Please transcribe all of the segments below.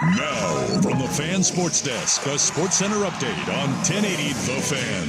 Now, from the Fan Sports Desk, a Sports Center update on 1080 The Fan.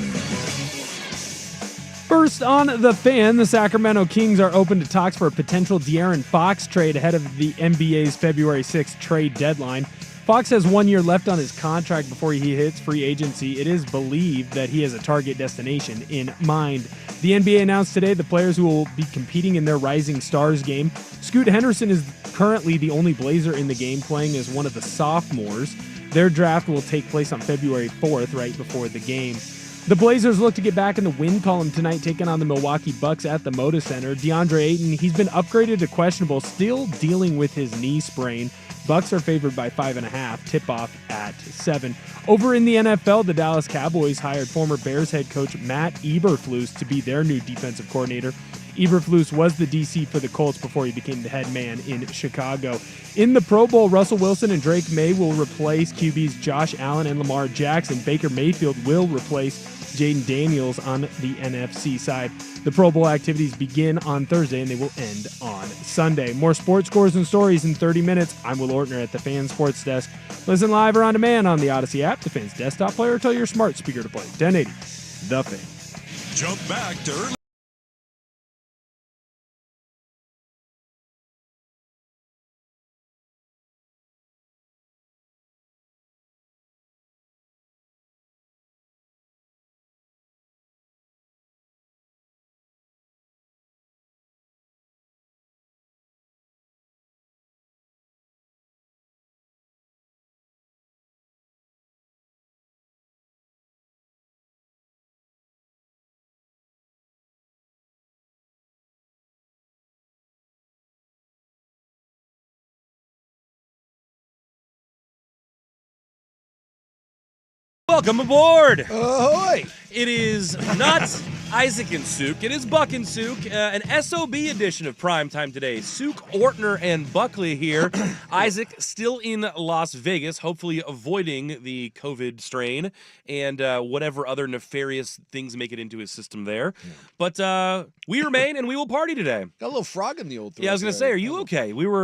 First on The Fan, the Sacramento Kings are open to talks for a potential De'Aaron Fox trade ahead of the NBA's February 6th trade deadline. Fox has 1 year left on his contract before he hits free agency. It is believed that he has a target destination in mind. The NBA announced today the players who will be competing in their Rising Stars game. Scoot Henderson is currently the only Blazer in the game, playing as one of the sophomores. Their draft will take place on February 4th, right before the game. The Blazers look to get back in the win column tonight, taking on the Milwaukee Bucks at the Moda Center. DeAndre Ayton, he's been upgraded to questionable, still dealing with his knee sprain. Bucks are favored by 5.5, tip-off at 7. Over in the NFL, the Dallas Cowboys hired former Bears head coach Matt Eberflus to be their new defensive coordinator. Eberflus was the DC for the Colts before he became the head man in Chicago. In the Pro Bowl, Russell Wilson and Drake May will replace QBs Josh Allen and Lamar Jackson. Baker Mayfield will replace Jaden Daniels on the NFC side. The Pro Bowl activities begin on Thursday and they will end on Sunday. More sports scores and stories in 30 minutes. I'm Will Ortner at the Fan Sports Desk. Listen live or on demand on the Odyssey app, the Fan's desktop player, or tell your smart speaker to play 1080 The Fan. Jump back to early. Welcome aboard! Ahoy! It is not Isaac and Sook, it is Buck and Sook, an SOB edition of Primetime today. Sook, Ortner, and Buckley here. Isaac still in Las Vegas, hopefully avoiding the COVID strain and whatever other nefarious things make it into his system there. Yeah. But we remain, and we will party today. Got a little frog in the old throat. Yeah, I was going to say, are you okay? We were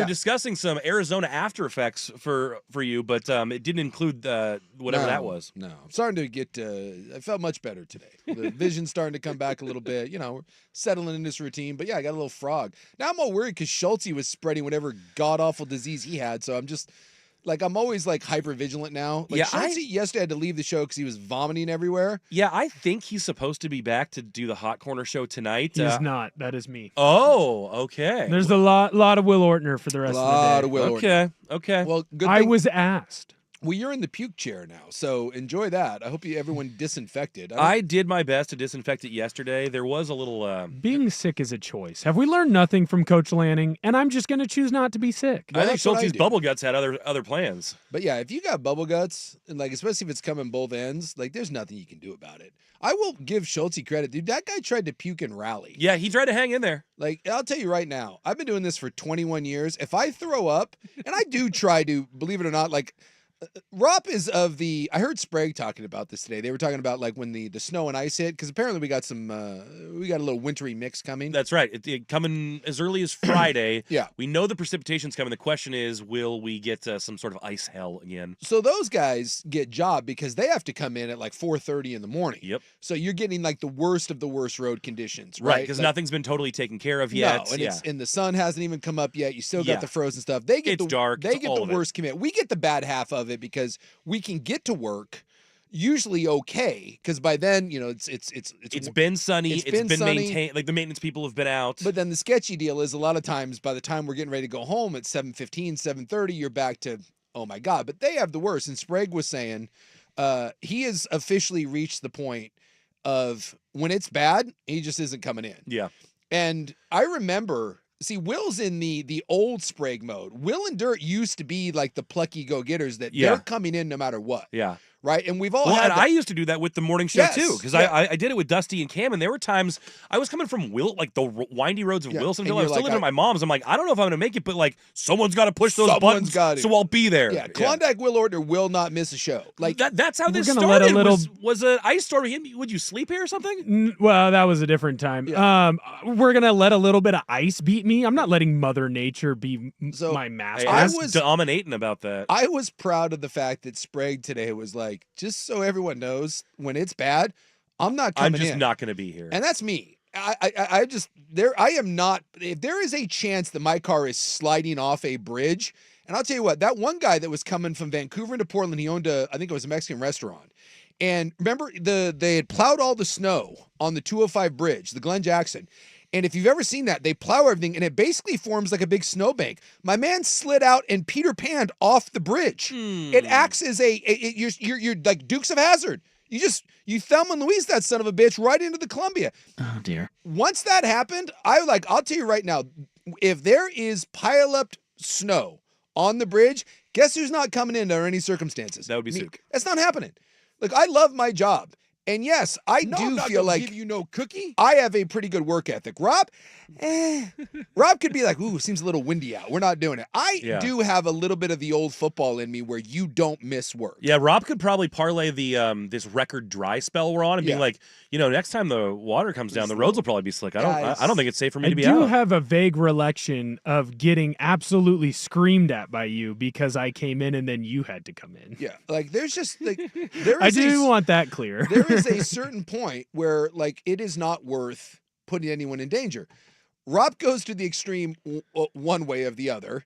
discussing some Arizona after effects for you, but it didn't include whatever that was. No, I'm starting to get. I felt much better today. The vision's starting to come back a little bit. You know, we're settling in this routine. But yeah, I got a little frog. Now I'm all worried because Schulte was spreading whatever god awful disease he had. So I'm just like, I'm always like hyper vigilant now. Like, yeah, Schulte yesterday had to leave the show because he was vomiting everywhere. Yeah, I think he's supposed to be back to do the Hot Corner show tonight. He's not. That is me. Oh, okay. There's a lot of Will Ortner for the rest of the day. A lot of Will Ortner. Okay. Well, good thing. I was asked. Well, you're in the puke chair now, so enjoy that. I hope everyone disinfected. I did my best to disinfect it yesterday. There was a little... Being sick is a choice. Have we learned nothing from Coach Lanning? And I'm just going to choose not to be sick. Well, I think Schulte's bubble guts had other plans. But yeah, if you got bubble guts, and like especially if it's coming both ends, like there's nothing you can do about it. I will give Schulte credit, dude. That guy tried to puke and rally. Yeah, he tried to hang in there. Like, I'll tell you right now, I've been doing this for 21 years. If I throw up, and I do try to, believe it or not, like... Rop is of the. I heard Sprague talking about this today. They were talking about like when the snow and ice hit, because apparently we got a little wintry mix coming. That's right. It coming as early as Friday. Yeah, we know the precipitation's coming. The question is, will we get some sort of ice hell again? So those guys get job because they have to come in at like 4:30 in the morning. Yep. So you're getting like the worst of the worst road conditions, right? Because like, nothing's been totally taken care of yet. No, and the sun hasn't even come up yet. You still got the frozen stuff. They get dark. They get the worst commit. We get the bad half of it because we can get to work usually okay, because by then, you know, it's been sunny, it's been sunny. maintained, like the maintenance people have been out. But then the sketchy deal is a lot of times by the time we're getting ready to go home at 7:15, 7:30, you're back to, oh my God. But they have the worst. And Sprague was saying he has officially reached the point of when it's bad, he just isn't coming in. Yeah. And I remember, see, Will's in the old Sprague mode. Will and Dirt used to be like the plucky go-getters that they're coming in no matter what. Yeah. right? And we've all Well, had and that. I used to do that with the morning show Yes, too, because yeah. I did it with Dusty and Cam, and there were times I was coming from like the windy roads of Yeah, Wilsonville. and I you're was still like, living at my mom's. I'm like, I don't know if I'm going to make it, but like someone's got to push those Someone's buttons, got to. so I'll be there. Yeah, Klondike Will Ortner will not miss a show. Like that's how We're this gonna started. let a little- Was an ice storm. Would you sleep here or something? Well, that was a different time. Yeah. We're gonna let a little bit of ice beat me. I'm not letting Mother Nature be So, my master. Hey, I I was was- dominating about that. I was proud of the fact that Sprague today was like, just so everyone knows, when it's bad, I'm not I'm coming just in. not going to be here. And that's me. I just there. I am not. If there is a chance that my car is sliding off a bridge, and I'll tell you what, that one guy that was coming from Vancouver into Portland, he owned I think it was a Mexican restaurant. And remember, they had plowed all the snow on the 205 bridge, the Glen Jackson. And if you've ever seen that, they plow everything, and it basically forms like a big snowbank. My man slid out and Peter Panned off the bridge. It acts as you're like Dukes of Hazzard. You Thelma and Louise that son of a bitch right into the Columbia. Oh dear. Once that happened, I'll tell you right now, if there is pile up snow on the bridge, guess who's not coming in under any circumstances? That would be Me. Suk. That's not happening. Look, I love my job. And yes, I do feel like give you no cookie. I have a pretty good work ethic. Rob could be like, ooh, seems a little windy out. We're not doing it. I Yeah. do have a little bit of the old football in me where you don't miss work. Yeah, Rob could probably parlay the this record dry spell we're on and Yeah. being like, next time the water comes down, the roads will probably be slick. I Guys. don't think it's safe for me I to be do out. have a vague recollection of getting absolutely screamed at by you because I came in and then you had to come in. Yeah. Like there's just like there I is do want that clear. there is a certain point where like it is not worth putting anyone in danger. Rob goes to the extreme one way or the other.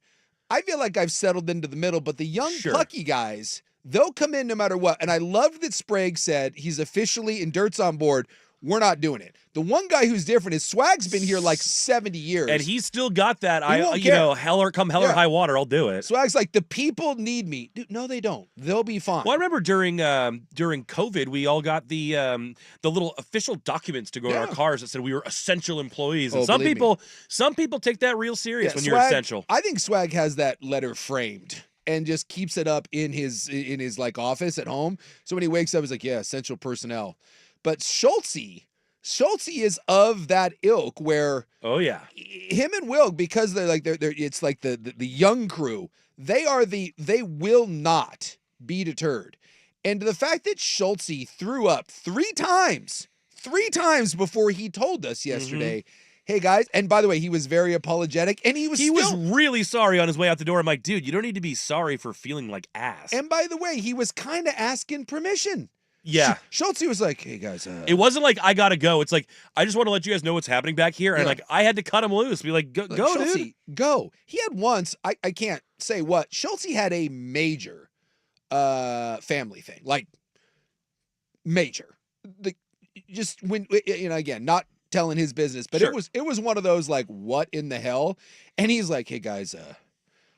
I feel like I've settled into the middle, but the young Sure. plucky guys, they'll come in no matter what. And I love that Sprague said he's officially and Dirt's on board. We're not doing it. The one guy who's different is Swag's been here like 70 years. And he's still got that. He won't care. Hell or Yeah. high water, I'll do it. Swag's like, the people need me. Dude, no, they don't. They'll be fine. Well, I remember during COVID, we all got the little official documents to go in our Yeah. cars that said we were essential employees. And Oh, some believe me. people take that real serious Yeah, when you're Swag- essential. I think Swag has that letter framed and just keeps it up in his like office at home. So when he wakes up, he's like, yeah, essential personnel. But Schultze is of that ilk where Oh yeah. him and Will, because they're it's like the young crew, they will not be deterred. And the fact that Schultze threw up three times before he told us yesterday, hey guys, and by the way, he was very apologetic and he was really sorry on his way out the door. I'm like, dude, you don't need to be sorry for feeling like ass. and by the way, he was kind of asking permission. yeah. Schultze was like, hey guys, It wasn't like I gotta go. It's like I just want to let you guys know what's happening back here, and Yeah. like I had to cut him loose. Be like, go, Schultze, dude. go. He had once, I can't say what, Schultze had a major family thing, like major. Just when, again, not telling his business, but Sure. it was one of those like, what in the hell? And he's like, hey guys,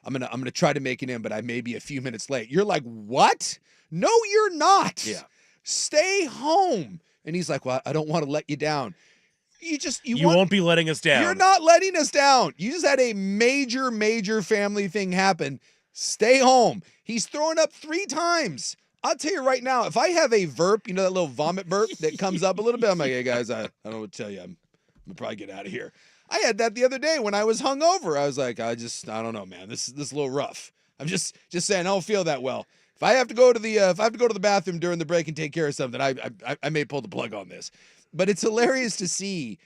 I'm gonna try to make it in, but I may be a few minutes late. You're like, what? No, you're not. Yeah. Stay home. And he's like, well, I don't want to let you down. You won't be letting us down. You're not letting us down. You just had a major family thing happen. Stay home. He's throwing up 3 times. I'll tell you right now, if I have a verp, that little vomit burp that comes up a little bit, I'm like, hey guys, I don't know what to tell you. I'm gonna probably get out of here. I had that the other day when I was hungover. I was like, I don't know, man. This is a little rough. I'm just saying, I don't feel that well. If I have to go to the bathroom during the break and take care of something, I may pull the plug on this. But it's hilarious to see,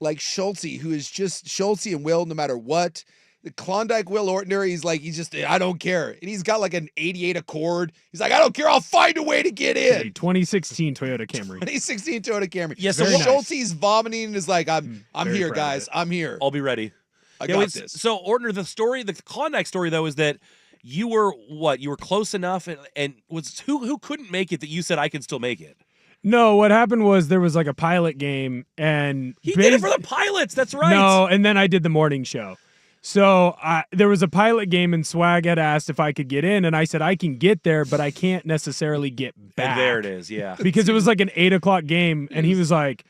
like Schultze, who is just Schultze and Will, no matter what. The Klondike Will Ortner, he's just, I don't care. And he's got like an 88 Accord. He's like, I don't care. I'll find a way to get A in. 2016 Toyota Camry. 2016 Toyota Camry. Yeah, so so Very nice. Schultze's vomiting and is like, I'm Very here, proud of guys. it. I'm here. I'll be ready. I Yeah, got it's- this. So Ortner, the Klondike story though is that you were what? You were close enough, and was who couldn't make it that you said I can still make it. No, what happened was there was like a pilot game and He did it for the pilots. That's right. No, and then I did the morning show. So there was a pilot game and Swag had asked if I could get in, and I said I can get there, but I can't necessarily get back. And there it is. Yeah. Because it was like an 8 o'clock game, and he was like,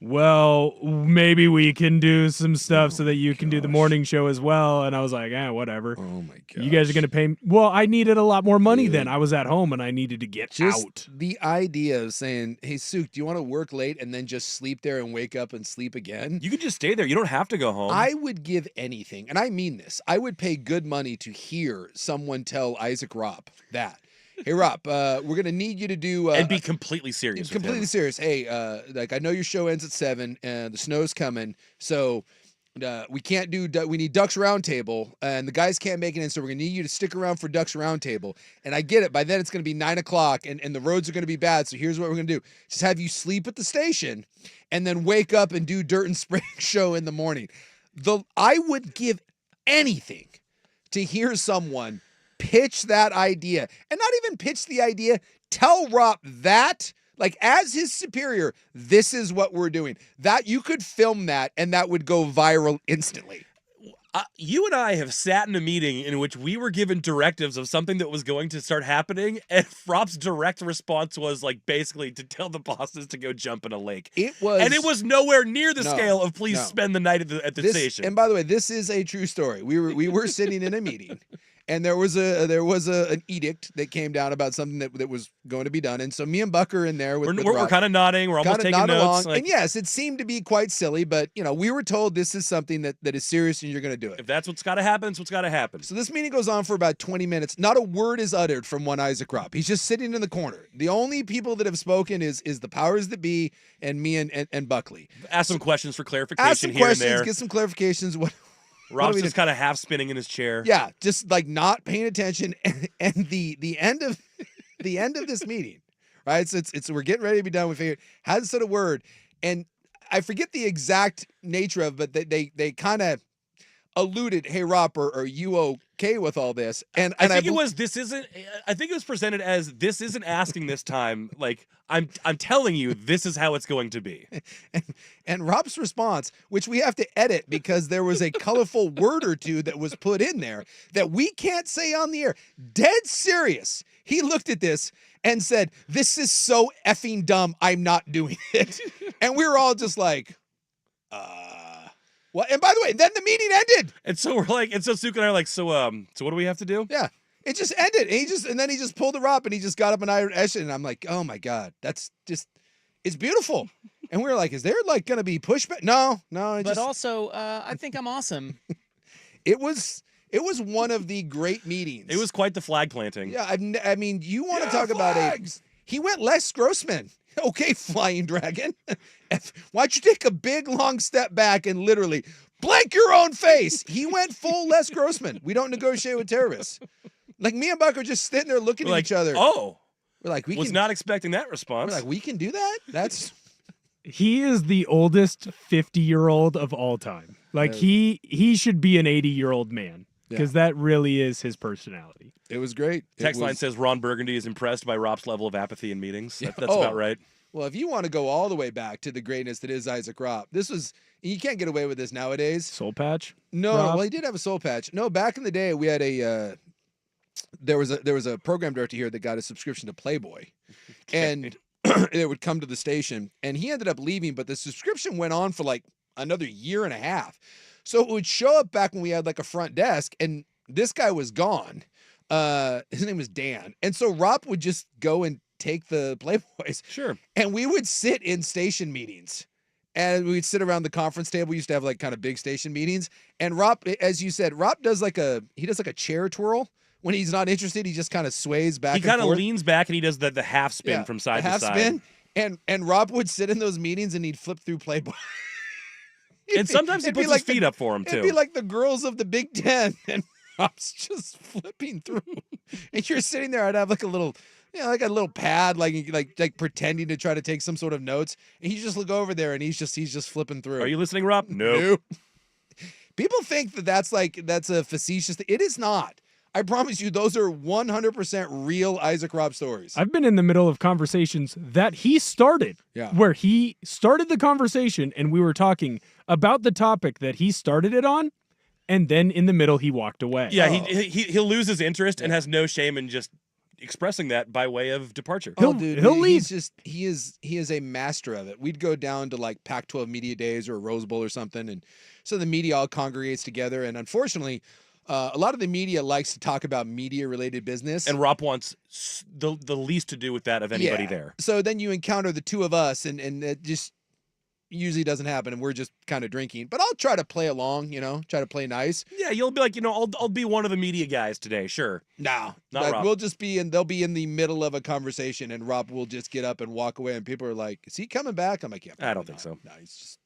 well, maybe we can do some stuff so that you can do the morning show as well. And I was like, whatever. Oh my god. You guys are going to pay me. Well, I needed a lot more money then. I was at home and I needed to get Just out. the idea of saying, hey, Suk, do you want to work late and then just sleep there and wake up and sleep again? You could just stay there. You don't have to go home. I would give anything, and I mean this. I would pay good money to hear someone tell Isaac Ropp that. Hey, Ropp, we're going to need you to do... and be completely serious with completely him. serious. Hey, like I know your show ends at 7 and the snow's coming, so we can't do we need Ducks Roundtable and the guys can't make it in, so we're gonna need you to stick around for Ducks Roundtable. And I get it, by then it's gonna be 9 o'clock and the roads are gonna be bad, so here's what we're gonna do. Just have you sleep at the station and then wake up and do Dirt and Spring show in the morning. I would give anything to hear someone pitch that idea, and not even pitch the idea, tell Ropp that, like as his superior, this is what we're doing. That you could film that and that would go viral instantly. You and I have sat in a meeting in which we were given directives of something that was going to start happening, and Ropp's direct response was like basically to tell the bosses to go jump in a lake. It was nowhere near the scale of please spend the night at the station. And by the way, this is a true story. We were sitting in a meeting. And there was an edict that came down about something that was going to be done. And so me and Buck are in there with we're kind of nodding. We're almost taking notes. And yes, it seemed to be quite silly, but we were told this is something that is serious and you're going to do it. If that's what's got to happen, it's what's got to happen. So this meeting goes on for about 20 minutes. Not a word is uttered from one Isaac Ropp. He's just sitting in the corner. The only people that have spoken is the powers that be and me and Buckley. Ask some questions for clarification and there. Get some clarifications. Ropp's just kind of half spinning in his chair. Yeah, just like not paying attention. And the end of this meeting, right? So it's we're getting ready to be done. We figured hasn't said a word, and I forget the exact nature of it, but they kind of alluded, "Hey, Ropp, are you okay with all this?" And I think it was presented as this isn't asking this time. Like I'm telling you, this is how it's going to be. And Ropp's response, which we have to edit because there was a colorful word or two that was put in there that we can't say on the air. Dead serious. He looked at this and said, "This is so effing dumb. I'm not doing it." And we were all just like, Well, and by the way, then the meeting ended. And so we're like, and so Suk and I are like, so what do we have to do? Yeah. It just ended. And then he just pulled the Ropp and he just got up and Irish and I'm like, oh my God, that's just, it's beautiful. And we were like, is there like going to be pushback? No. But also, I think I'm awesome. It was one of the great meetings. It was quite the flag planting. Yeah. I mean, you want to talk flags. About he went Les Grossman. Okay, Flying Dragon. Why don't you take a big, long step back and literally blank your own face? He went full Les Grossman. We don't negotiate with terrorists. Like me and Buck are just sitting there looking at each other. Oh. We're like, we was not expecting that response. We're like, we can do that? That's... He is the oldest 50-year-old of all time. Like, he should be an 80-year-old man. Because that really is his personality. It was great. Text line says Ron Burgundy is impressed by Ropp's level of apathy in meetings. That's about right. Well, if you want to go all the way back to the greatness that is Isaac Ropp, you can't get away with this nowadays. Soul patch? No, well, he did have a soul patch. No, back in the day, we had there was a program director here that got a subscription to Playboy. And it would come to the station, and he ended up leaving, but the subscription went on for like another year and a half. So it would show up back when we had like a front desk, and this guy was gone. His name was Dan. And so Ropp would just go and take the Playboys. Sure. And we would sit in station meetings. And we'd sit around the conference table. We used to have like kind of big station meetings. And Ropp, as you said, Ropp does like a chair twirl. When he's not interested, he just kind of sways back and forth. He kind of leans back and he does the half spin from side to half side. Spin. And Ropp would sit in those meetings and he'd flip through Playboy. And sometimes he puts his feet up for him, too. It'd be like the girls of the Big Ten, and Ropp's just flipping through. And you're sitting there, I'd have like a little, like a little pad, like pretending to try to take some sort of notes. And you just look over there, and he's just flipping through. Are you listening, Ropp? Nope. People think that's a facetious thing. It is not. I promise you, those are 100% real Isaac Ropp stories. I've been in the middle of conversations that he started, where he started the conversation and we were talking about the topic that he started it on, and then in the middle he walked away. Yeah, he'll lose his interest and has no shame in just expressing that by way of departure. He'll leave. He is a master of it. We'd go down to like Pac-12 media days or a Rose Bowl or something, and so the media all congregates together. And unfortunately, a lot of the media likes to talk about media-related business, And Rob wants the least to do with that of anybody Yeah. there. So then you encounter the two of us, and it just usually doesn't happen, and we're just kind of drinking. But I'll try to play along, try to play nice. Yeah, you'll be like, I'll be one of the media guys today, sure. No, Not like, Rob. we'll just be they'll be in the middle of a conversation, and Rob will just get up and walk away, and people are like, "Is he coming back?" I'm like, "Yeah, I don't probably think not. so. No, he's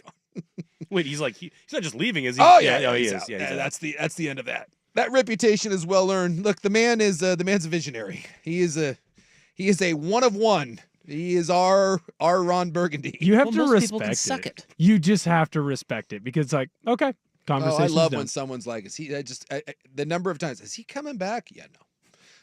gone." Wait, he's like, he's not just leaving, is he? Oh he he's is. out. Yeah, he's out. That's the end of that. That reputation is well earned. Look, the man's a visionary. He is a one of one. He is our Ron Burgundy. You have Well, to most respect people can suck it. You just have to respect it because, like, okay, Oh, conversation's I love done. when someone's like, "Is he?" The number of times, "Is he coming back?" Yeah,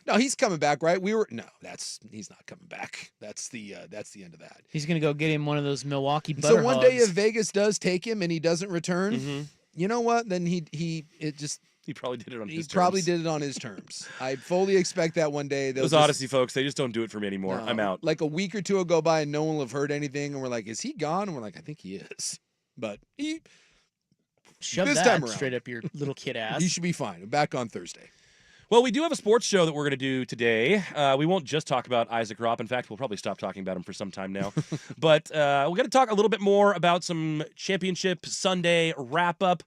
no, he's coming back, right? He's not coming back. That's the end of that. He's gonna go get him one of those Milwaukee And butter so one day, hugs. if Vegas does take him and he doesn't return, Mhm. you know what? Then he probably did it on his probably terms. did it on his terms. I fully expect that one day they'll Those just- Odyssey folks, they just don't do it for me anymore. No, I'm out. Like a week or two will go by and no one will have heard anything, and we're like, "Is he gone?" And we're like, "I think he is," but Shove this that time around. straight up your little kid ass. he should be fine. Back on Thursday. Well, we do have a sports show that we're going to do today. We won't just talk about Isaac Ropp. In fact, we'll probably stop talking about him for some time now. But we're going to talk a little bit more about some championship Sunday wrap-up.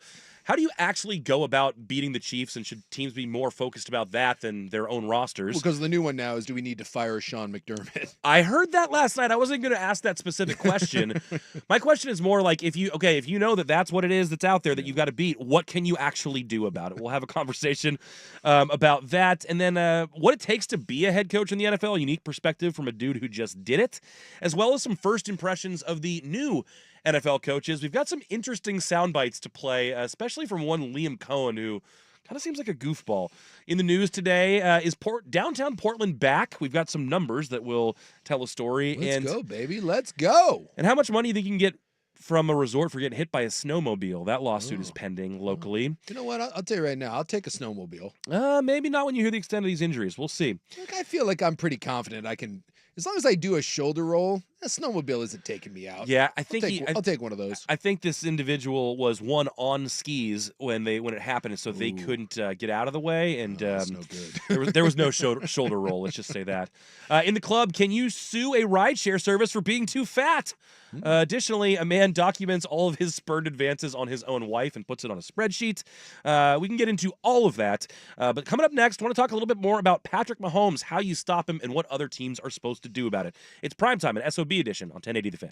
How do you actually go about beating the Chiefs, and should teams be more focused about that than their own rosters? Because the new one now is, do we need to fire Sean McDermott? I heard that last night. I wasn't going to ask that specific question. My question is more like, if you know that that's what it is that's out there that you've got to beat, what can you actually do about it? We'll have a conversation about that. And then what it takes to be a head coach in the NFL, a unique perspective from a dude who just did it, as well as some first impressions of the new NFL coaches. We've got some interesting sound bites to play, especially from one Liam Cohen, who kind of seems like a goofball. In the news today, is downtown Portland back? We've got some numbers that will tell a story. Let's go, baby. Let's go. And how much money do you think you can get from a resort for getting hit by a snowmobile? That lawsuit is pending locally. You know what? I'll tell you right now. I'll take a snowmobile. Maybe not when you hear the extent of these injuries. We'll see. Look, I feel like I'm pretty confident I can, as long as I do a shoulder roll, a snowmobile isn't taking me out. Yeah, I I'll think I'll take one of those. I think this individual was on skis when it happened, so they couldn't get out of the way, and That's no good. there was no shoulder roll. Let's just say that. In the club, can you sue a rideshare service for being too fat? Additionally, a man documents all of his spurned advances on his own wife and puts it on a spreadsheet. We can get into all of that, but coming up next, I want to talk a little bit more about Patrick Mahomes, how you stop him, and what other teams are supposed to do about it. It's Primetime, an SOB edition on 1080 The Fan.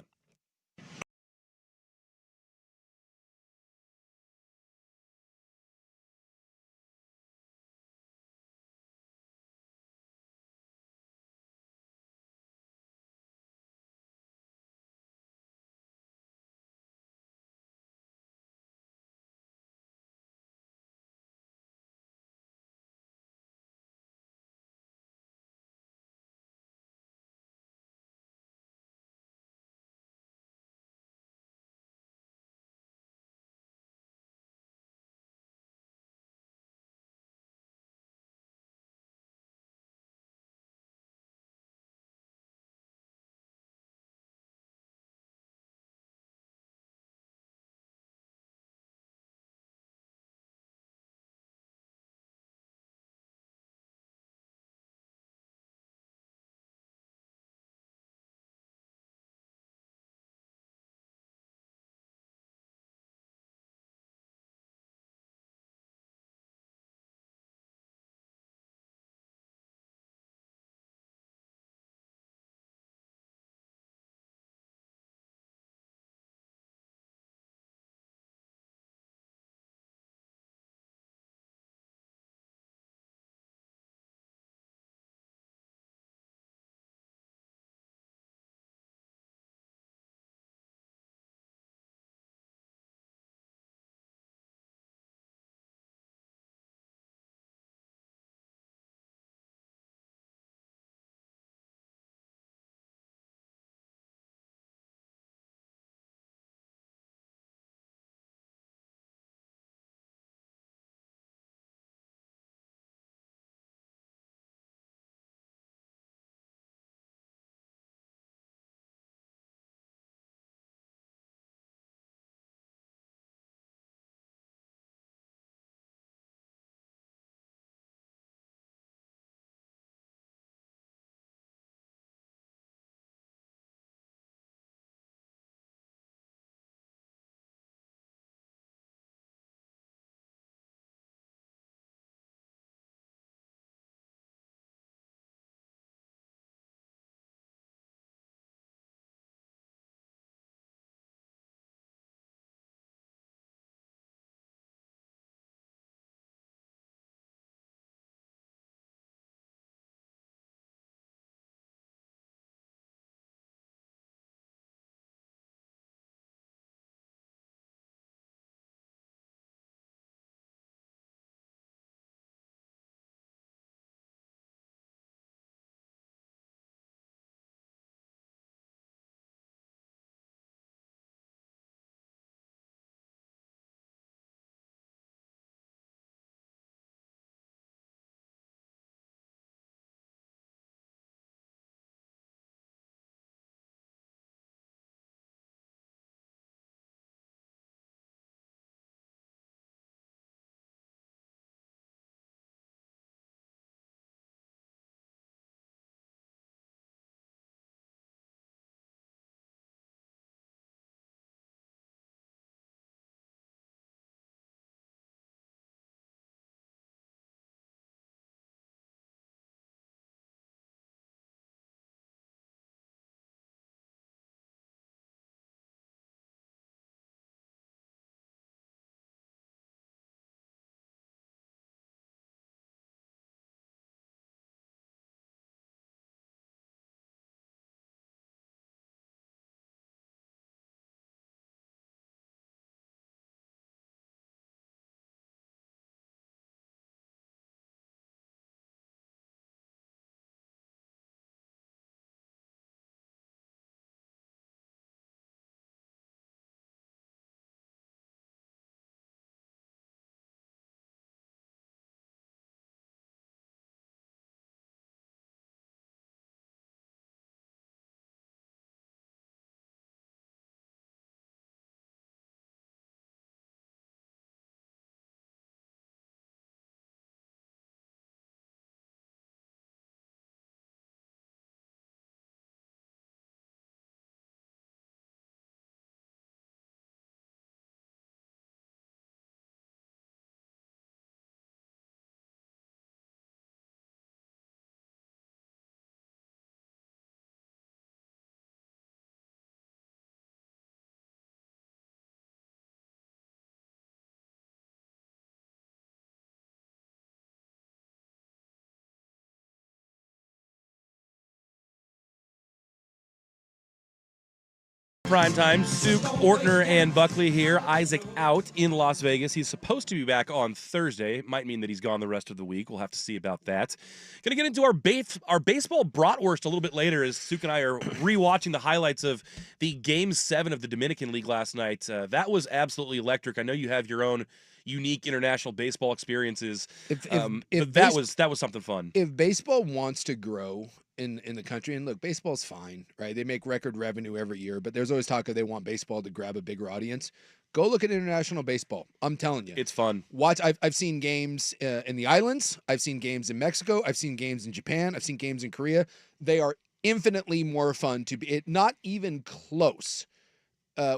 Primetime, Suk, Ortner, and Buckley here. Isaac out in Las Vegas. He's supposed to be back on Thursday. Might mean that he's gone the rest of the week. We'll have to see about that. Gonna get into our baseball bratwurst a little bit later as Suk and I are rewatching the highlights of the Game 7 of the Dominican League last night. That was absolutely electric. I know you have your own unique international baseball experiences. But that was something fun. If baseball wants to grow in the country, and look, baseball's fine, right? They make record revenue every year, but there's always talk of they want baseball to grab a bigger audience. Go look at international baseball. I'm telling you, It's fun. watch. I've seen games in the islands. I've seen games in Mexico. I've seen games in Japan. I've seen games in Korea. They are infinitely more fun to be. Not even close.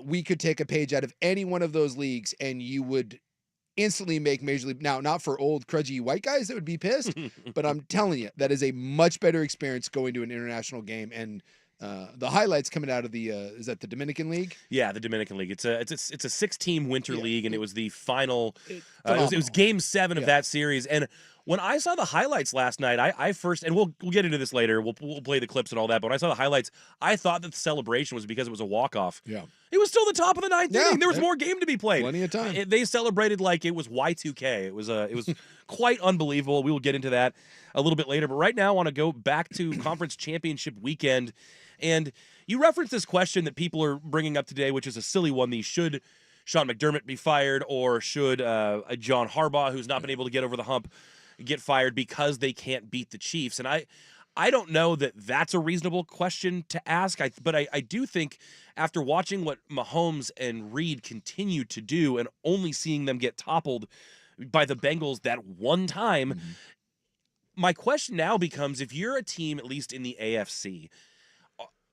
We could take a page out of any one of those leagues, and you would instantly make Major League. Now, not for old crudgy white guys that would be pissed, but I'm telling you, that is a much better experience going to an international game. And the highlights coming out of the is that the Dominican League? Yeah, the Dominican League. It's a 6-team winter league, and it was the final. It phenomenal. was Game 7 of that series. And when I saw the highlights last night, I first, and we'll get into this later. We'll play the clips and all that. But when I saw the highlights, I thought that the celebration was because it was a walk-off. Yeah. It was still the top of the ninth Yeah, inning. There was yeah. more game to be played. Plenty of time. They celebrated like it was Y2K. It was quite unbelievable. We will get into that a little bit later. But right now, I want to go back to conference championship weekend. And you referenced this question that people are bringing up today, which is a silly one. Should Sean McDermott be fired, or should a John Harbaugh, who's not been able to get over the hump, get fired because they can't beat the Chiefs? And I don't know that that's a reasonable question to ask. But I do think after watching what Mahomes and Reed continue to do and only seeing them get toppled by the Bengals that one time, my question now becomes, if you're a team, at least in the AFC,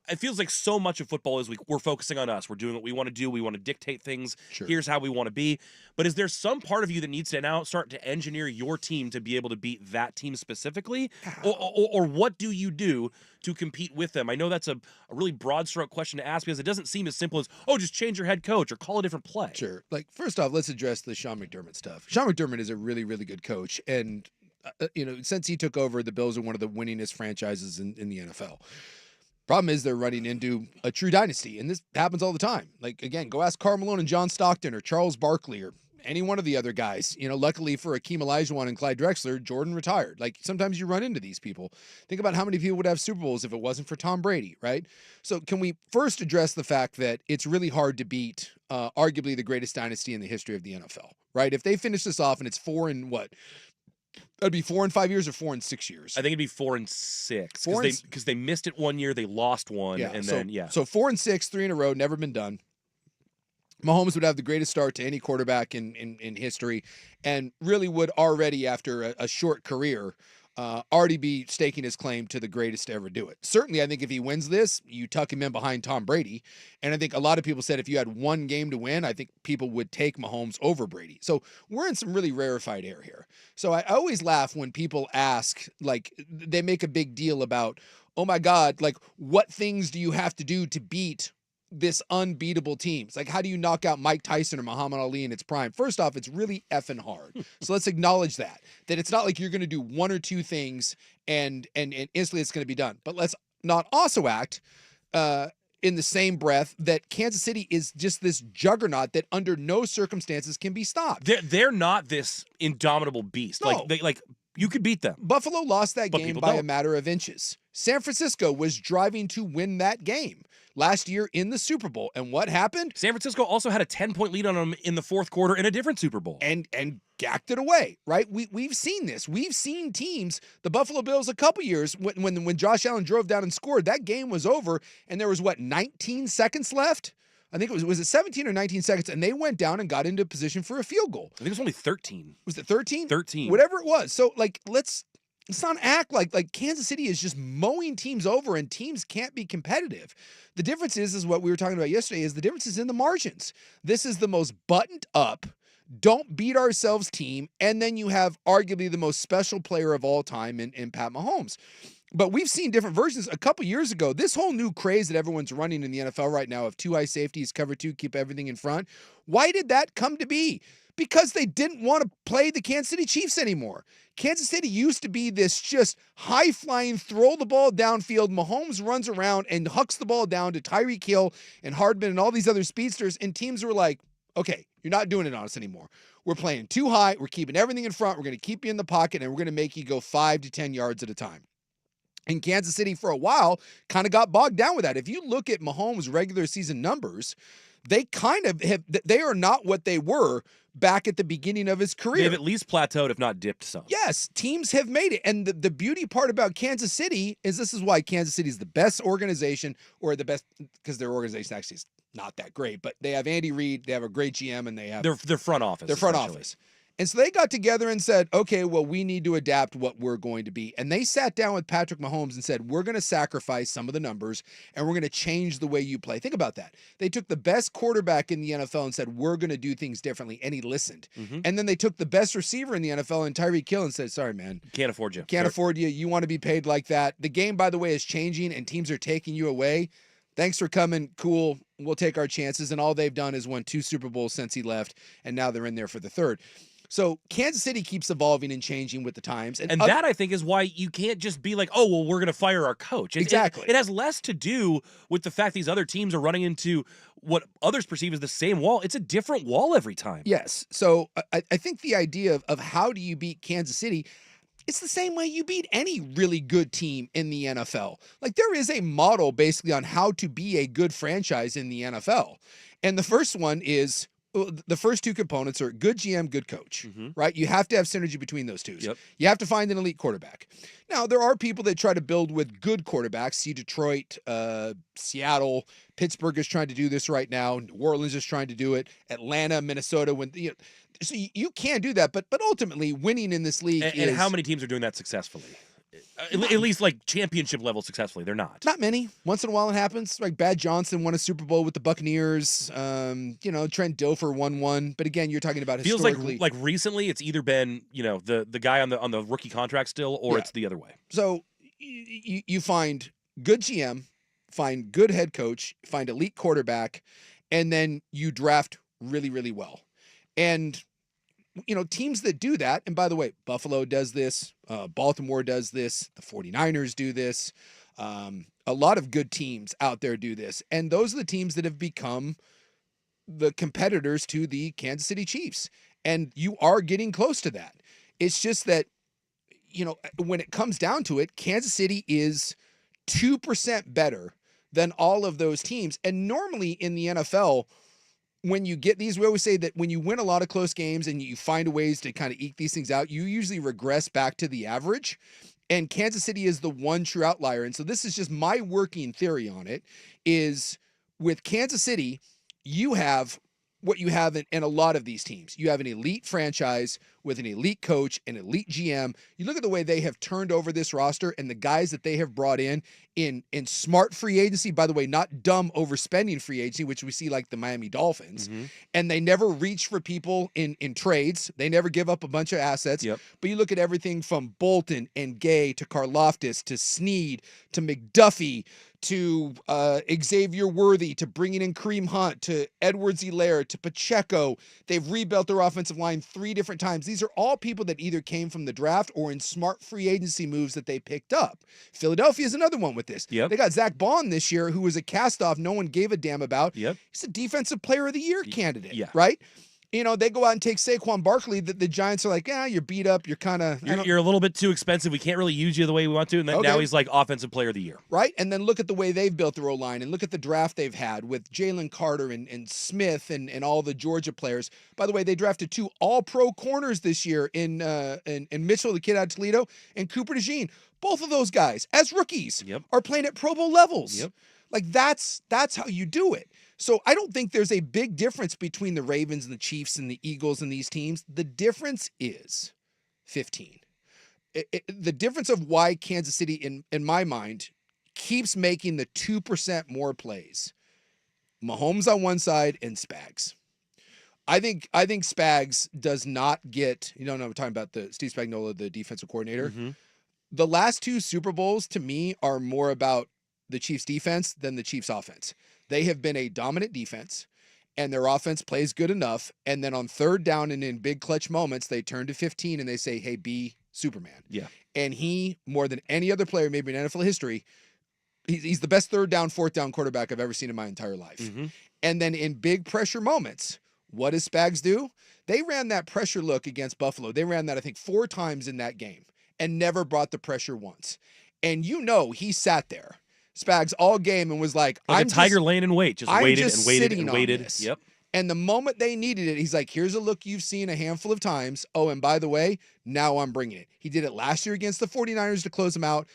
it feels like so much of football is we're focusing on us. We're doing what we want to do. We want to dictate things. Sure. Here's how we want to be. But is there some part of you that needs to now start to engineer your team to be able to beat that team specifically? Or what do you do to compete with them? I know that's a really broad stroke question to ask because it doesn't seem as simple as, just change your head coach or call a different play. Sure. Like, first off, let's address the Sean McDermott stuff. Sean McDermott is a really, really good coach. And, since he took over, the Bills are one of the winningest franchises in the NFL. Problem is they're running into a true dynasty, and this happens all the time. Like, again, go ask Karl Malone and John Stockton or Charles Barkley or any one of the other guys. Luckily for Akeem Olajuwon and Clyde Drexler, Jordan retired. Like, sometimes you run into these people. Think about how many people would have Super Bowls if it wasn't for Tom Brady, right? So can we first address the fact that it's really hard to beat arguably the greatest dynasty in the history of the NFL, right? If they finish this off and it's 4 and what? That'd be 4 and 5 years or 4 and 6 years. I think it'd be 4 and 6 4 and because they missed it one year, they lost one, So 4 and 6, 3 in a row, never been done. Mahomes would have the greatest start to any quarterback in history, and really would already, after a short career, already be staking his claim to the greatest to ever do it. Certainly, I think if he wins this, you tuck him in behind Tom Brady. And I think a lot of people said if you had one game to win, I think people would take Mahomes over Brady. So we're in some really rarefied air here. So I always laugh when people ask, like, they make a big deal about, oh my God, like, what things do you have to do to beat this unbeatable team? It's like, how do you knock out Mike Tyson or Muhammad Ali in its prime? First off, it's really effing hard. So let's acknowledge that it's not like you're going to do one or two things and instantly it's going to be done. But let's not also act in the same breath that Kansas City is just this juggernaut that under no circumstances can be stopped. They're not this indomitable beast. No. Like you could beat them. Buffalo lost that But game people by a don't. matter of inches. San Francisco was driving to win that game last year in the Super Bowl. And what happened? San Francisco also had a 10-point lead on them in the fourth quarter in a different Super Bowl. And gacked it away, right? We've seen this. We've seen teams, the Buffalo Bills a couple years, when Josh Allen drove down and scored, that game was over, and there was, 19 seconds left? I think was it 17 or 19 seconds, and they went down and got into position for a field goal. I think it was only 13. Was it 13? 13. Whatever it was. So, let's not act like Kansas City is just mowing teams over and teams can't be competitive. The difference is what we were talking about yesterday, is the difference is in the margins. This is the most buttoned up, don't beat ourselves team, and then you have arguably the most special player of all time in Pat Mahomes. But we've seen different versions. A couple years ago, this whole new craze that everyone's running in the NFL right now of 2 high safeties, cover 2, keep everything in front. Why did that come to be? because they didn't want to play the Kansas City Chiefs anymore. Kansas City used to be this just high-flying, throw the ball downfield. Mahomes runs around and hucks the ball down to Tyreek Hill and Hardman and all these other speedsters, and teams were like, okay, you're not doing it on us anymore. We're playing too high. We're keeping everything in front. We're going to keep you in the pocket, and we're going to make you go 5 to 10 yards at a time. And Kansas City, for a while, kind of got bogged down with that. If you look at Mahomes' regular season numbers, they kind of have, they are not what they were back at the beginning of his career. They've at least plateaued, if not dipped some. Yes, teams have made it. And the beauty part about Kansas City is this is why Kansas City is the best organization, or the best, because their organization actually is not that great, but they have Andy Reid, they have a great GM, and they have Their front office. their front essentially. office. And so they got together and said, okay, well, we need to adapt what we're going to be. And they sat down with Patrick Mahomes and said, we're going to sacrifice some of the numbers and we're going to change the way you play. Think about that. They took the best quarterback in the NFL and said, we're going to do things differently. And he listened. And then they took the best receiver in the NFL and Tyreek Hill and said, sorry, man. Can't afford you. Can't afford you. You want to be paid like that. The game, by the way, is changing and teams are taking you away. Thanks for coming. Cool. We'll take our chances. And all they've done is won 2 Super Bowls since he left. And now they're in there for the 3rd. So Kansas City keeps evolving and changing with the times. And that, I think, is why you can't just be like, oh, well, we're going to fire our coach. Exactly. It has less to do with the fact these other teams are running into what others perceive as the same wall. It's a different wall every time. Yes. So I think the idea of how do you beat Kansas City, it's the same way you beat any really good team in the NFL. Like, there is a model basically on how to be a good franchise in the NFL. And the first one is, the first 2 components are good GM, good coach, right? You have to have synergy between those 2. Yep. You have to find an elite quarterback. Now, there are people that try to build with good quarterbacks. See Detroit, Seattle, Pittsburgh is trying to do this right now. New Orleans is trying to do it. Atlanta, Minnesota. So you can do that, but ultimately winning in this league And how many teams are doing that successfully? At least like championship level successfully. They're not. Not many. Once in a while it happens. Like Bad Johnson won a Super Bowl with the Buccaneers. Trent Dilfer won one. But again, you're talking about Feels historically. like recently it's either been, the guy on the rookie contract still, or it's the other way. So you find good GM, find good head coach, find elite quarterback, and then you draft really, really well. And teams that do that, and by the way, Buffalo does this, Baltimore does this, the 49ers do this, a lot of good teams out there do this, and those are the teams that have become the competitors to the Kansas City Chiefs, and you are getting close to that. It's just that, when it comes down to it, Kansas City is 2% better than all of those teams, and normally in the NFL, when you get these, we always say that when you win a lot of close games and you find ways to kind of eke these things out, you usually regress back to the average. And Kansas City is the one true outlier. And so this is just my working theory on it, is with Kansas City, you have what you have in a lot of these teams. You have an elite franchise with an elite coach, an elite GM. You look at the way they have turned over this roster and the guys that they have brought in smart free agency, by the way, not dumb overspending free agency, which we see like the Miami Dolphins. And they never reach for people in trades. They never give up a bunch of assets. Yep. But you look at everything from Bolton and Gay to Karlaftis to Snead to McDuffie to Xavier Worthy, to bringing in Kareem Hunt, to Edwards-Helaire, to Pacheco. They've rebuilt their offensive line 3 different times. These are all people that either came from the draft or in smart free agency moves that they picked up. Philadelphia is another one with this. Yep. They got Zach Bond this year, who was a cast-off no one gave a damn about. Yep. He's a Defensive Player of the Year candidate, Yeah. right? They go out and take Saquon Barkley. The Giants are like, you're beat up. You're kind of... You're a little bit too expensive. We can't really use you the way we want to. And then now he's like Offensive Player of the Year. Right? And then look at the way they've built their O-line and look at the draft they've had with Jalen Carter and Smith and all the Georgia players. By the way, they drafted 2 all-pro corners this year in Mitchell, the kid out of Toledo, and Cooper DeJean. Both of those guys, as rookies, are playing at Pro Bowl levels. Yep. Like, that's how you do it. So I don't think there's a big difference between the Ravens and the Chiefs and the Eagles and these teams. The difference is 15. The difference of why Kansas City, in my mind, keeps making the 2% more plays. Mahomes on one side and Spags. I think Spags does not get, we're talking about the Steve Spagnuolo, the defensive coordinator. The last 2 Super Bowls to me are more about the Chiefs defense than the Chiefs offense. They have been a dominant defense, and their offense plays good enough, and then on third down and in big clutch moments, they turn to 15 and they say, hey, be Superman. Yeah. And he, more than any other player maybe in NFL history, he's the best third down, fourth down quarterback I've ever seen in my entire life. Mm-hmm. And then in big pressure moments, what does Spags do? They ran that pressure look against Buffalo. They ran that, I think, 4 times in that game and never brought the pressure once. And he sat there, Spags, all game and was like Like I'm a tiger just, laying in wait, just I'm waited just and waited sitting and on waited. this. Yep. And the moment they needed it, he's like, here's a look you've seen a handful of times. Oh, and by the way, now I'm bringing it. He did it last year against the 49ers to close them out.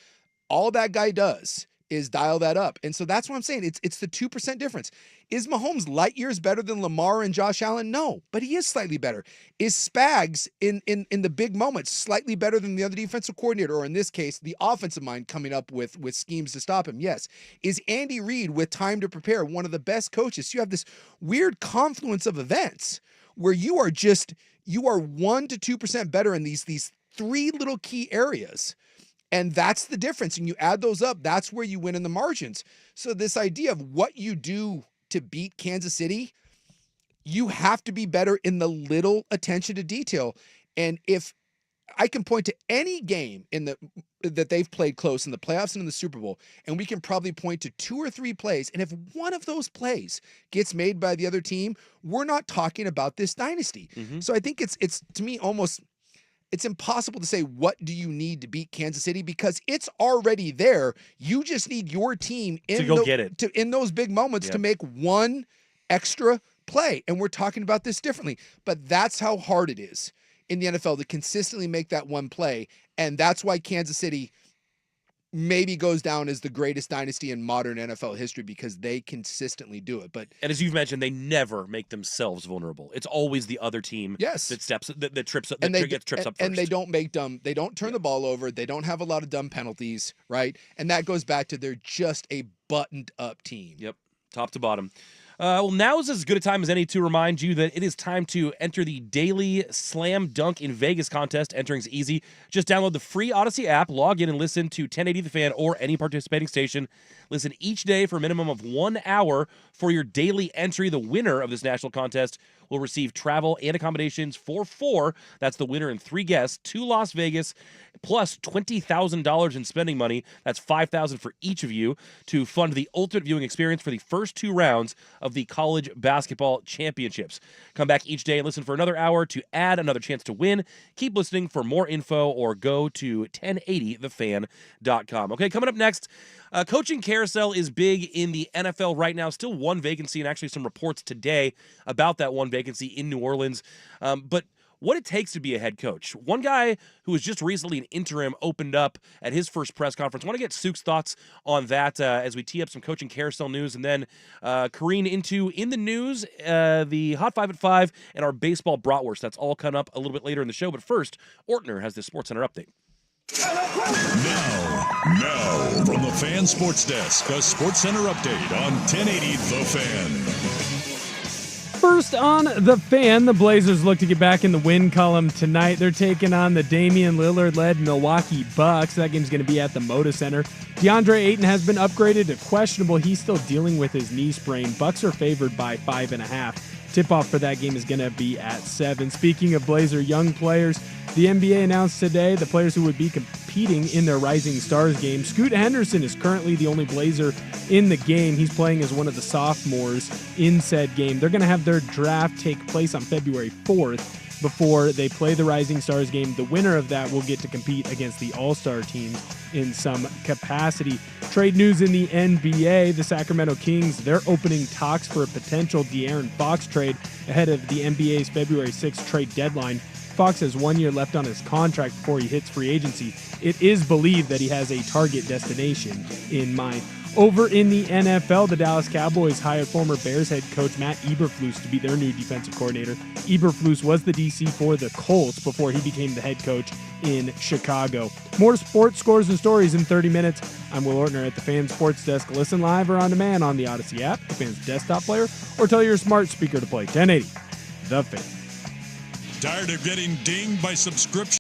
All that guy does is dial that up. And so that's what I'm saying. It's the 2% difference. Is Mahomes light years better than Lamar and Josh Allen? No, but he is slightly better. Is Spags in the big moments slightly better than the other defensive coordinator, or in this case, the offensive mind coming up with schemes to stop him? Yes. Is Andy Reid, with time to prepare, one of the best coaches? You have this weird confluence of events where you are 1 to 2% better in these 3 little key areas. And that's the difference. And you add those up, that's where you win in the margins. So this idea of what you do to beat Kansas City, you have to be better in the little attention to detail. And if I can point to any game that they've played close in the playoffs and in the Super Bowl, and we can probably point to 2 or 3 plays, and if one of those plays gets made by the other team, we're not talking about this dynasty. Mm-hmm. So I think it's to me almost, it's impossible to say what do you need to beat Kansas City because it's already there. You just need your team To go get it. in those big moments Yep. to make one extra play. And we're talking about this differently, but that's how hard it is in the NFL to consistently make that one play. And that's why Kansas City maybe goes down as the greatest dynasty in modern NFL history because they consistently do it. But And as you've mentioned, they never make themselves vulnerable. It's always the other team yes, that trips up, and they gets trips up first. and they don't make they don't turn the ball over. They don't have a lot of dumb penalties, right? And that goes back to they're just a buttoned up team. Yep, top to bottom. Well, now is as good a time as any to remind you that it is time to enter the daily Slam Dunk in Vegas contest. Entering's easy. Just download the free Odyssey app, log in, and listen to 1080 The Fan or any participating station. Listen each day for a minimum of 1 hour for your daily entry. The winner of this national contest will receive travel and accommodations for 4. That's the winner and 3 guests to Las Vegas, plus $20,000 in spending money. That's $5,000 for each of you to fund the ultimate viewing experience for the first 2 rounds of the college basketball championships. Come back each day and listen for another hour to add another chance to win. Keep listening for more info or go to 1080thefan.com. Okay, coming up next, coaching carousel is big in the NFL right now. Still one vacancy, and actually some reports today about that one vacancy in New Orleans. But what it takes to be a head coach. One guy who was just recently an interim opened up at his first press conference. I want to get Sook's thoughts on that as we tee up some coaching carousel news, and then careen into In the News, the Hot 5 at 5, and our baseball bratwurst. That's all coming up a little bit later in the show. But first, Ortner has the SportsCenter update. Now, from the Fan Sports Desk, a SportsCenter update on 1080 The Fan. First on The Fan, the Blazers look to get back in the win column tonight. They're taking on the Damian Lillard-led Milwaukee Bucks. That game's going to be at the Moda Center. DeAndre Ayton has been upgraded to questionable. He's still dealing with his knee sprain. Bucks are favored by 5.5. Tip-off for that game is going to be at 7. Speaking of Blazer young players, the NBA announced today the players who would be competing in their Rising Stars game. Scoot Henderson is currently the only Blazer in the game. He's playing as one of the sophomores in said game. They're going to have their draft take place on February 4th before they play the Rising Stars game. The winner of that will get to compete against the All-Star teams in some capacity. Trade news in the NBA, the Sacramento Kings, they're opening talks for a potential De'Aaron Fox trade ahead of the NBA's February 6th trade deadline. Fox has 1 year left on his contract before he hits free agency. It is believed that he has a target destination in mind. Over in the NFL, the Dallas Cowboys hired former Bears head coach Matt Eberflus to be their new defensive coordinator. Eberflus was the DC for the Colts before he became the head coach in Chicago. More sports scores and stories in 30 minutes. I'm Will Ortner at the Fan Sports Desk. Listen live or on demand on the Odyssey app, the Fan's desktop player, or tell your smart speaker to play 1080 The Fan. Tired of getting dinged by subscription?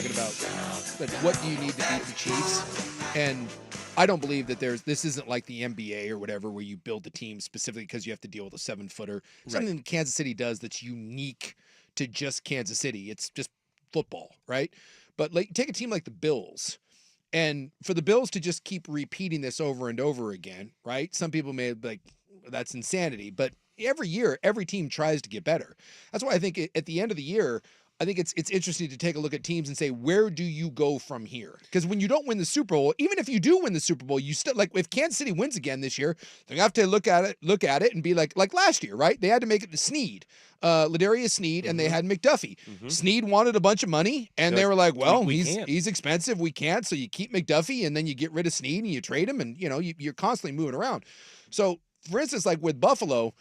talking about like what do you need to beat the Chiefs, and I don't believe that this isn't like the NBA or whatever where you build the team specifically because you have to deal with a 7-footer. Something that Kansas City does that's unique to just Kansas City. It's just football, right? But like take a team like the Bills. And for the Bills to just keep repeating this over and over again, right? Some people may be like, that's insanity. But every year, every team tries to get better. That's why I think at the end of the year, I think it's interesting to take a look at teams and say, where do you go from here? Because when you don't win the Super Bowl, even if you do win the Super Bowl, you still like if Kansas City wins again this year, they have to look at it and be like last year, right? They had to make it to Snead, Ladarius Snead, and they had McDuffie. Snead wanted a bunch of money, and they were like, well, he's expensive, we can't, so you keep McDuffie, and then you get rid of Snead and you trade him, and you're constantly moving around. So, for instance, like with Buffalo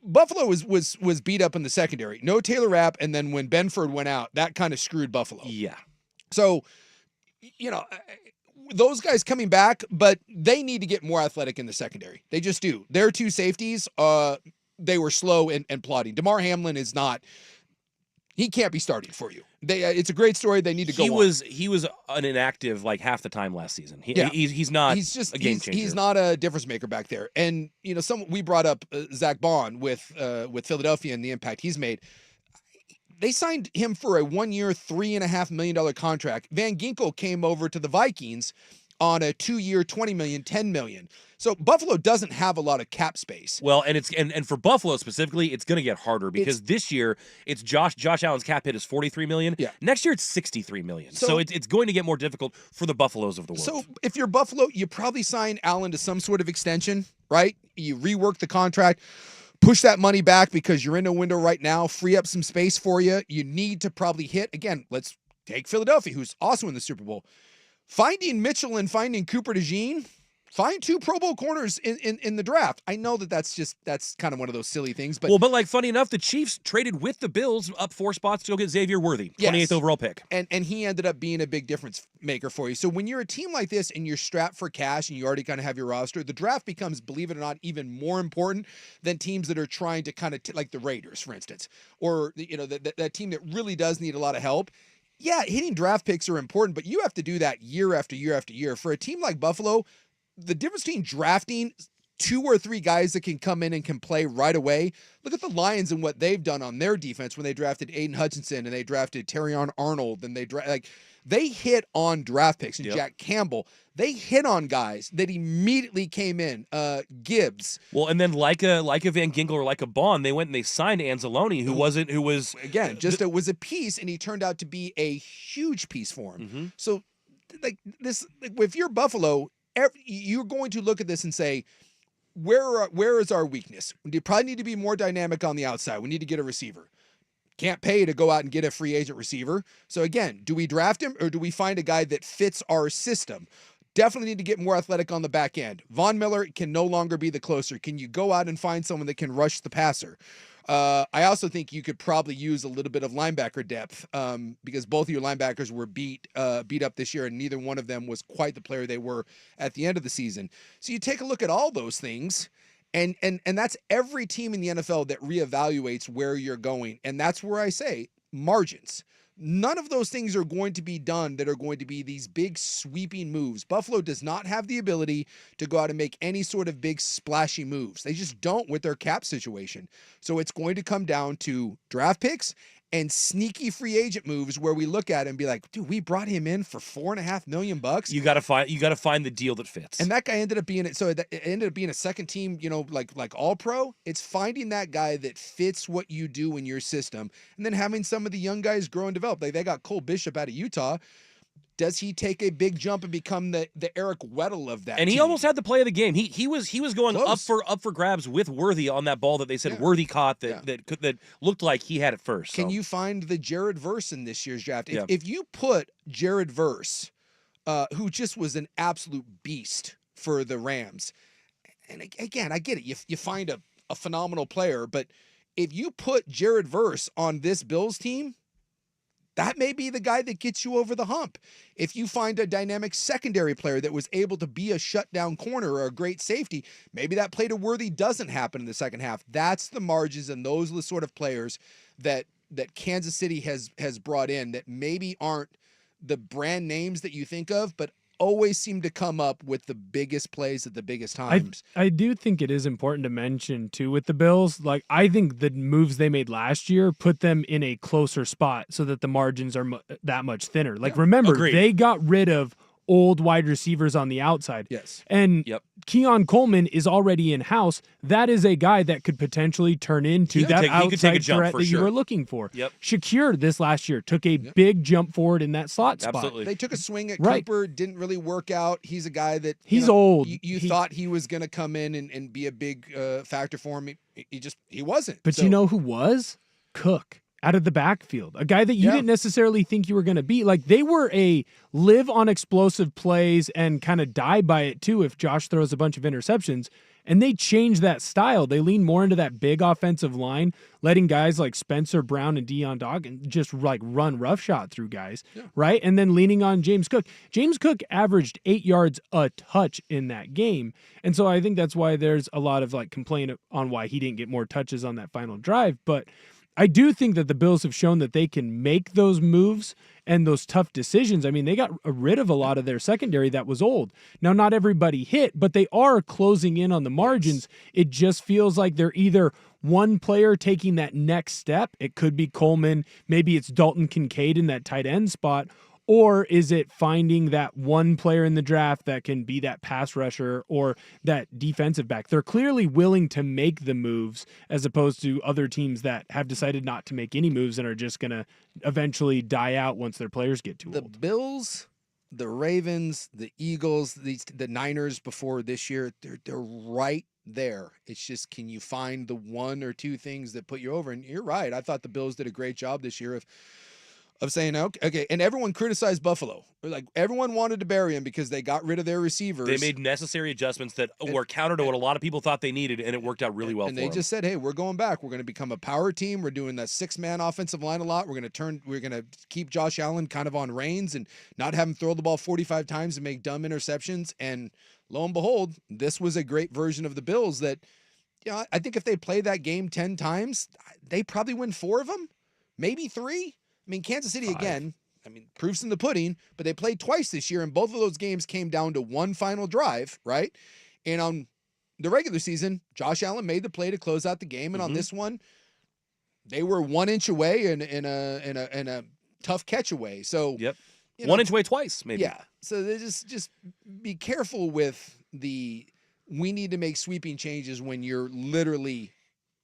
was beat up in the secondary. No Taylor Rapp, and then when Benford went out, that kind of screwed Buffalo. Yeah. So, those guys coming back, but they need to get more athletic in the secondary. They just do. Their two safeties, they were slow and plodding. DeMar Hamlin is not. He can't be starting for you. It's a great story. They need to go on. He was an inactive like half the time last season. He's not. He's just a game changer. He's not a difference maker back there. And we brought up Zach Bond with Philadelphia and the impact he's made. They signed him for a 1-year, $3.5 million contract. Van Ginkel came over to the Vikings on a 2-year, $20 million, $10 million. So Buffalo doesn't have a lot of cap space. Well, and for Buffalo specifically, it's going to get harder because this year it's Josh Allen's cap hit is $43 million. Yeah. Next year it's $63 million. So it's going to get more difficult for the Buffaloes of the world. So if you're Buffalo, you probably sign Allen to some sort of extension, right? You rework the contract, push that money back because you're in a window right now, free up some space for you. You need to probably hit again. Let's take Philadelphia, who's also in the Super Bowl. Finding Mitchell and finding Cooper DeJean, find 2 Pro Bowl corners in the draft. I know that's kind of one of those silly things, but like funny enough, the Chiefs traded with the Bills up 4 spots to go get Xavier Worthy, 28th overall pick, and he ended up being a big difference maker for you. So when you're a team like this and you're strapped for cash and you already kind of have your roster, the draft becomes, believe it or not, even more important than teams that are trying to kind of like the Raiders, for instance, or that team that really does need a lot of help. Yeah, hitting draft picks are important, but you have to do that year after year after year. For a team like Buffalo, the difference between drafting 2 or 3 guys that can come in and can play right away. Look at the Lions and what they've done on their defense when they drafted Aiden Hutchinson and they drafted Terrion Arnold and they hit on draft picks. And Jack Campbell, they hit on guys that immediately came in. Gibbs. Well, and then like a Van Ginkel or like a Bond, they went and they signed Anzalone, who was again it was a piece, and he turned out to be a huge piece for him. So if you're Buffalo, you're going to look at this and say, where is our weakness? We probably need to be more dynamic on the outside. We need to get a receiver. Can't pay to go out and get a free agent receiver. So again, do we draft him or do we find a guy that fits our system? Definitely need to get more athletic on the back end. Von Miller can no longer be the closer. Can you go out and find someone that can rush the passer? I also think you could probably use a little bit of linebacker depth because both of your linebackers were beat up this year, and neither one of them was quite the player they were at the end of the season. So you take a look at all those things, and that's every team in the NFL that reevaluates where you're going, and that's where I say margins. None of those things are going to be done that are going to be these big sweeping moves. Buffalo does not have the ability to go out and make any sort of big splashy moves. They just don't with their cap situation. So it's going to come down to draft picks and sneaky free agent moves where we look at it and be like, dude, we brought him in for $4.5 million. You got to find the deal that fits. And that guy ended up being it. So it ended up being a second team, like all pro. It's finding that guy that fits what you do in your system, and then having some of the young guys grow and develop. Like they got Cole Bishop out of Utah. Does he take a big jump and become the Eric Weddle of that? And he team? almost had the play of the game. He was going Close. up for grabs with Worthy on that ball that they said Worthy caught that looked like he had it first. Can you find the Jared Verse in this year's draft? If you put Jared Verse, who just was an absolute beast for the Rams, and again, I get it. You find a phenomenal player, but if you put Jared Verse on this Bills team, that may be the guy that gets you over the hump. If you find a dynamic secondary player that was able to be a shutdown corner or a great safety, maybe that play to Worthy doesn't happen in the second half. That's the margins, and those are the sort of players that that Kansas City has brought in that maybe aren't the brand names that you think of, but always seem to come up with the biggest plays at the biggest times. I do think it is important to mention too with the Bills. Like I think the moves they made last year put them in a closer spot so that the margins are that much thinner. Like remember, Agreed. they got rid of old wide receivers on the outside. Yes. And Yep. Keon Coleman is already in house. That is a guy that could potentially turn into that he could take a outside jump threat for that you sure. were looking for. Yep. Shakir this last year took a big jump forward in that slot spot. Absolutely. They took a swing at Right. Cooper, didn't really work out. He's a guy that He's old. You He- thought he was going to come in and be a big factor for him. He wasn't. But So, you know who was? Cook out of the backfield. A guy that you Yeah. didn't necessarily think you were going to beat. Like they were a live on explosive plays and kind of die by it too if Josh throws a bunch of interceptions. And they changed that style. They leaned more into that big offensive line, letting guys like Spencer Brown and Deion Dawkins just like run roughshod through guys, right? And then leaning on James Cook. James Cook averaged 8 yards a touch in that game. And so I think that's why there's a lot of like complaint on why he didn't get more touches on that final drive. But I do think that the Bills have shown that they can make those moves and those tough decisions. I mean, they got rid of a lot of their secondary that was old. Now, not everybody hit, but they are closing in on the margins. It just feels like they're either one player taking that next step. It could be Coleman. Maybe it's Dalton Kincaid in that tight end spot. Or is it finding that one player in the draft that can be that pass rusher or that defensive back? They're clearly willing to make the moves as opposed to other teams that have decided not to make any moves and are just going to eventually die out once their players get too the old. Bills, the Ravens, the Eagles, the Niners before this year, they're right there. It's just, can you find the one or two things that put you over? And you're right. I thought the Bills did a great job this year of saying, okay, and everyone criticized Buffalo. Like everyone wanted to bury him because they got rid of their receivers. They made necessary adjustments that were counter to what a lot of people thought they needed, and it worked out really well and for they them. just said, hey, we're going back. We're going to become a power team. We're doing that 6-man offensive line a lot. We're going to keep Josh Allen kind of on reins and not have him throw the ball 45 times and make dumb interceptions. And lo and behold, this was a great version of the Bills that, I think if they play that game 10 times, they probably win 4 of them, maybe 3. I mean, Kansas City, 5. again, proof's in the pudding, but they played twice this year, and both of those games came down to one final drive, right? And on the regular season, Josh Allen made the play to close out the game, and on this one, they were 1 inch away and a tough catch away. So, Yep. 1 inch away twice, maybe. yeah. So they just be careful with we need to make sweeping changes when you're literally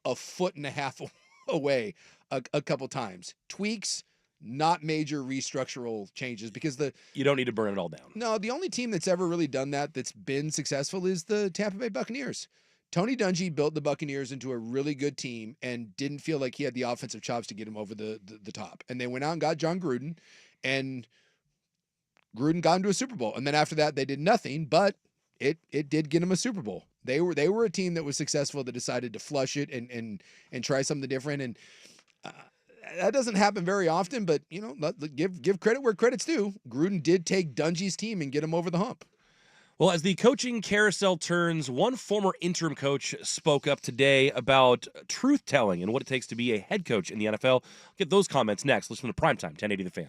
a foot and a half away a couple times. Tweaks, not major restructural changes, because You don't need to burn it all down. No, the only team that's ever really done that's been successful is the Tampa Bay Buccaneers. Tony Dungy built the Buccaneers into a really good team and didn't feel like he had the offensive chops to get him over the top. And they went out and got John Gruden, and Gruden got into a Super Bowl. And then after that, they did nothing, but it did get him a Super Bowl. They were a team that was successful, that decided to flush it and try something different. And that doesn't happen very often, but give credit where credit's due. Gruden did take Dungy's team and get him over the hump. Well, as the coaching carousel turns, one former interim coach spoke up today about truth-telling and what it takes to be a head coach in the NFL. I'll get those comments next. Listen to Primetime, 1080 The Fan.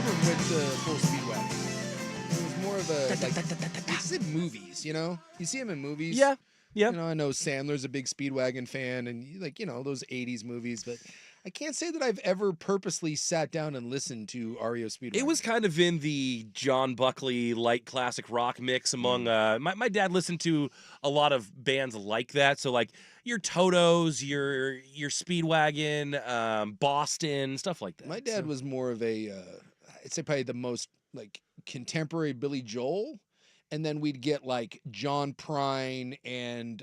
ever went to full speed wagon. It was more of a like it's in movies, you know. You see him in movies. Yeah. Yeah. You know, I know Sandler's a big Speedwagon fan, and like those '80s movies, but I can't say that I've ever purposely sat down and listened to REO Speedwagon. It was kind of in the John Buckley light classic rock mix among my dad listened to a lot of bands like that. So like your Totos, your Speedwagon, Boston, stuff like that. My dad was more of a I'd say probably the most like contemporary Billy Joel, and then we'd get like John Prine and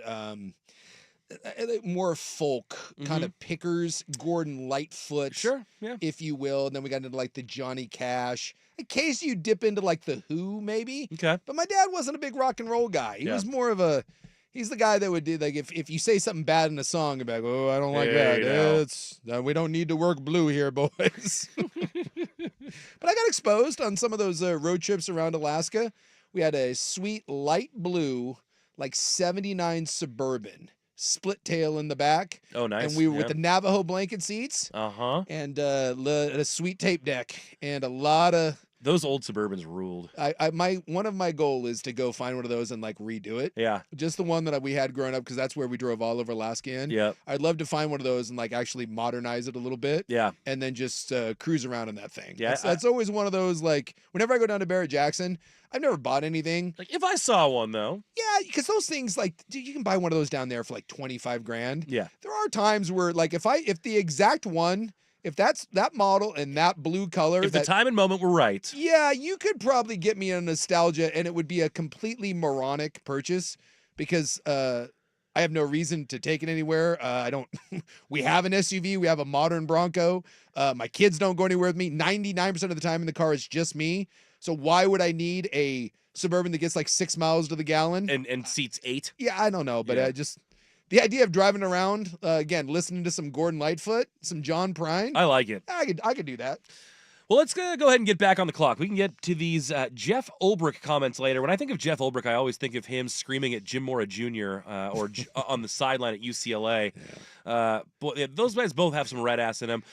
more folk kind of pickers, Gordon Lightfoot, Sure, yeah. if you will. And then we got into like the Johnny Cash. In case you dip into like the Who, maybe. Okay. But my dad wasn't a big rock and roll guy. He Yeah. was more of a. He's the guy that would do like if you say something bad in a song, you'd be like, oh, I don't like Hey, that. now. We don't need to work blue here, boys. But I got exposed on some of those road trips around Alaska. We had a sweet light blue, like 79 Suburban, split tail in the back. Oh, nice. And we were with the Navajo blanket seats Uh-huh. and a sweet tape deck and a lot of. Those old Suburbans ruled. One of my goal is to go find one of those and like redo it. Yeah. Just the one that we had growing up because that's where we drove all over Alaska in. Yeah. I'd love to find one of those and like actually modernize it a little bit. Yeah. And then just cruise around in that thing. Yeah, That's always one of those like whenever I go down to Barrett Jackson, I've never bought anything. Like if I saw one though. Yeah, because those things like dude, you can buy one of those down there for like 25 grand. Yeah. There are times where like if the exact one, if that's that model and that blue color, If the time and moment were right. yeah, you could probably get me a nostalgia, and it would be a completely moronic purchase because I have no reason to take it anywhere. I don't. We have an SUV. We have a modern Bronco. My kids don't go anywhere with me. 99% of the time in the car is just me. So why would I need a Suburban that gets like 6 miles to the gallon? And seats 8. Yeah, I don't know, but Yeah. I just. The idea of driving around again, listening to some Gordon Lightfoot, some John Prine, I like it. I could do that. Well, let's go ahead and get back on the clock. We can get to these Jeff Ulbrich comments later. When I think of Jeff Ulbrich, I always think of him screaming at Jim Mora Jr. On the sideline at UCLA. Those guys both have some red ass in them.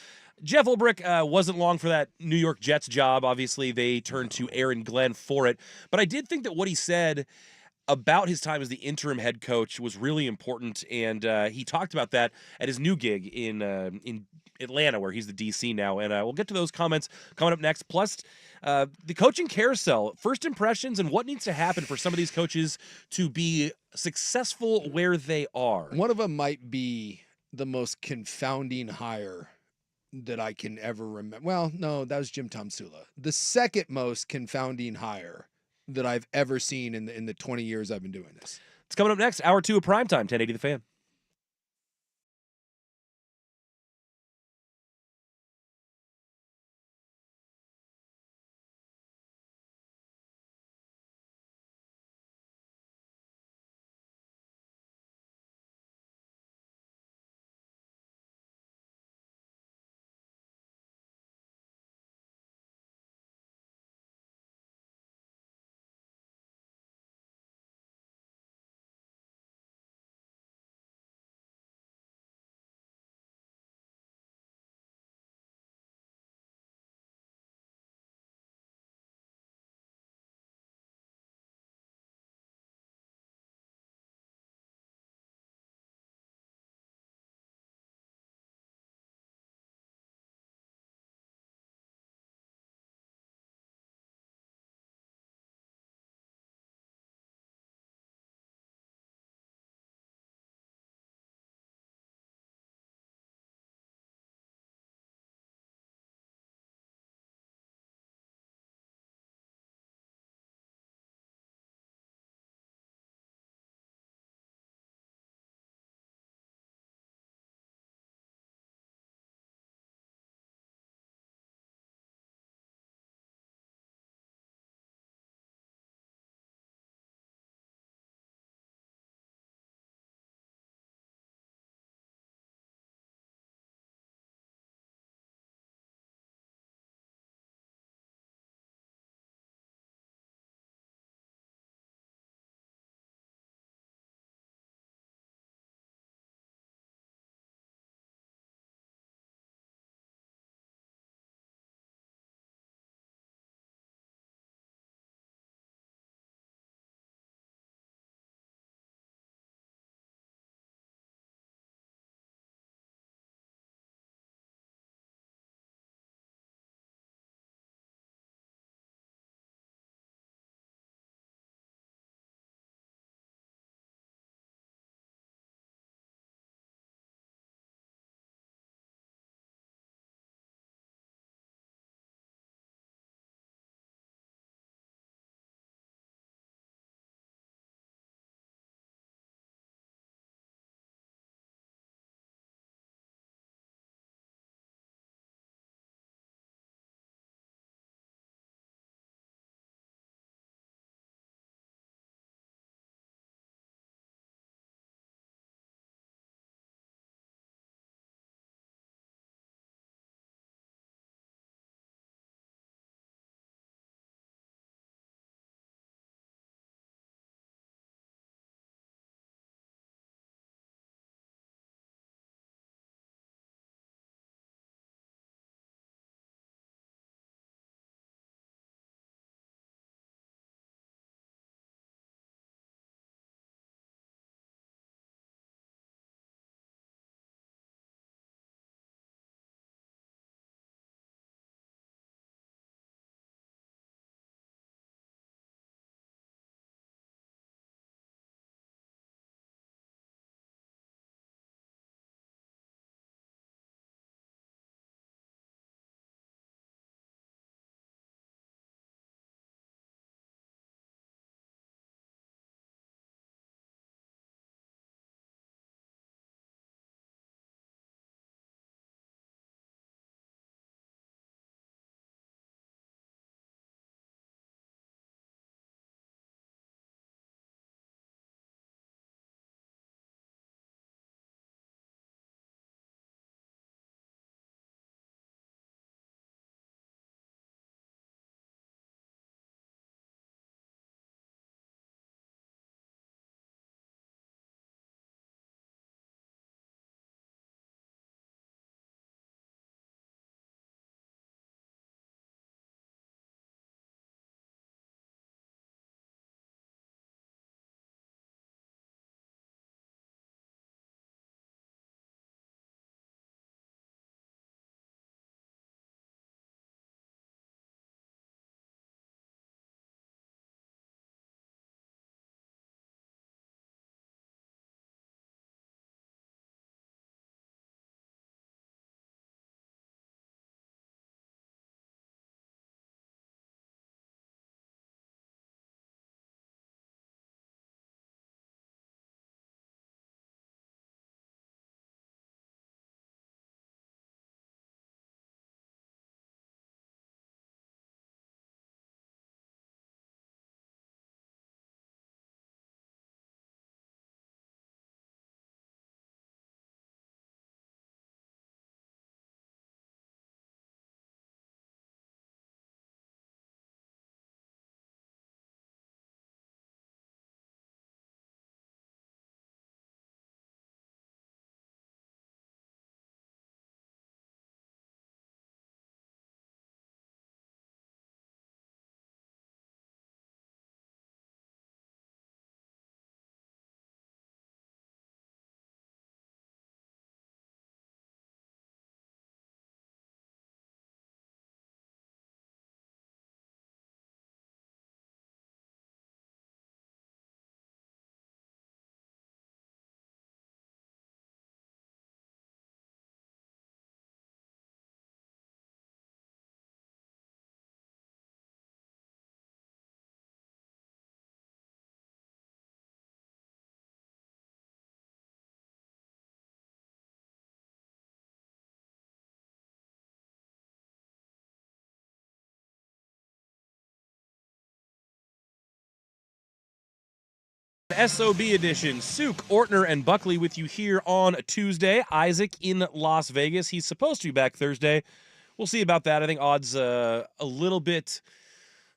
Jeff Ulbrich wasn't long for that New York Jets job. Obviously, they turned to Aaron Glenn for it. But I did think that what he said about his time as the interim head coach was really important, and he talked about that at his new gig in Atlanta, where he's the DC now. And we'll get to those comments coming up next. Plus, the coaching carousel, first impressions, and what needs to happen for some of these coaches to be successful where they are. One of them might be the most confounding hire that I can ever remember. Well, no, that was Jim Tomsula. The second most confounding hire that I've ever seen in the 20 years I've been doing this. It's coming up next, hour 2 of Primetime, 1080 The Fan. SOB edition. Suk, Ortner, and Buckley with you here on Tuesday. Isaac in Las Vegas. He's supposed to be back Thursday. We'll see about that. I think odds a little bit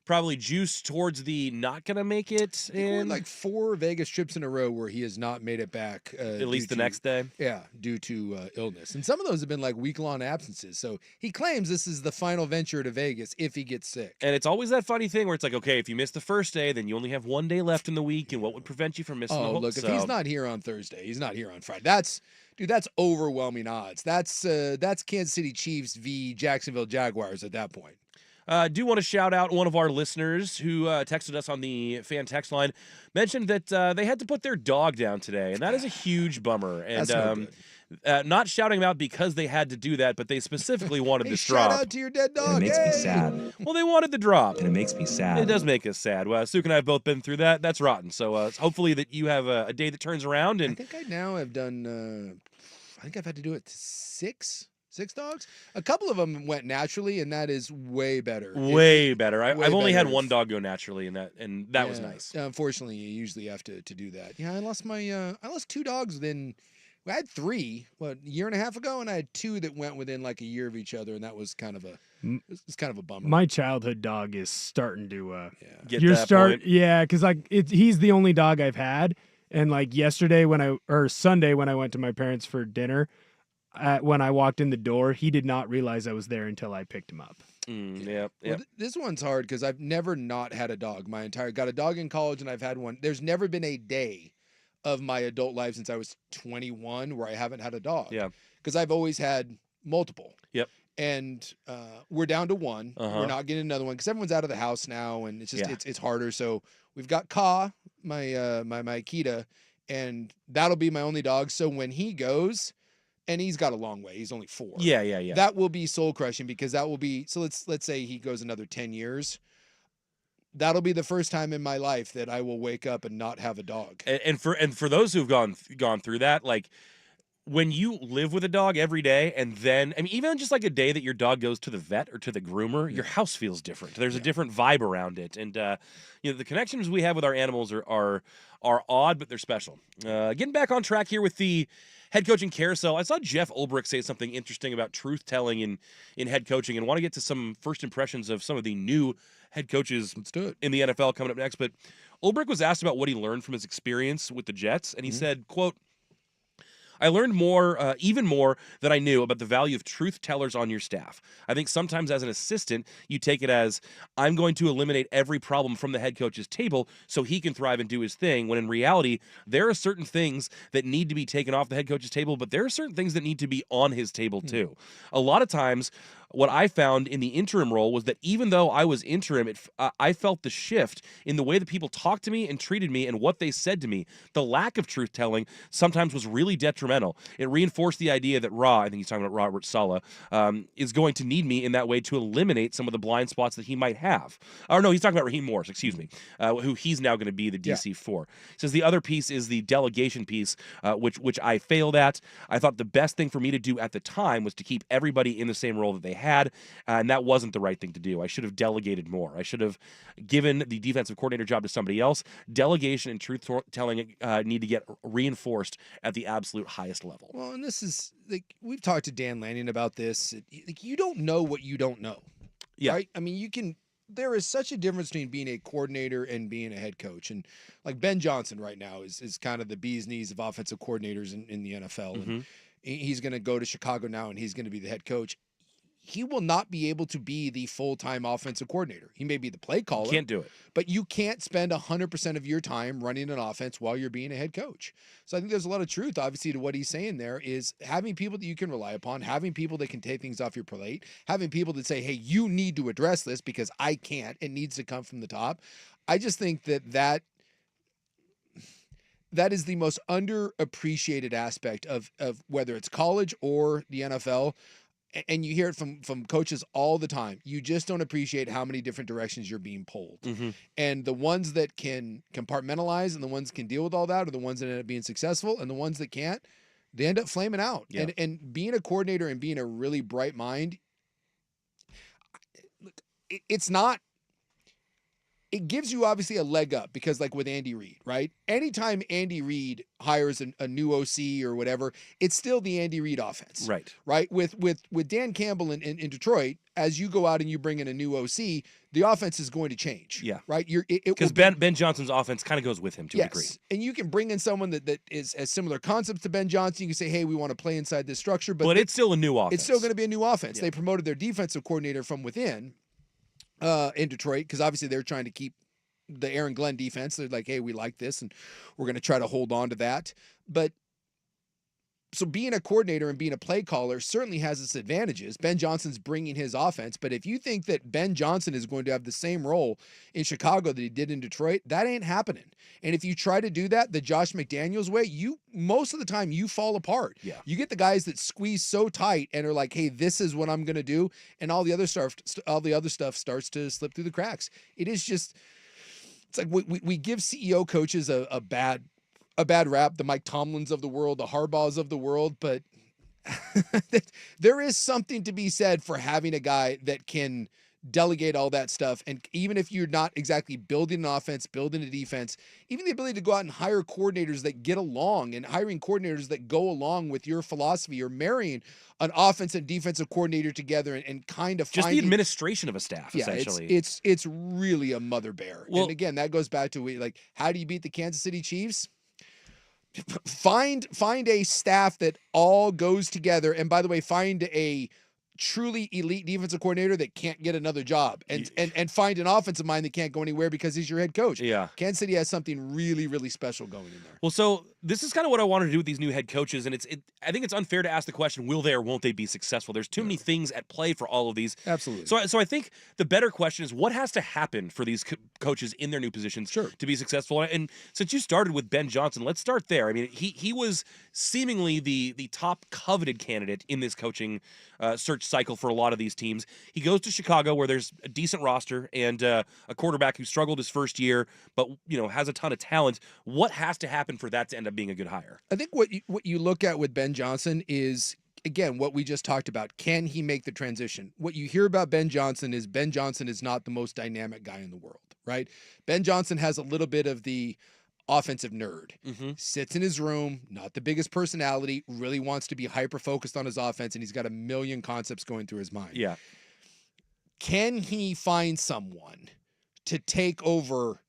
probably juiced towards the not going to make it. He won like 4 Vegas trips in a row where he has not made it back. At least the next day. Yeah, due to illness. And some of those have been like week-long absences. So he claims this is the final venture to Vegas if he gets sick. And it's always that funny thing where it's like, okay, if you miss the first day, then you only have 1 day left in the week, and what would prevent you from missing the whole... Look, if he's not here on Thursday, he's not here on Friday. That's overwhelming odds. That's Kansas City Chiefs v. Jacksonville Jaguars at that point. Do want to shout out one of our listeners who texted us on the fan text line, mentioned that they had to put their dog down today, and that is a huge bummer. And That's no good. Not shouting them out because they had to do that, but they specifically wanted Hey, this shout drop. out to your dead dog. And it makes Hey! me sad. Well, they wanted the drop. And it makes me sad. It does make us sad. Well, Suk and I have both been through that. That's rotten. So hopefully that you have a day that turns around. I And think I now have done, I think I've had to do it to 6 dogs. A couple of them went naturally, and that is way better. way better. way I've only had better one if- dog go naturally, and that was Yeah. nice. Unfortunately, you usually have to do that. Yeah, I lost 2 dogs within. I had 3, a year and a half ago, and I had 2 that went within like a year of each other, and that was kind of a bummer. My childhood dog is starting to. yeah. Get You're that point. Yeah, because like he's the only dog I've had, and like yesterday Sunday when I went to my parents for dinner, when I walked in the door, he did not realize I was there until I picked him up. Yep. Well, this one's hard because I've never not had a dog. Got a dog in college, and I've had one. There's never been a day of my adult life since I was 21 where I haven't had a dog. Yeah. Because I've always had multiple. Yep. And we're down to 1. Uh-huh. We're not getting another one because everyone's out of the house now, and it's just Yeah. it's harder. So we've got Ka, my Akita, and that'll be my only dog. So when he goes, and he's got a long way, he's only 4. Yeah. That will be soul crushing because that will be so. Let's say he goes another 10 years. That'll be the first time in my life that I will wake up and not have a dog. And for those who've gone through that, like when you live with a dog every day, and then even just like a day that your dog goes to the vet or to the groomer, your house feels different. There's a different vibe around it, and the connections we have with our animals are odd, but they're special. Getting back on track here with the head coaching carousel, I saw Jeff Ulbrich say something interesting about truth telling in head coaching, and want to get to some first impressions of some of the new head coaches Let's do it. in the NFL coming up next. But Ulbrich was asked about what he learned from his experience with the Jets, and he said, quote, I learned more, even more than I knew about the value of truth tellers on your staff. I think sometimes as an assistant, you take it as, I'm going to eliminate every problem from the head coach's table so he can thrive and do his thing, when in reality, there are certain things that need to be taken off the head coach's table, but there are certain things that need to be on his table too. A lot of times, what I found in the interim role was that even though I was interim, I felt the shift in the way that people talked to me and treated me and what they said to me. The lack of truth telling sometimes was really detrimental. It reinforced the idea that I think he's talking about Robert Saleh, is going to need me in that way to eliminate some of the blind spots that he might have. Or no, he's talking about Raheem Morris, excuse me, who he's now going to be the DC for. He says the other piece is the delegation piece, which I failed at. I thought the best thing for me to do at the time was to keep everybody in the same role that they had, and that wasn't the right thing to do. I should have delegated more. I should have given the defensive coordinator job to somebody else. Delegation and truth telling need to get reinforced at the absolute highest level. Well, and this is like we've talked to Dan Lanning about this. Like you don't know what you don't know. Yeah. Right? I mean, there is such a difference between being a coordinator and being a head coach. And like Ben Johnson right now is kind of the bee's knees of offensive coordinators in the NFL. And he's going to go to Chicago now, and he's going to be the head coach. He will not be able to be the full-time offensive coordinator. He may be the play caller. Can't do it. But you can't spend 100% of your time running an offense while you're being a head coach. So I think there's a lot of truth, obviously, to what he's saying there is having people that you can rely upon, having people that can take things off your plate, having people that say, hey, you need to address this because I can't. It needs to come from the top. I just think that is the most underappreciated aspect of whether it's college or the NFL. And you hear it from coaches all the time. You just don't appreciate how many different directions you're being pulled. And the ones that can compartmentalize and the ones that can deal with all that are the ones that end up being successful. And the ones that can't, they end up flaming out. Yeah. And being a coordinator and being a really bright mind, it's not it gives you obviously a leg up because like with Andy Reid, right? Anytime Andy Reid hires a new OC or whatever, it's still the Andy Reid offense. Right. With Dan Campbell in Detroit, as you go out and you bring in a new OC, the offense is going to change. Yeah. Right. Because Ben Johnson's offense kind of goes with him to a degree. And you can bring in someone that is has similar concepts to Ben Johnson. You can say, hey, we want to play inside this structure, but it's still a new offense. It's still going to be a new offense. Yeah. They promoted their defensive coordinator from within. In Detroit, because obviously they're trying to keep the Aaron Glenn defense. They're like, hey, we like this, and we're going to try to hold on to that. But so being a coordinator and being a play caller certainly has its advantages. Ben Johnson's bringing his offense, but if you think that Ben Johnson is going to have the same role in Chicago that he did in Detroit, that ain't happening. And if you try to do that the Josh McDaniels way, most of the time you fall apart. Yeah. You get the guys that squeeze so tight and are like, hey, this is what I'm going to do, and all the other stuff starts to slip through the cracks. It is just, it's like we give CEO coaches a bad rap, the Mike Tomlins of the world, the Harbaughs of the world, but there is something to be said for having a guy that can delegate all that stuff. And even if you're not exactly building an offense, building a defense, even the ability to go out and hire coordinators that get along and hiring coordinators that go along with your philosophy, or marrying an offense and defensive coordinator together and kind of just the administration of a essentially. It's really a mother bear. Well, and again, that goes back to like, how do you beat the Kansas City Chiefs? Find a staff that all goes together, and by the way, find a truly elite defensive coordinator that can't get another job, and find an offensive mind that can't go anywhere because he's your head coach. Yeah. Kansas City has something really, really special going in there. Well, so this is kind of what I wanted to do with these new head coaches, and I think it's unfair to ask the question, will they or won't they be successful? There's too many things at play for all of these. Absolutely. So I think the better question is, what has to happen for these coaches in their new positions to be successful? And since you started with Ben Johnson, let's start there. I mean, he was seemingly the top coveted candidate in this coaching search cycle for a lot of these teams. He goes to Chicago, where there's a decent roster and a quarterback who struggled his first year, but has a ton of talent. What has to happen for that to end up being a good hire? I think what you look at with Ben Johnson is, again, what we just talked about. Can he make the transition? What you hear about Ben Johnson is not the most dynamic guy in the world, right? Ben Johnson has a little bit of the offensive nerd. Sits in his room, not the biggest personality, really wants to be hyper-focused on his offense, and he's got a million concepts going through his mind. Yeah. Can he find someone to take over,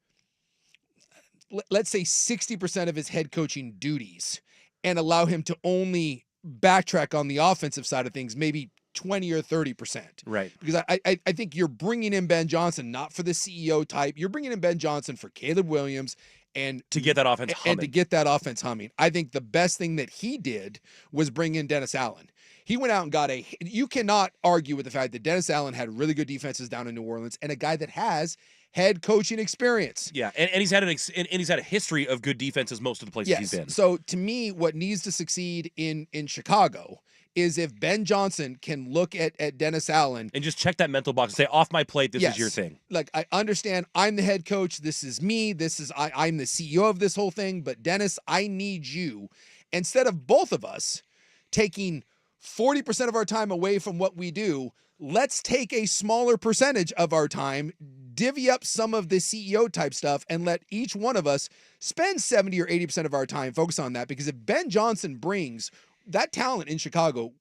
let's say 60% of his head coaching duties, and allow him to only backtrack on the offensive side of things, maybe 20 or 30%. Right. Because I think you're bringing in Ben Johnson not for the CEO type. You're bringing in Ben Johnson for Caleb Williams and to get that offense humming. And to get that offense humming. I think the best thing that he did was bring in Dennis Allen. He went out and got you cannot argue with the fact that Dennis Allen had really good defenses down in New Orleans, and a guy that has head coaching experience. Yeah, and he's had he's had a history of good defenses most of the places he's been. So to me, what needs to succeed in Chicago is if Ben Johnson can look at Dennis Allen and just check that mental box and say, off my plate, this is your thing. Like, I understand I'm the head coach. This is me. I'm the CEO of this whole thing. But Dennis, I need you. Instead of both of us taking 40% of our time away from what we do, let's take a smaller percentage of our time, divvy up some of the CEO type stuff, and let each one of us spend 70 or 80% of our time focus on that. Because if Ben Johnson brings that talent in Chicago,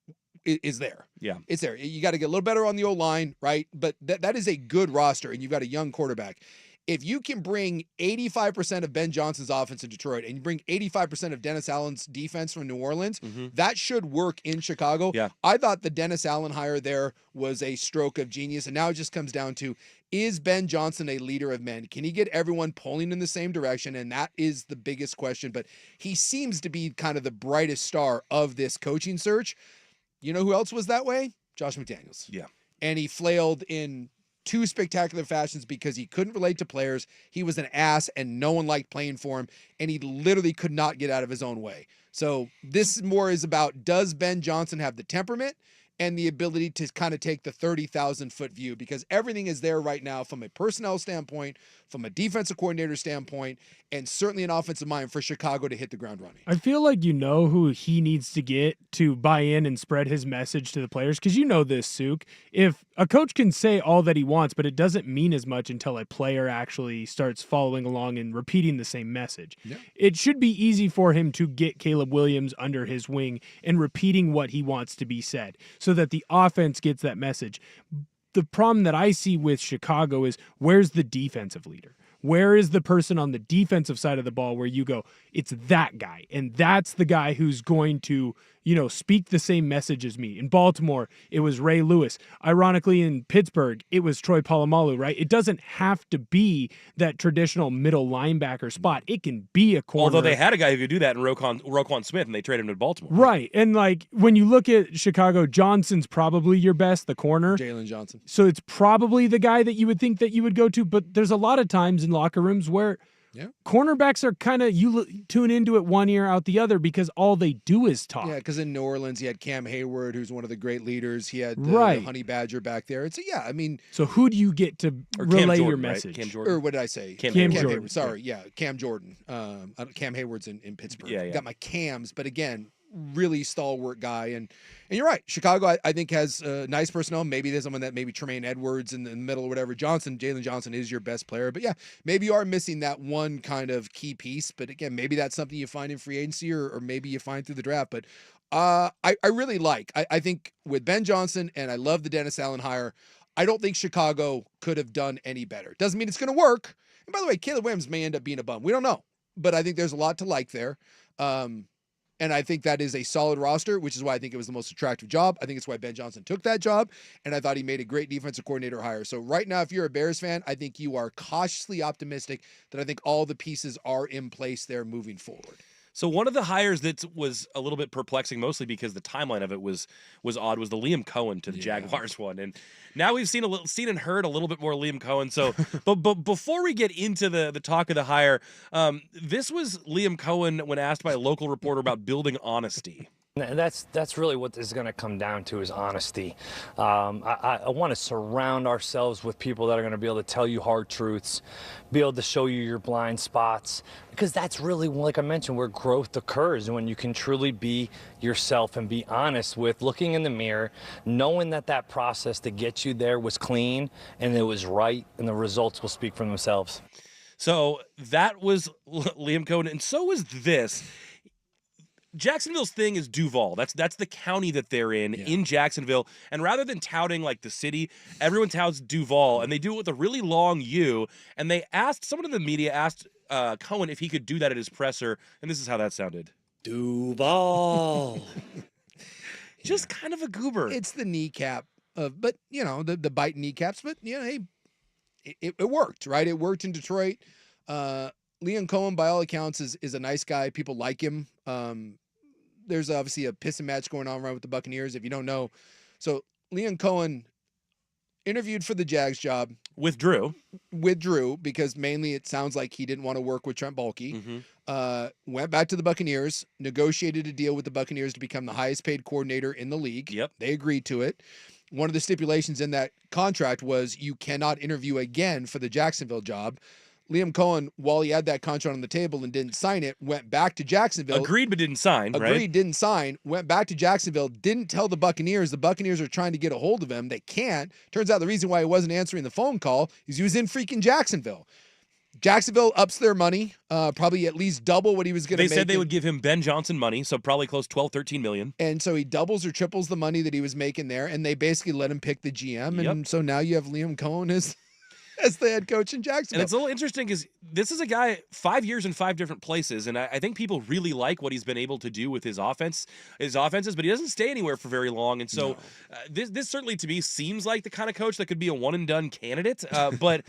is there. Yeah. It's there. You got to get a little better on the O-line, right? But that is a good roster, and you've got a young quarterback. If you can bring 85% of Ben Johnson's offense in Detroit, and you bring 85% of Dennis Allen's defense from New Orleans, that should work in Chicago. Yeah. I thought the Dennis Allen hire there was a stroke of genius, and now it just comes down to, is Ben Johnson a leader of men? Can he get everyone pulling in the same direction? And that is the biggest question. But he seems to be kind of the brightest star of this coaching search. You know who else was that way? Josh McDaniels. Yeah. And he flailed in two spectacular fashions because he couldn't relate to players. He was an ass and no one liked playing for him, and he literally could not get out of his own way. So this more is about, does Ben Johnson have the temperament and the ability to kind of take the 30,000 foot view, because everything is there right now from a personnel standpoint, from a defensive coordinator standpoint, and certainly an offensive mind for Chicago to hit the ground running. I feel like you know who he needs to get to buy in and spread his message to the players, because you know this, Suk. If a coach can say all that he wants, but it doesn't mean as much until a player actually starts following along and repeating the same message. Yeah. It should be easy for him to get Caleb Williams under his wing and repeating what he wants to be said so that the offense gets that message. The problem that I see with Chicago is, where's the defensive leader? Where is the person on the defensive side of the ball where you go, it's that guy, and that's the guy who's going to, speak the same message as me? In Baltimore, it was Ray Lewis. Ironically, in Pittsburgh, it was Troy Polamalu, right? It doesn't have to be that traditional middle linebacker spot. It can be a corner. Although they had a guy who could do that in Roquan Smith, and they traded him to Baltimore. Right. And when you look at Chicago, Johnson's probably your best, the corner. Jalen Johnson. So it's probably the guy that you would think that you would go to, but there's a lot of times in locker rooms where cornerbacks are kind of, you tune into it one ear out the other because all they do is talk. Yeah, because in New Orleans, he had Cam Hayward, who's one of the great leaders. He had the Honey Badger back there. And so, So who do you get to relay your message? Right? Cam Jordan. Or what did I say? Cam Jordan. Hayward. Sorry, Cam Jordan. Cam Hayward's in Pittsburgh. Yeah. Got my Cams, but again, really stalwart guy. And you're right. Chicago, I think, has nice personnel. Maybe there's someone that maybe Tremaine Edwards in the middle or whatever. Jalen Johnson is your best player. But maybe you are missing that one kind of key piece. But again, maybe that's something you find in free agency or maybe you find through the draft. But I really I think with Ben Johnson, and I love the Dennis Allen hire, I don't think Chicago could have done any better. Doesn't mean it's going to work. And by the way, Caleb Williams may end up being a bum. We don't know. But I think there's a lot to like there. And I think that is a solid roster, which is why I think it was the most attractive job. I think it's why Ben Johnson took that job, and I thought he made a great defensive coordinator hire. So right now, if you're a Bears fan, I think you are cautiously optimistic that I think all the pieces are in place there moving forward. So one of the hires that was a little bit perplexing, mostly because the timeline of it was odd, was the Liam Cohen to the Jaguars one. And now we've seen and heard a little bit more Liam Cohen. So, but before we get into the talk of the hire, this was Liam Cohen when asked by a local reporter about building honesty. And that's really what this is going to come down to, is honesty. I want to surround ourselves with people that are going to be able to tell you hard truths, be able to show you your blind spots, because that's really, like I mentioned, where growth occurs, when you can truly be yourself and be honest with looking in the mirror, knowing that process to get you there was clean and it was right, and the results will speak for themselves. So that was Liam Cohen, and so was this. Jacksonville's thing is Duval. That's the county that they're in Jacksonville. And rather than touting like the city, everyone touts Duval, and they do it with a really long U. And someone in the media asked Cohen if he could do that at his presser, and this is how that sounded. Duval. Just kind of a goober. It's the kneecap but the bite kneecaps, but hey, it worked, right? It worked in Detroit. Liam Cohen, by all accounts, is a nice guy. People like him. There's obviously a pissing match going on around with the Buccaneers, if you don't know. So Liam Cohen interviewed for the Jags job. Withdrew because mainly it sounds like he didn't want to work with Trent Baalke. Mm-hmm. Went back to the Buccaneers, negotiated a deal with the Buccaneers to become the highest paid coordinator in the league. Yep. They agreed to it. One of the stipulations in that contract was you cannot interview again for the Jacksonville job. Liam Cohen, while he had that contract on the table and didn't sign it, went back to Jacksonville. Agreed, but didn't sign, right? Didn't sign, went back to Jacksonville, didn't tell the Buccaneers. The Buccaneers are trying to get a hold of him. They can't. Turns out the reason why he wasn't answering the phone call is he was in freaking Jacksonville. Jacksonville ups their money, probably at least double what he was going to make. They said they would give him Ben Johnson money, so probably close 12, 13 million. And so he doubles or triples the money that he was making there, and they basically let him pick the GM. And so now you have Liam Cohen as the head coach in Jacksonville. And it's a little interesting because this is a guy 5 years in 5 different places, and I think people really like what he's been able to do with his offenses, but he doesn't stay anywhere for very long. And so this certainly to me seems like the kind of coach that could be a one and done candidate. But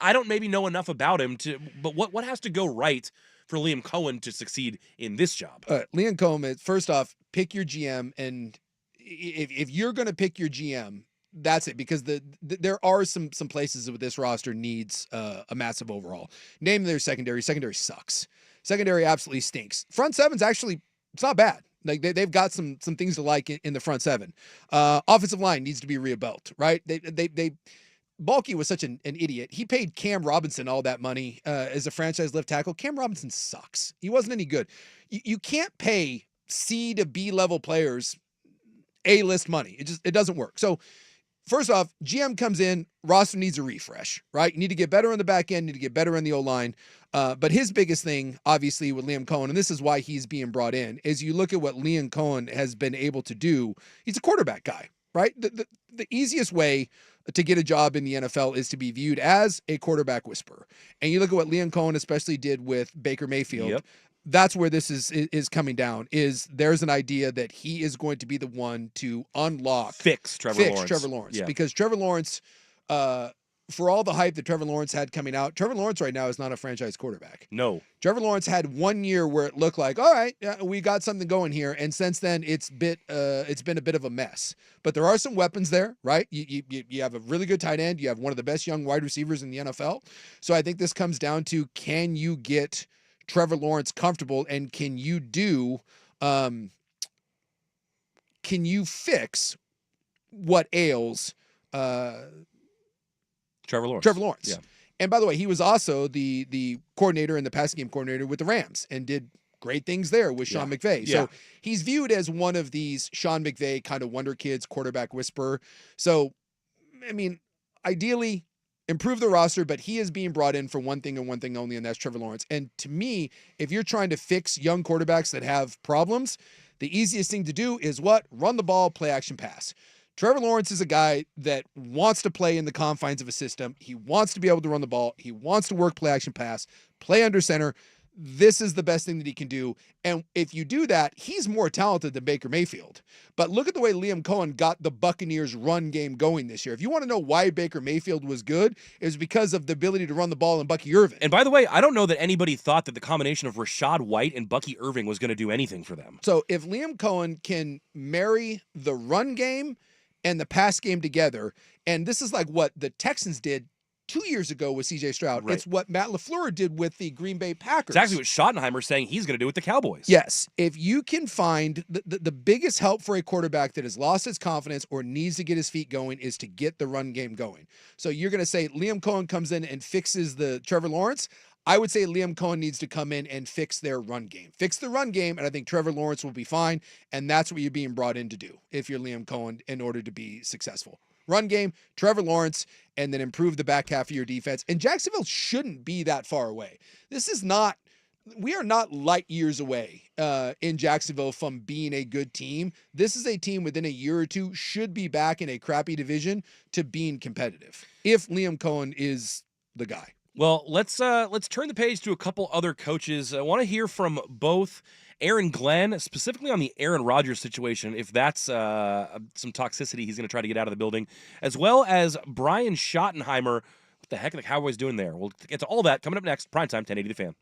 I don't maybe know enough about him but what has to go right for Liam Cohen to succeed in this job? Liam Cohen, first off, pick your GM, and if you're going to pick your GM, that's it, because there are some places with this roster needs a massive overhaul. Name their secondary. Secondary sucks. Secondary absolutely stinks. Front seven's actually, it's not bad. Like they've got some things to like in the front seven. Offensive line needs to be rebuilt, right? Balky was such an idiot. He paid Cam Robinson all that money as a franchise left tackle. Cam Robinson sucks. He wasn't any good. You can't pay C to B level players A-list money. It doesn't work. So first off, GM comes in, roster needs a refresh, right? You need to get better on the back end, you need to get better on the O-line. But his biggest thing, obviously, with Liam Cohen, and this is why he's being brought in, is you look at what Liam Cohen has been able to do. He's a quarterback guy, right? The easiest way to get a job in the NFL is to be viewed as a quarterback whisperer. And you look at what Liam Cohen especially did with Baker Mayfield. Yep. That's where this is coming down, is there's an idea that he is going to be the one to unlock, Fix Trevor Lawrence. Yeah. Because Trevor Lawrence, for all the hype that Trevor Lawrence had coming out, Trevor Lawrence right now is not a franchise quarterback. No. Trevor Lawrence had 1 year where it looked like, all right, we got something going here, and since then it's been a bit of a mess. But there are some weapons there, right? You have a really good tight end, you have one of the best young wide receivers in the NFL. So I think this comes down to, can you get Trevor Lawrence comfortable, and can you fix what ails Trevor Lawrence. Trevor Lawrence? Yeah. And by the way, he was also the coordinator and the passing game coordinator with the Rams and did great things there with Sean McVay. Yeah. So he's viewed as one of these Sean McVay kind of wonder kids, quarterback whisperer. So, I mean, ideally improve the roster, but he is being brought in for one thing and one thing only, and that's Trevor Lawrence. And to me, if you're trying to fix young quarterbacks that have problems, the easiest thing to do is what? Run the ball, play action pass. Trevor Lawrence is a guy that wants to play in the confines of a system. He wants to be able to run the ball. He wants to work play action pass, play under center. This is the best thing that he can do. And if you do that, he's more talented than Baker Mayfield. But look at the way Liam Cohen got the Buccaneers run game going this year. If you want to know why Baker Mayfield was good, it was because of the ability to run the ball in Bucky Irvin. And by the way, I don't know that anybody thought that the combination of Rashad White and Bucky Irving was going to do anything for them. So if Liam Cohen can marry the run game and the pass game together, and this is like what the Texans did 2 years ago with C.J. Stroud. Right. It's what Matt LaFleur did with the Green Bay Packers. It's actually what Schottenheimer's saying he's going to do with the Cowboys. Yes. If you can find the biggest help for a quarterback that has lost his confidence or needs to get his feet going is to get the run game going. So you're going to say Liam Cohen comes in and fixes the Trevor Lawrence. I would say Liam Cohen needs to come in and fix their run game. Fix the run game, and I think Trevor Lawrence will be fine, and that's what you're being brought in to do if you're Liam Cohen in order to be successful. Run game, Trevor Lawrence, and then improve the back half of your defense. And Jacksonville shouldn't be that far away. We are not light years away in Jacksonville from being a good team. This is a team within a year or two should be back in a crappy division to being competitive if Liam Cohen is the guy. Well, let's turn the page to a couple other coaches. I want to hear from both Aaron Glenn, specifically on the Aaron Rodgers situation, if that's some toxicity he's going to try to get out of the building, as well as Brian Schottenheimer. What the heck are the Cowboys doing there? We'll get to all that coming up next. Primetime, 1080 The Fan.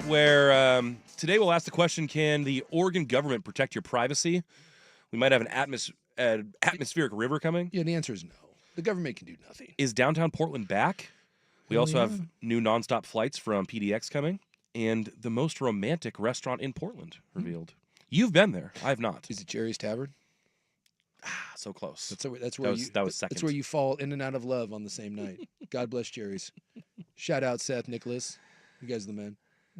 where today we'll ask the question, can the Oregon government protect your privacy? We might have an atmospheric river coming. Yeah, the answer is no. The government can do nothing. Is downtown Portland back? We also have new nonstop flights from PDX coming, and the most romantic restaurant in Portland revealed. You've been there. I have not. Is it Jerry's Tavern? So close. That's where that was second. That's where you fall in and out of love on the same night. God bless Jerry's. Shout out Seth, Nicholas. You guys are the men.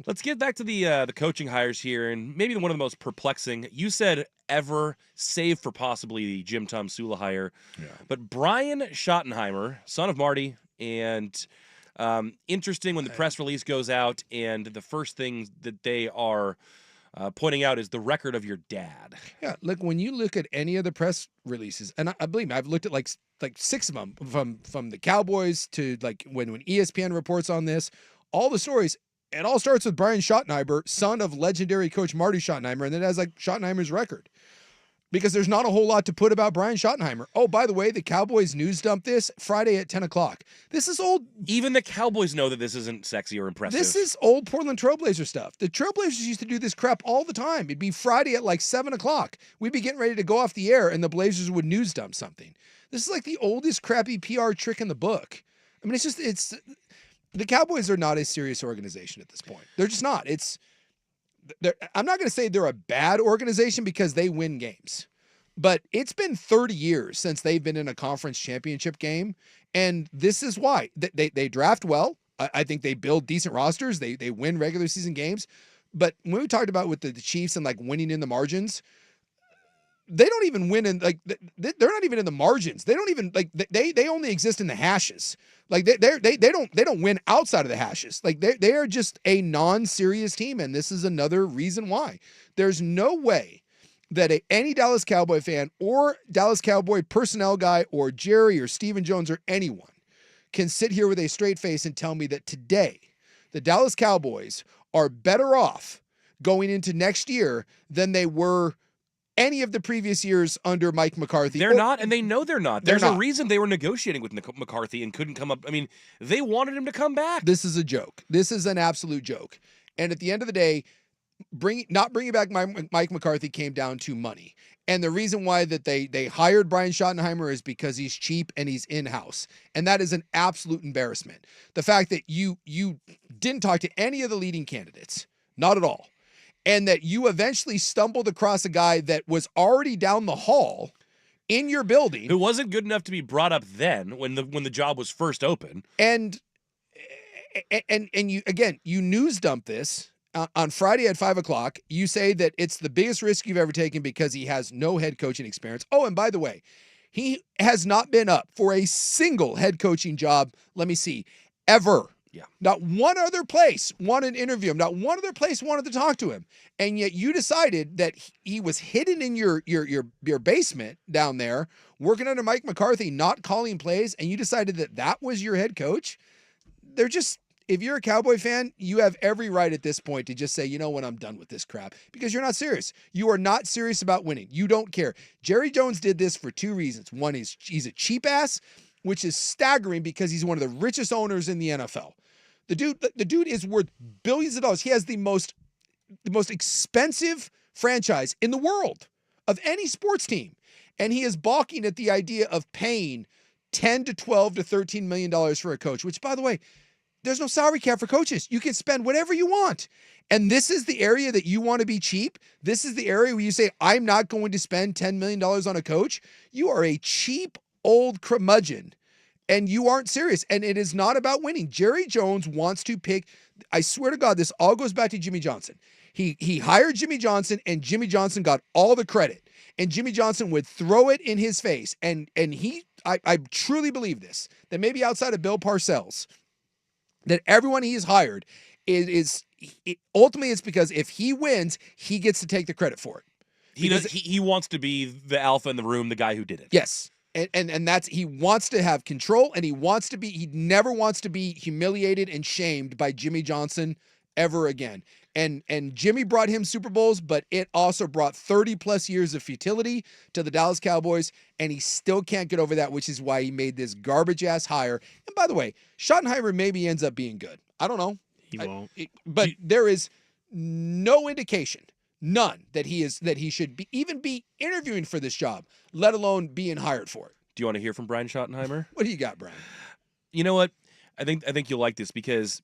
Let's get back to the coaching hires here, and maybe one of the most perplexing. You said ever, save for possibly the Jim Tom Sula hire. Yeah. But Brian Schottenheimer, son of Marty, and interesting when the press release goes out, and the first thing that they are pointing out is the record of your dad. Yeah, look, when you look at any of the press releases, and I believe me, I've looked at like 6 of them, from the Cowboys to like when ESPN reports on this, all the stories. It all starts with Brian Schottenheimer, son of legendary coach Marty Schottenheimer, and then it has like Schottenheimer's record. Because there's not a whole lot to put about Brian Schottenheimer. Oh, by the way, the Cowboys news dumped this Friday at 10 o'clock. This is old. Even the Cowboys know that this isn't sexy or impressive. This is old Portland Trailblazer stuff. The Trailblazers used to do this crap all the time. It'd be Friday at like 7 o'clock. We'd be getting ready to go off the air, and the Blazers would news dump something. This is like the oldest crappy PR trick in the book. I mean, the Cowboys are not a serious organization at this point. They're just not. I'm not going to say they're a bad organization because they win games, but it's been 30 years since they've been in a conference championship game, and this is why. They draft well. I think they build decent rosters. They win regular season games, but when we talked about with the Chiefs and like winning in the margins, they don't even win in like they're not even in the margins. They don't even like they only exist in the hashes. Like they don't win outside of the hashes. Like they are just a non-serious team, and this is another reason why. There's no way that any Dallas Cowboy fan or Dallas Cowboy personnel guy or Jerry or Stephen Jones or anyone can sit here with a straight face and tell me that today the Dallas Cowboys are better off going into next year than they were any of the previous years under Mike McCarthy. They're not, and they know they're not. There's They're a not. reason they were negotiating with McCarthy and couldn't come up. I mean, they wanted him to come back. This is a joke. This is an absolute joke. And at the end of the day, not bringing back Mike McCarthy came down to money. And the reason why that they hired Brian Schottenheimer is because he's cheap and he's in-house. And that is an absolute embarrassment. The fact that you didn't talk to any of the leading candidates, not at all. And that you eventually stumbled across a guy that was already down the hall in your building. Who wasn't good enough to be brought up then when the job was first open. And you news dump this on Friday at 5 o'clock. You say that it's the biggest risk you've ever taken because he has no head coaching experience. Oh, and by the way, he has not been up for a single head coaching job. Let me see, ever. Yeah. Not one other place wanted to interview him. Not one other place wanted to talk to him. And yet you decided that he was hidden in your basement down there, working under Mike McCarthy, not calling plays, and you decided that was your head coach. They're just, if you're a Cowboy fan, you have every right at this point to just say, you know what, I'm done with this crap, because you're not serious. You are not serious about winning. You don't care. Jerry Jones did this for two reasons. One is he's a cheap ass, which is staggering because he's one of the richest owners in the NFL. The dude is worth billions of dollars. He has the most expensive franchise in the world of any sports team. And he is balking at the idea of paying $10 to $12 to $13 million for a coach, which, by the way, there's no salary cap for coaches. You can spend whatever you want. And this is the area that you want to be cheap. This is the area where you say, I'm not going to spend $10 million on a coach. You are a cheap old curmudgeon. And you aren't serious. And it is not about winning. Jerry Jones wants to pick. I swear to God, this all goes back to Jimmy Johnson. He hired Jimmy Johnson, and Jimmy Johnson got all the credit. And Jimmy Johnson would throw it in his face. And I truly believe this, that maybe outside of Bill Parcells, that everyone he's hired ultimately it's because if he wins, he gets to take the credit for it. He wants to be the alpha in the room, the guy who did it. Yes. And that's, he wants to have control, and he never wants to be humiliated and shamed by Jimmy Johnson ever again. And Jimmy brought him Super Bowls, but it also brought 30 plus years of futility to the Dallas Cowboys, and he still can't get over that, which is why he made this garbage ass hire. And by the way, Schottenheimer maybe ends up being good. I don't know. He won't. But there is no indication, none, that he should even be interviewing for this job, let alone being hired for it. Do you want to hear from Brian Schottenheimer? What do you got, Brian? You know what? I think you'll like this because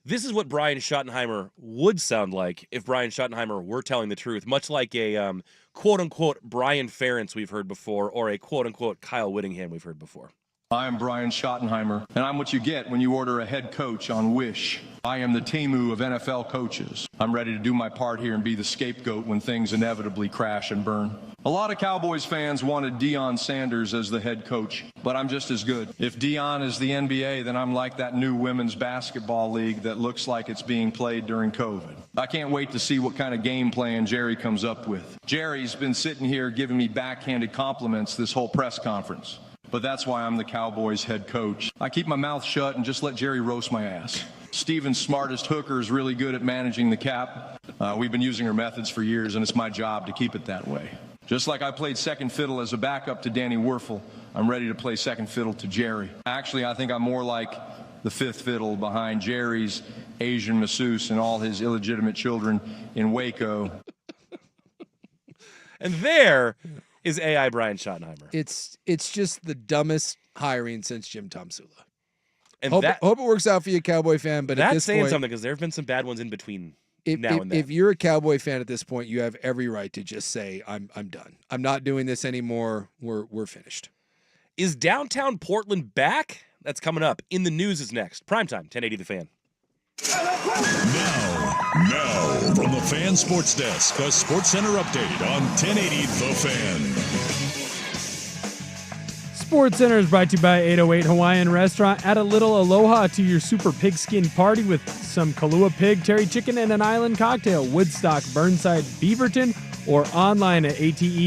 this is what Brian Schottenheimer would sound like if Brian Schottenheimer were telling the truth, much like a quote-unquote Brian Ferentz we've heard before or a quote-unquote Kyle Whittingham we've heard before. I'm Brian Schottenheimer, and I'm what you get when you order a head coach on Wish. I am the Temu of NFL coaches. I'm ready to do my part here and be the scapegoat when things inevitably crash and burn. A lot of Cowboys fans wanted Deion Sanders as the head coach, but I'm just as good. If Deion is the NBA, then I'm like that new women's basketball league that looks like it's being played during COVID. I can't wait to see what kind of game plan Jerry comes up with. Jerry's been sitting here giving me backhanded compliments this whole press conference. But that's why I'm the Cowboys head coach. I keep my mouth shut and just let Jerry roast my ass. Steven's smartest hooker is really good at managing the cap. We've been using her methods for years, and it's my job to keep it that way. Just like I played second fiddle as a backup to Danny Werfel, I'm ready to play second fiddle to Jerry. Actually, I think I'm more like the fifth fiddle behind Jerry's Asian masseuse and all his illegitimate children in Waco. And there is AI Brian Schottenheimer. It's just the dumbest hiring since Jim Tomsula. And Hope it works out for you, Cowboy fan. But at that's this saying point, something because there have been some bad ones in between now and then. if you're a Cowboy fan at this point, you have every right to just say, "I'm done. I'm not doing this anymore. We're finished." Is downtown Portland back? That's coming up. In the News is next. Primetime, 1080 The Fan. Now, from the Fan Sports Desk, a Sports Center update on 1080 The Fan. Sports Center is brought to you by 808 Hawaiian Restaurant. Add a little aloha to your super pigskin party with some Kahlua pig, terry chicken, and an island cocktail. Woodstock, Burnside, Beaverton, or online at ate-oh-ate.com.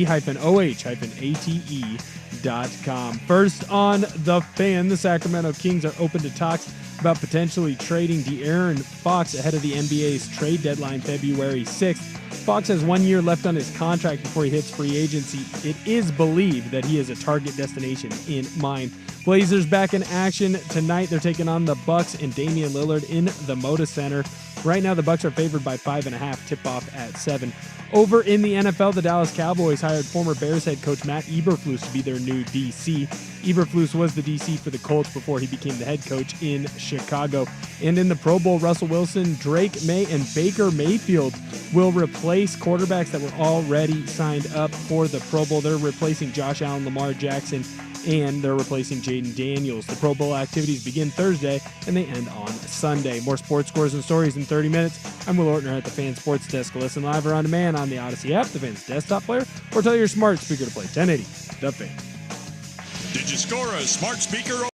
First on The Fan, the Sacramento Kings are open to talks about potentially trading De'Aaron Fox ahead of the NBA's trade deadline February 6th. Fox has 1 year left on his contract before he hits free agency. It is believed that he has a target destination in mind. Blazers back in action tonight. They're taking on the Bucks and Damian Lillard in the Moda Center. Right now, the Bucks are favored by 5.5. Tip-off at 7. Over in the NFL, the Dallas Cowboys hired former Bears head coach Matt Eberflus to be their new DC. Eberflus was the DC for the Colts before he became the head coach in Chicago. And in the Pro Bowl, Russell Wilson, Drake May, and Baker Mayfield will replace quarterbacks that were already signed up for the Pro Bowl. They're replacing Josh Allen, Lamar Jackson, and they're replacing Jaden Daniels. The Pro Bowl activities begin Thursday, and they end on Sunday. More sports scores and stories in 30 minutes. I'm Will Ortner at the Fan Sports Desk. Listen live or on demand on the Odyssey app, the Fan's desktop player, or tell your smart speaker to play 1080 The Fan. Did you score a smart speaker?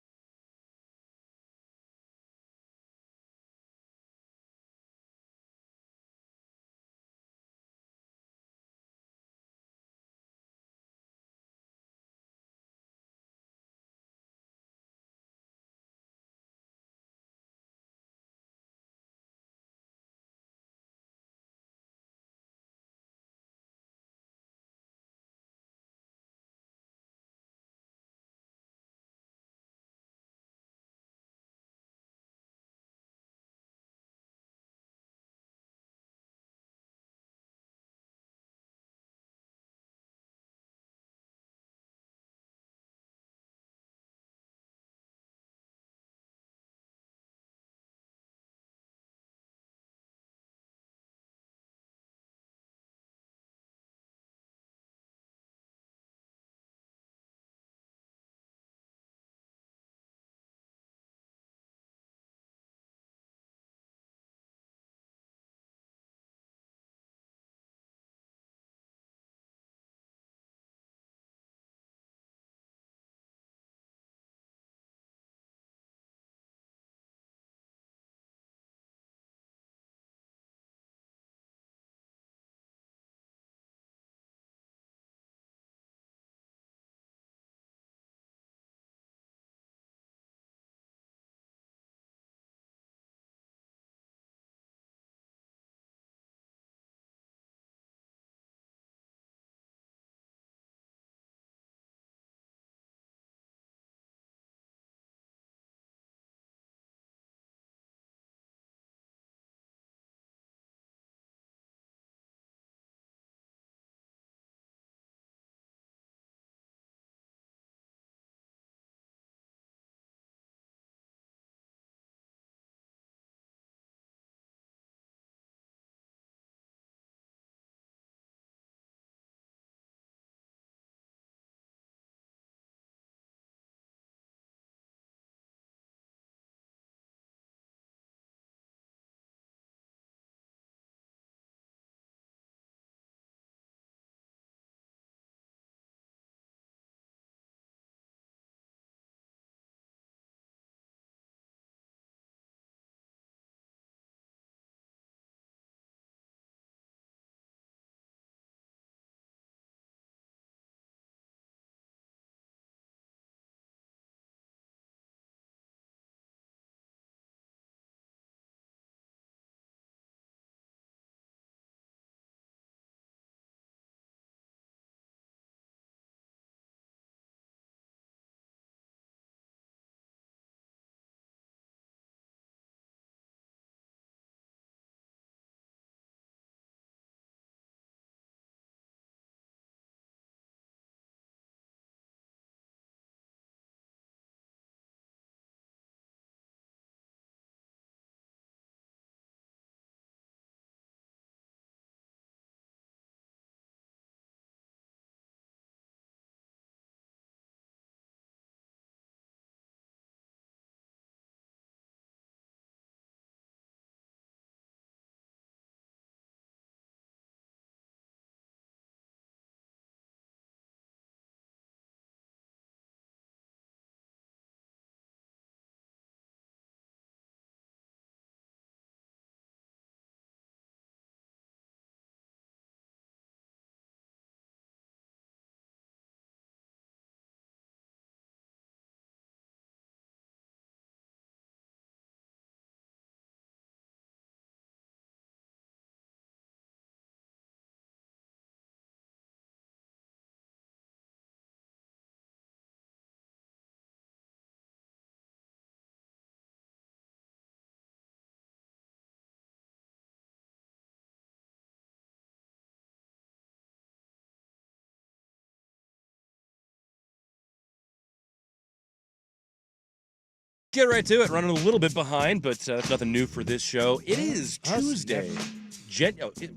Get right to it. Running a little bit behind, but that's nothing new for this show. It is Tuesday.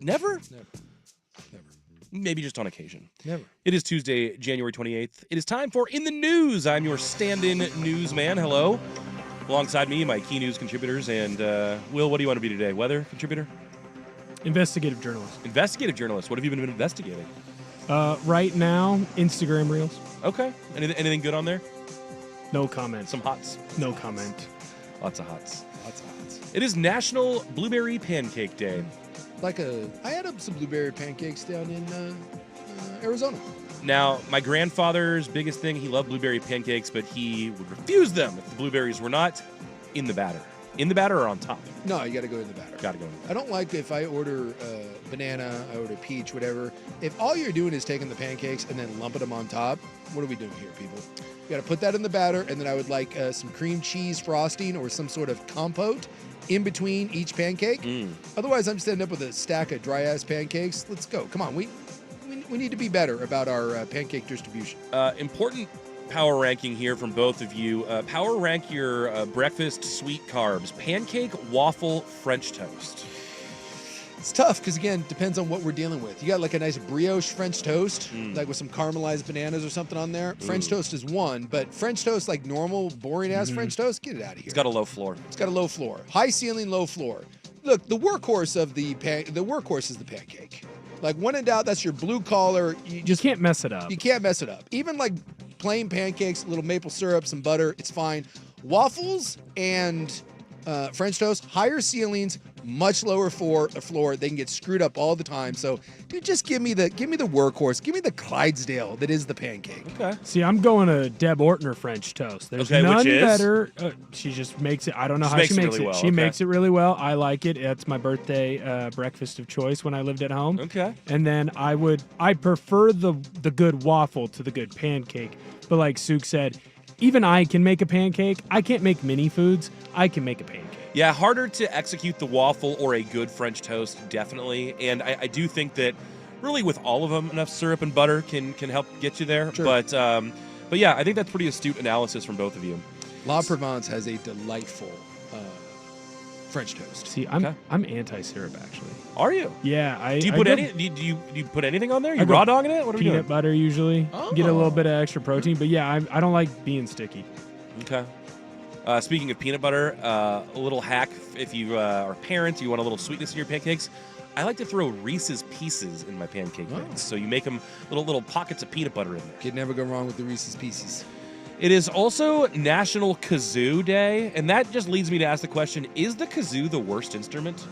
Never? Never. Maybe just on occasion. Never. It is Tuesday, January 28th. It is time for In the News. I'm your stand-in newsman. Hello. Alongside me, my key news contributors. And, Will, what do you want to be today? Weather contributor? Investigative journalist. Investigative journalist. What have you been investigating? Right now, Instagram Reels. Okay. Anything good on there? No comment. Some hots. No comment. Lots of hots. Lots of hots. It is National Blueberry Pancake Day. I had some blueberry pancakes down in Arizona. Now, my grandfather's biggest thing, he loved blueberry pancakes, but he would refuse them if the blueberries were not in the batter. In the batter or on top? No, you got to go in the batter. Got to go in the batter. I don't like if I order banana, I order peach, whatever. If all you're doing is taking the pancakes and then lumping them on top, what are we doing here, people? You got to put that in the batter, and then I would like some cream cheese frosting or some sort of compote in between each pancake. Otherwise, I'm just ending up with a stack of dry-ass pancakes. Let's go. Come on. We need to be better about our pancake distribution. Important power ranking here from both of you. Power rank your breakfast sweet carbs. Pancake, waffle, French toast. It's tough because, again, depends on what we're dealing with. You got like a nice brioche French toast, like with some caramelized bananas or something on there. French toast is one, but French toast, like normal, boring-ass French toast, get it out of here. It's got a low floor. It's got a low floor. High ceiling, low floor. Look, the workhorse of the workhorse is the pancake. Like, when in doubt, that's your blue collar. You can't mess it up. You can't mess it up. Even like plain pancakes, a little maple syrup, some butter, it's fine. Waffles and French toast, higher ceilings, much lower floor. They can get screwed up all the time. So, dude, just give me the workhorse. Give me the Clydesdale that is the pancake. Okay. See, I'm going to Deb Ortner French toast. There's none which is? better. She just makes it. I don't know how she makes it. Well. She makes it really well. I like it. It's my birthday breakfast of choice when I lived at home. Okay. And then I prefer the good waffle to the good pancake. But like Suk said, even I can make a pancake. I can't make mini foods. I can make a pancake. Yeah, harder to execute the waffle or a good French toast, definitely. And I do think that really with all of them, enough syrup and butter can help get you there. Sure. But yeah, I think that's pretty astute analysis from both of you. La Provence has a delightful French toast. See, I'm anti-syrup actually. Are you? Yeah, Do you put do you put anything on there? You go raw dogging it? What are we doing? peanut butter usually. Oh. Get a little bit of extra protein. But yeah, I don't like being sticky. Okay. Speaking of peanut butter, a little hack if you are parents, you want a little sweetness in your pancakes. I like to throw Reese's Pieces in my pancake mix. So you make them little pockets of peanut butter in there. Could never go wrong with the Reese's Pieces. It is also National Kazoo Day, and that just leads me to ask the question, is the kazoo the worst instrument?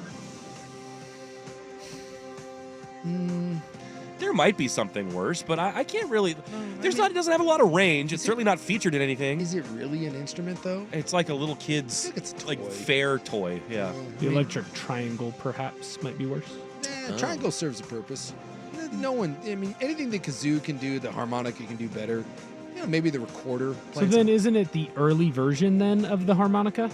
There might be something worse, but I can't really. It doesn't have a lot of range. It's certainly not featured in anything. Is it really an instrument, though? It's like a little kid's I think it's a like toy. fair toy. Yeah. The electric triangle perhaps might be worse. Triangle serves a purpose. No one, I mean, anything the kazoo can do, the harmonica can do better. You know, maybe the recorder. So then isn't it the early version then of the harmonica?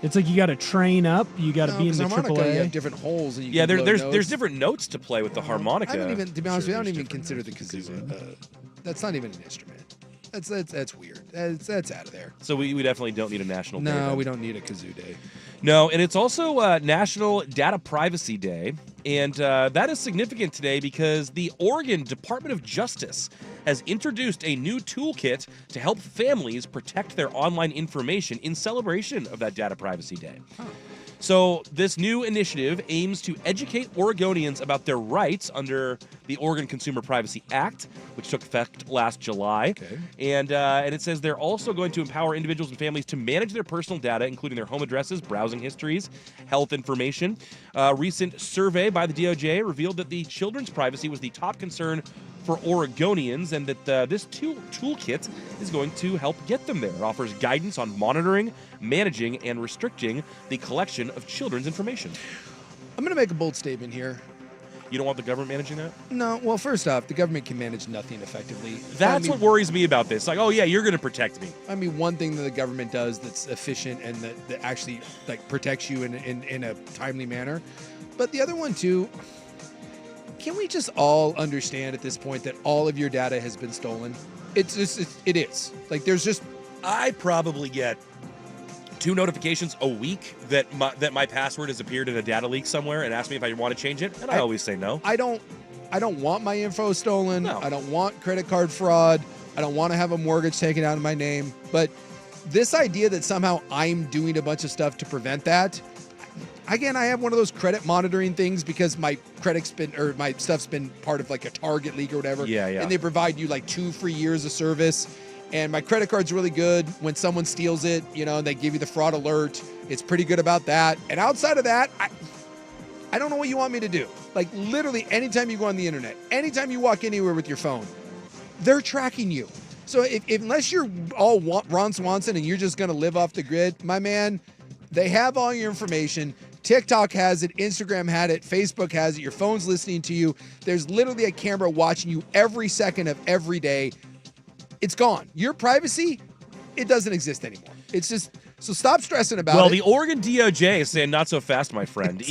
It's like you got to train up. You got to be in the harmonica, you have AAA. different holes. And you Yeah, can blow there's notes. different notes to play with the harmonica. I don't even, to be honest with you, I don't even Different consider the notes to kazoo. That's not even an instrument. That's weird. That's out of there. So we definitely don't need a national day. No, then. we don't need a kazoo day. No, and it's also National Data Privacy Day, and that is significant today because the Oregon Department of Justice has introduced a new toolkit to help families protect their online information in celebration of that Data Privacy Day. So this new initiative aims to educate Oregonians about their rights under the Oregon Consumer Privacy Act, which took effect last July. Okay. And it says they're also going to empower individuals and families to manage their personal data, including their home addresses, browsing histories, health information. A recent survey by the DOJ revealed that the children's privacy was the top concern for Oregonians, and that this toolkit is going to help get them there. It offers guidance on monitoring, managing, and restricting the collection of children's information. I'm going to make a bold statement here. You don't want the government managing that? No, well, first off, the government can manage nothing effectively. That's what worries me about this. Like, oh yeah, you're going to protect me. I mean, one thing that the government does that's efficient and that actually like protects you in a timely manner. But the other one too, can we just all understand at this point that all of your data has been stolen? It is. Like, there's just. I probably get 2 notifications a week that my password has appeared in a data leak somewhere and asked me if I want to change it, and I always say no. I don't want my info stolen. No. I don't want credit card fraud. I don't want to have a mortgage taken out of my name. But this idea that somehow I'm doing a bunch of stuff to prevent that, again, I have one of those credit monitoring things because my my stuff's been part of like a Target leak or whatever. Yeah. And they provide you like 2 free years of service. And my credit card's really good when someone steals it, and they give you the fraud alert. It's pretty good about that. And outside of that, I don't know what you want me to do. Like literally anytime you go on the internet, anytime you walk anywhere with your phone, they're tracking you. So unless you're all Ron Swanson and you're just going to live off the grid, my man, they have all your information. TikTok has it, Instagram had it, Facebook has it, your phone's listening to you. There's literally a camera watching you every second of every day. It's gone. Your privacy, it doesn't exist anymore. It's just, so stop stressing about it. Well, the Oregon DOJ is saying not so fast, my friend.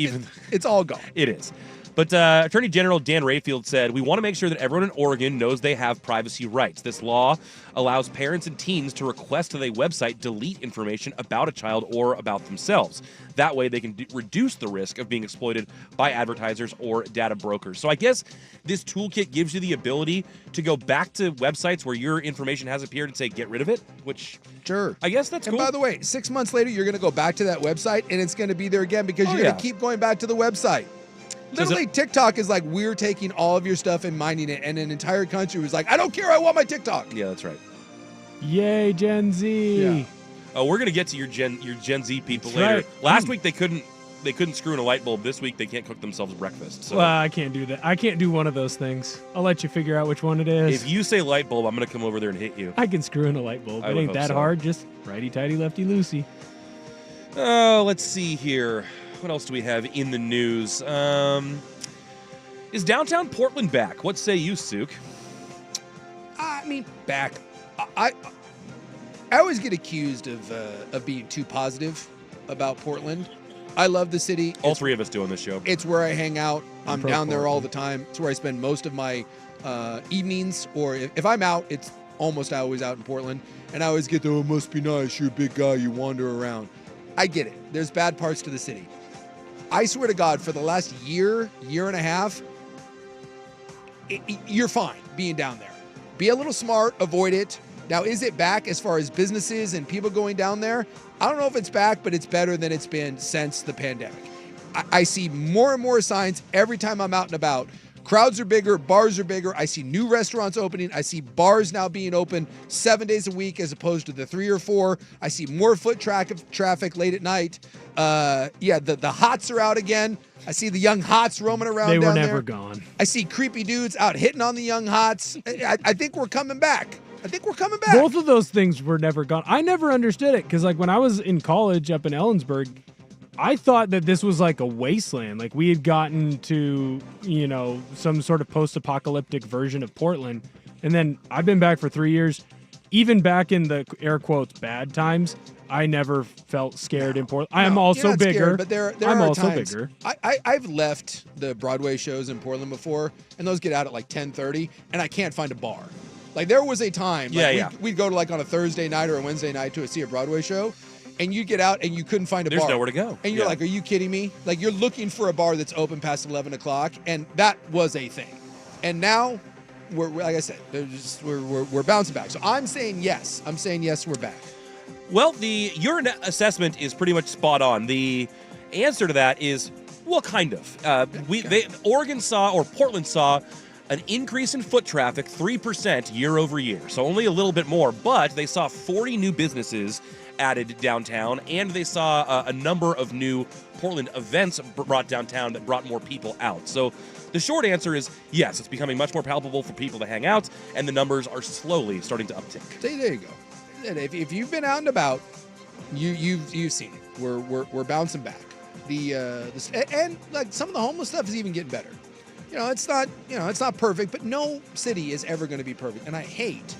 It's all gone. It is. But Attorney General Dan Rayfield said, we want to make sure that everyone in Oregon knows they have privacy rights. This law allows parents and teens to request that a website delete information about a child or about themselves. That way they can reduce the risk of being exploited by advertisers or data brokers. So I guess this toolkit gives you the ability to go back to websites where your information has appeared and say, get rid of it, which Sure. I guess that's and cool. by the way, 6 months later, you're going to go back to that website and it's going to be there again because you're going to keep going back to the website. Literally, TikTok is like, we're taking all of your stuff and mining it, and an entire country was like, I don't care, I want my TikTok. Yeah, that's right. Yay, Gen Z. Yeah. Oh, we're gonna get to your Gen Z people That's later. right. Last week they couldn't screw in a light bulb. This week they can't cook themselves breakfast. So Well, I can't do that. I can't do one of those things. I'll let you figure out which one it is. if you say light bulb, I'm gonna come over there and hit you. I can screw in a light bulb. I It would ain't hope that so. hard. Just righty-tighty, lefty-loosey. Oh, let's see here. What else do we have in the news? Is downtown Portland back? What say you, Sook? I mean, back. I always get accused of being too positive about Portland. I love the city. All three of us do on this show. It's where I hang out. I'm pro down there all Portland. the time. It's where I spend most of my evenings, or if I'm out, it's almost always out in Portland. And I always get the, oh, it must be nice. You're a big guy. You wander around. I get it. There's bad parts to the city. I swear to God, for the last year and a half, you're fine being down there. Be a little smart. Avoid it. Now, is it back as far as businesses and people going down there? I don't know if it's back, but it's better than it's been since the pandemic. I see more and more signs every time I'm out and about. Crowds are bigger, bars are bigger. I see new restaurants opening. I see bars now being open 7 days a week as opposed to the 3 or 4. I see more foot traffic late at night. The hots are out again. I see the young hots roaming around They were down never there. gone. I see creepy dudes out hitting on the young hots. I think we're coming back. Both of those things were never gone. I never understood it because, like, when I was in college up in Ellensburg, I thought that this was like a wasteland. Like, we had gotten to, some sort of post-apocalyptic version of Portland. And then I've been back for 3 years. Even back in the air quotes bad times, I never felt scared in Portland. I am No, also you're not bigger. scared, but there I'm are also times. bigger. I've left the Broadway shows in Portland before, and those get out at like 10:30, and I can't find a bar. Like, there was a time, we'd go to like on a Thursday night or a Wednesday night to see a Broadway show, and you'd get out and you couldn't find a bar. There's nowhere to go. And you're Yeah. like, are you kidding me? Like, you're looking for a bar that's open past 11 o'clock, and that was a thing. And now, we're like I said, we're bouncing back. So I'm saying yes. we're back. Well, your assessment is pretty much spot on. The answer to that is, well, kind of. Portland saw an increase in foot traffic 3% year over year, so only a little bit more, but they saw 40 new businesses added downtown, and they saw a number of new Portland events brought downtown that brought more people out. So the short answer is yes, it's becoming much more palpable for people to hang out, and the numbers are slowly starting to uptick. There you go. And if you've been out and about, you've seen it. We're bouncing back. And like some of the homeless stuff is even getting better. It's not perfect, but no city is ever going to be perfect. And I hate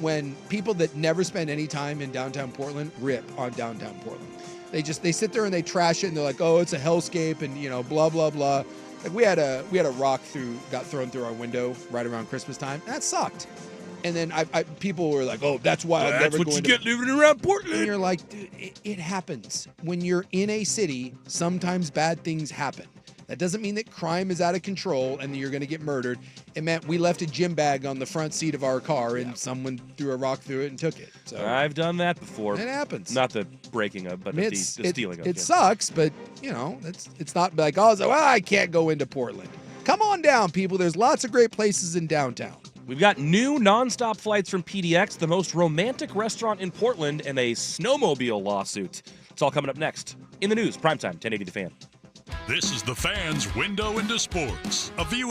when people that never spend any time in downtown Portland rip on downtown Portland. They sit there and they trash it, and they're like, oh, it's a hellscape, and blah blah blah. Like, we had a rock got thrown through our window right around Christmas time. And that sucked. And then people were like, "Oh, that's why I'll That's never what go you into." get living around And Portland. you're like, dude, it happens. When you're in a city, sometimes bad things happen. That doesn't mean that crime is out of control and that you're going to get murdered. It meant we left a gym bag on the front seat of our car and someone threw a rock through it and took it. So I've done that before. it happens. Not the breaking of, but I mean, the stealing of. it yeah. sucks, but it's not like, oh, so, well, I can't go into Portland. Come on down, people. There's lots of great places in downtown. We've got new nonstop flights from PDX, the most romantic restaurant in Portland, and a snowmobile lawsuit. It's all coming up next. In the news, Primetime, 1080 The Fan. This is the Fan's window into sports. A view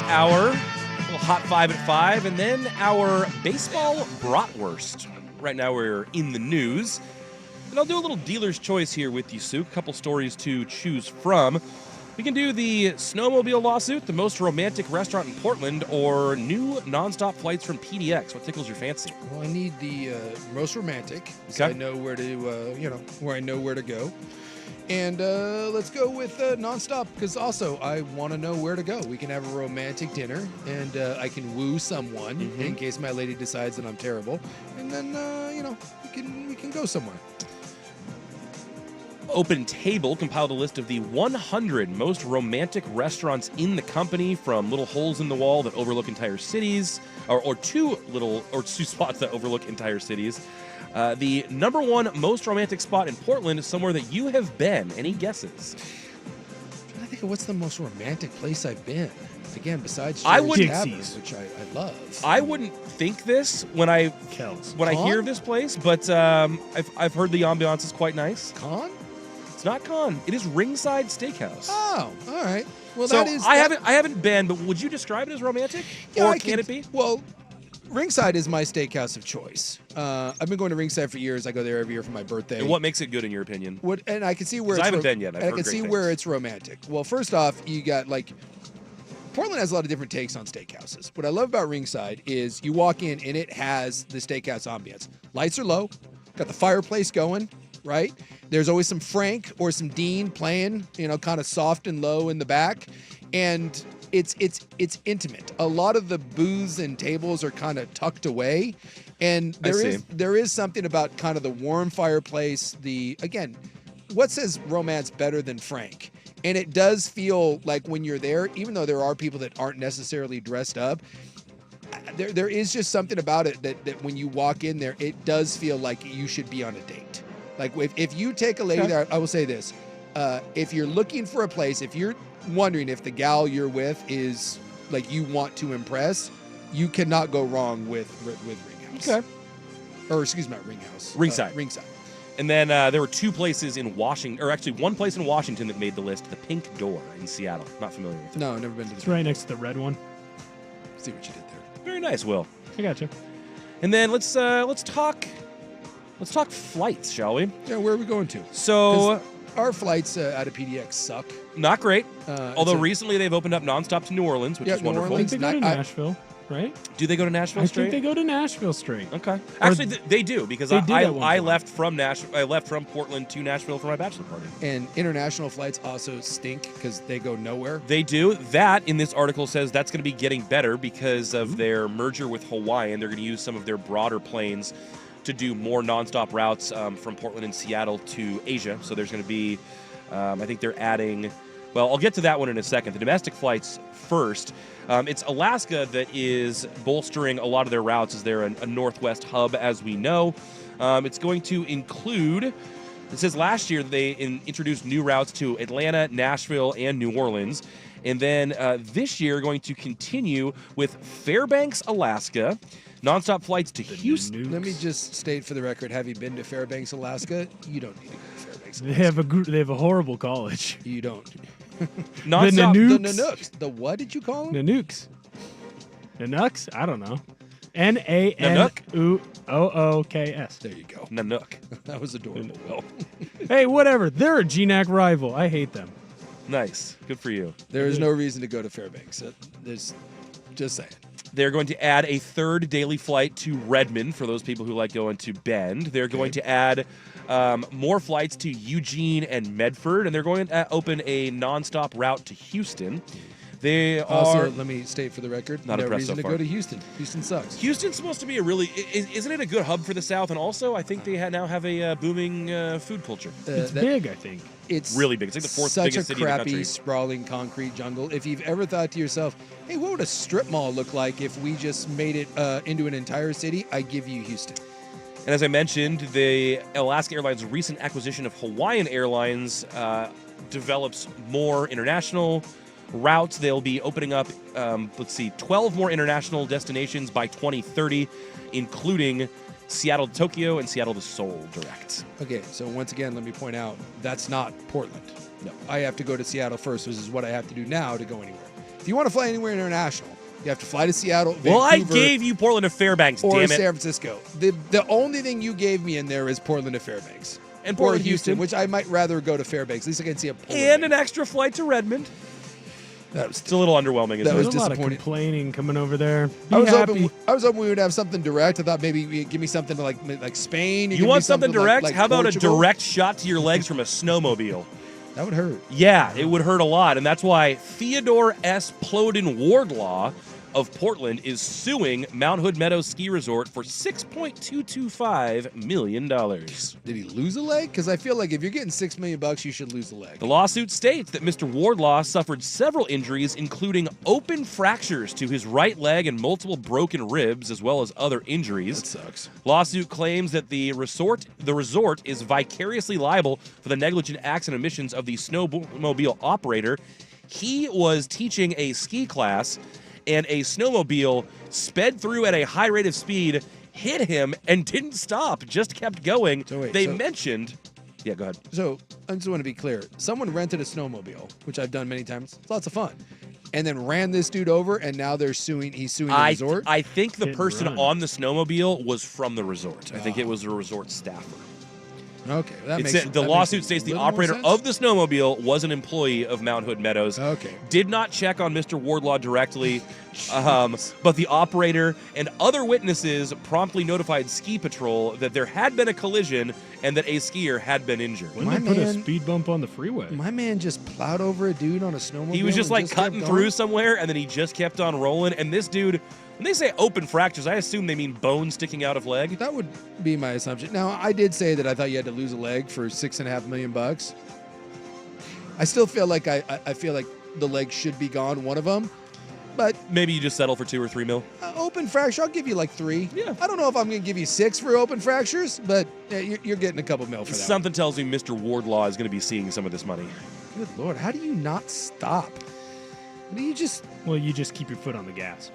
hour, a little Hot 5 at 5, and then our baseball bratwurst. Right now we're in the news. And I'll do a little dealer's choice here with you, Sue. A couple stories to choose from. We can do the snowmobile lawsuit, the most romantic restaurant in Portland, or new nonstop flights from PDX. What tickles your fancy? Well, I need the most romantic, so Okay. I know where to, where I know where to go. And let's go with nonstop, because also I want to know where to go. We can have a romantic dinner, and I can woo someone in case my lady decides that I'm terrible, and then we can go somewhere. Open Table compiled a list of the 100 most romantic restaurants in the company, from little holes in the wall that overlook entire cities, or two spots that overlook entire cities. The number one most romantic spot in Portland is somewhere that you have been. Any guesses? I'm trying to think of what's the most romantic place I've been. Again, besides I Jerry's would- Tavern, Dixie's. which I love. I wouldn't think this when I Kells. hear of this place, but I've heard the ambiance is quite nice. Con? It's not Con. It is Ringside Steakhouse. Oh, all right. Well, So that is. I haven't been, but would you describe it as romantic? Or I can could- it be? Well, Ringside is my steakhouse of choice. I've been going to Ringside for years. I go there every year for my birthday. And what makes it good in your opinion? And I can see where 'Cause it's I haven't been yet. I've and I heard can great see things. where it's romantic. Well, first off, you got Portland has a lot of different takes on steakhouses. What I love about Ringside is you walk in and it has the steakhouse ambience. Lights are low, got the fireplace going, right? There's always some Frank or some Dean playing, kind of soft and low in the back, and it's intimate. A lot of the booths and tables are kind of tucked away, and there is something about kind of the warm fireplace. What says romance better than Frank? And it does feel like when you're there, even though there are people that aren't necessarily dressed up, there is just something about it that when you walk in there, it does feel like you should be on a date. Like if you take a lady there, I will say this: if you're looking for a place, if you're wondering if the gal you're with is like you want to impress, you cannot go wrong with Ringhouse. Okay. Or excuse me, not Ringhouse. Ringside. Ringside. And then there were two places in Washington, or actually one place in Washington that made the list, the Pink Door in Seattle. Not familiar with it. No, never been to It's the. right next to the red one. See what you did there. Very nice, Will. I got you. And then let's talk flights, shall we? Yeah, where are we going to? So Our flights out of PDX suck. not great. Although it's a- recently they've opened up nonstop to New Orleans, which Yeah, is New wonderful. I think they go to I- Nashville, right? Do they go to Nashville I straight? think they go to Nashville straight. Okay. Actually, they do, because They did I at one point. left from Nashville. I left from Portland to Nashville for my bachelor party. And international flights also stink because they go nowhere. They do. That, in this article, says that's going to be getting better because of their merger with Hawaiian. They're going to use some of their broader planes to do more nonstop routes from Portland and Seattle to Asia. So there's going to be, I think they're adding, well, I'll get to that one in a second. The domestic flights first. It's Alaska that is bolstering a lot of their routes as they're a Northwest hub, as we know. It's going to include, it says last year they introduced new routes to Atlanta, Nashville, and New Orleans. And then this year, going to continue with Fairbanks, Alaska, nonstop flights to Houston. Let me just state for the record: have you been to Fairbanks, Alaska? You don't need to go to Fairbanks. They have they have a horrible college. You don't. Nonstop, Nanook. The Nanooks. The what did you call them? Nanooks. Nanooks? I don't know. Nanooks. There you go. Nanook. That was adorable. Will. Hey, whatever. They're a GNAC rival. I hate them. Nice. Good for you. There is no reason to go to Fairbanks. There's just saying. They're going to add a third daily flight to Redmond for those people who like going to Bend. They're going to add more flights to Eugene and Medford, and they're going to open a nonstop route to Houston. They Also, are. let me state for the record: Not no impressed reason so to far. go to Houston. Houston sucks. Houston's supposed to be a really. Isn't it a good hub for the South? And also, I think they now have a booming food culture. It's big, I think. It's Really big. It's like the fourth such biggest a city in the crappy, country. sprawling concrete jungle. If you've ever thought to yourself, "Hey, what would a strip mall look like if we just made it into an entire city?" I give you Houston. And as I mentioned, the Alaska Airlines' recent acquisition of Hawaiian Airlines develops more international routes. They'll be opening up, 12 more international destinations by 2030, including Seattle to Tokyo and Seattle to Seoul direct. Okay, so once again, let me point out that's not Portland. No, I have to go to Seattle first, which is what I have to do now to go anywhere. If you want to fly anywhere international, you have to fly to Seattle, Well, I Vancouver, gave you Portland to Fairbanks, or damn it. San Francisco. The only thing you gave me in there is Portland to Fairbanks. And or Portland, Houston, Houston. which I might rather go to Fairbanks. At least I can see a polar And bear. an extra flight to Redmond. That was It's a little underwhelming, isn't That it? was There's a lot of disappointing. complaining coming over there. Be I was happy. hoping we would have something direct. I thought maybe you'd give me something to like Spain. You want something direct? Like How about Portugal? a direct shot to your legs from a snowmobile? That would hurt. Yeah, it would hurt a lot. And that's why Theodore S. Plowden Wardlaw of Portland is suing Mount Hood Meadows Ski Resort for $6.225 million. Did he lose a leg? Because I feel like if you're getting $6 million, you should lose a leg. The lawsuit states that Mr. Wardlaw suffered several injuries, including open fractures to his right leg and multiple broken ribs, as well as other injuries. That sucks. Lawsuit claims that the resort is vicariously liable for the negligent acts and omissions of the snowmobile operator. He was teaching a ski class, and a snowmobile sped through at a high rate of speed, hit him, and didn't stop, just kept going. So wait, they so- mentioned... Yeah, go ahead. So I just want to be clear. Someone rented a snowmobile, which I've done many times. It's lots of fun. And then ran this dude over, and now he's suing the resort. I think the Hit and person run. on the snowmobile was from the resort. I think it was a resort staffer. Okay, that It's makes the that lawsuit makes a states the little more operator sense. of the snowmobile was an employee of Mount Hood Meadows. Okay. Did not check on Mr. Wardlaw directly, but the operator and other witnesses promptly notified Ski Patrol that there had been a collision and that a skier had been injured. When My they put a man- speed bump on the freeway. My man just plowed over a dude on a snowmobile. He was just and like kept cutting going? through somewhere, and then he just kept on rolling. And this dude, when they say open fractures, I assume they mean bone sticking out of leg. That would be my assumption. Now, I did say that I thought you had to lose a leg for $6.5 million. I still feel like I feel like the leg should be gone, one of them. But Maybe you just settle for 2 or 3 mil. open fracture, I'll give you like 3. Yeah. I don't know if I'm going to give you 6 for open fractures, but you're getting a couple mil for that. Something tells me Mr. Wardlaw is going to be seeing some of this money. Good Lord, how do you not stop? How do you just? Well, you just keep your foot on the gas.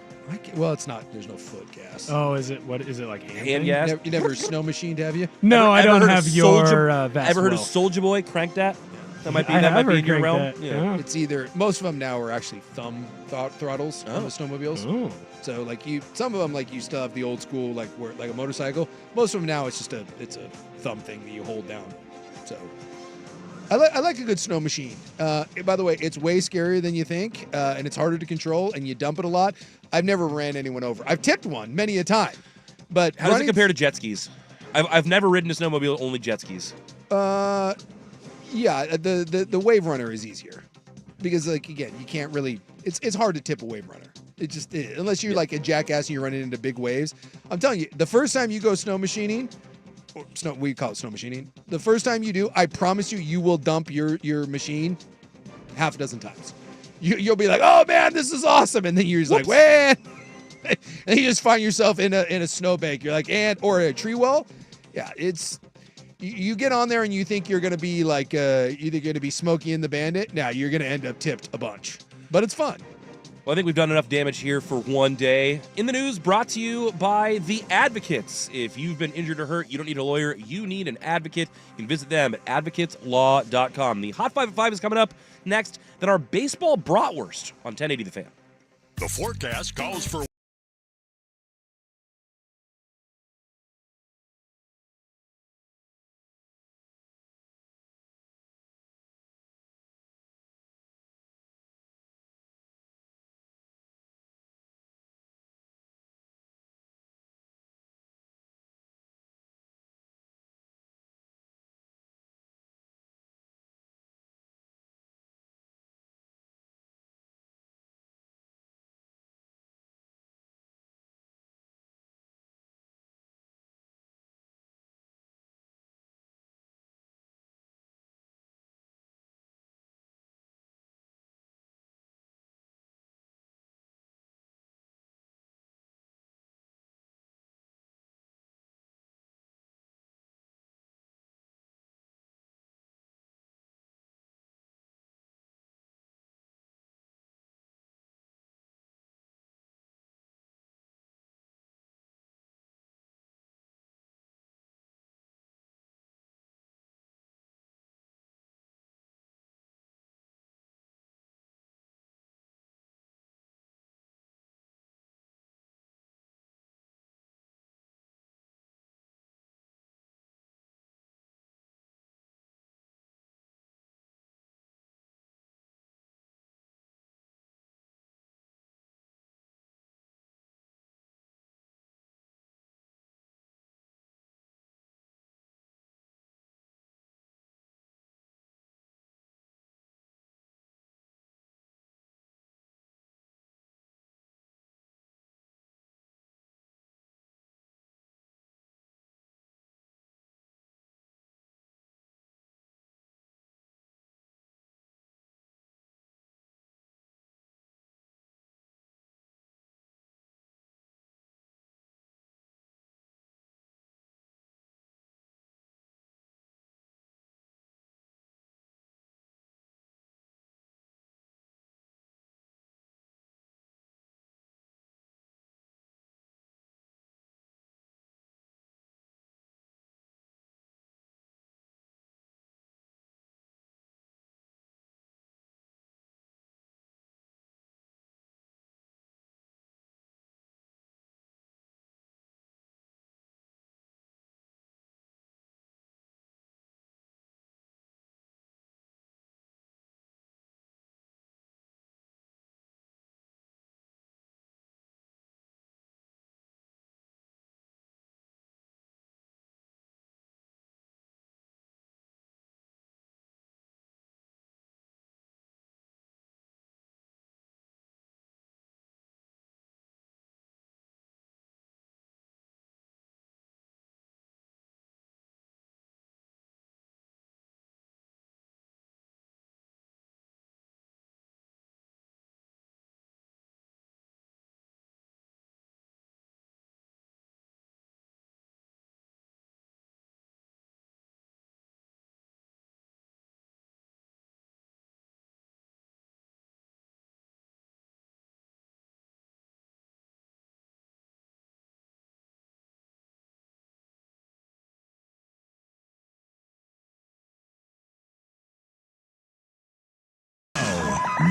Well, it's not. There's no foot gas. Oh, is it? What is it like? Hand thing? gas? You never snow machined, have you? No, I Ever don't heard of have your Soulja- vest. Ever heard of well. Soldier Boy? Crank that? That might be I that might have be heard in your crank realm. that, Yeah. It's either most of them now are actually thumb throttles on Oh. the snowmobiles. Oh. So like some of them like you still have the old school like a motorcycle. Most of them now it's a thumb thing that you hold down. So I like a good snow machine. By the way, it's way scarier than you think, and it's harder to control, and you dump it a lot. I've never ran anyone over. I've tipped one many a time, but How does it compare to jet skis? I've never ridden a snowmobile, only jet skis. Yeah, the wave runner is easier because like again, you can't really. It's hard to tip a wave runner. It just unless you're like a jackass and you're running into big waves. I'm telling you, the first time you go snow machining, or we call it snow machining. The first time you do, I promise you will dump your machine half a dozen times. You'll be like, oh man, this is awesome, and then you're just like, wait, and you just find yourself in a snowbank. You're like, or a tree well. Yeah, it's. You get on there and you think you're going to be like either going to be Smokey and the Bandit. Now you're going to end up tipped a bunch, but it's fun. Well, I think we've done enough damage here for one day. In the news, brought to you by The Advocates. If you've been injured or hurt, you don't need a lawyer, you need an advocate. You can visit them at advocateslaw.com. The Hot 5 at 5 is coming up next, then our baseball bratwurst on 1080 The Fan. The forecast calls for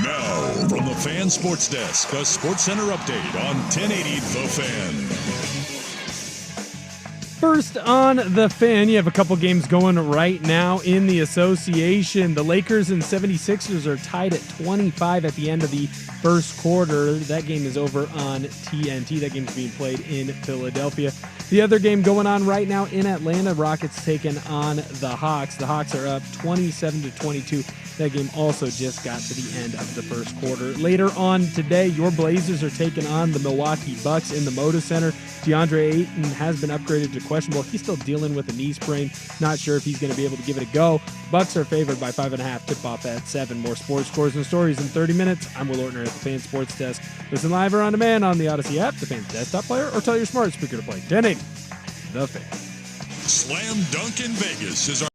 Now, from the Fan Sports Desk, a Sports Center update on 1080 The Fan. First on The Fan, you have a couple games going right now in the association. The Lakers and 76ers are tied at 25 at the end of the first quarter. That game is over on TNT. That game's being played in Philadelphia. The other game going on right now in Atlanta, Rockets taking on the Hawks. The Hawks are up 27-22. That game also just got to the end of the first quarter. Later on today, your Blazers are taking on the Milwaukee Bucks in the Moda Center. DeAndre Ayton has been upgraded to questionable. He's still dealing with a knee sprain. Not sure if he's going to be able to give it a go. Bucks are favored by 5.5. Tip-off at 7. More sports scores and stories in 30 minutes. I'm Will Ortner at the Fan Sports Desk. Listen live or on demand on the Odyssey app, the Fan's desktop player, or tell your smart speaker to play 1080 The Fan. Slam Dunk in Vegas is our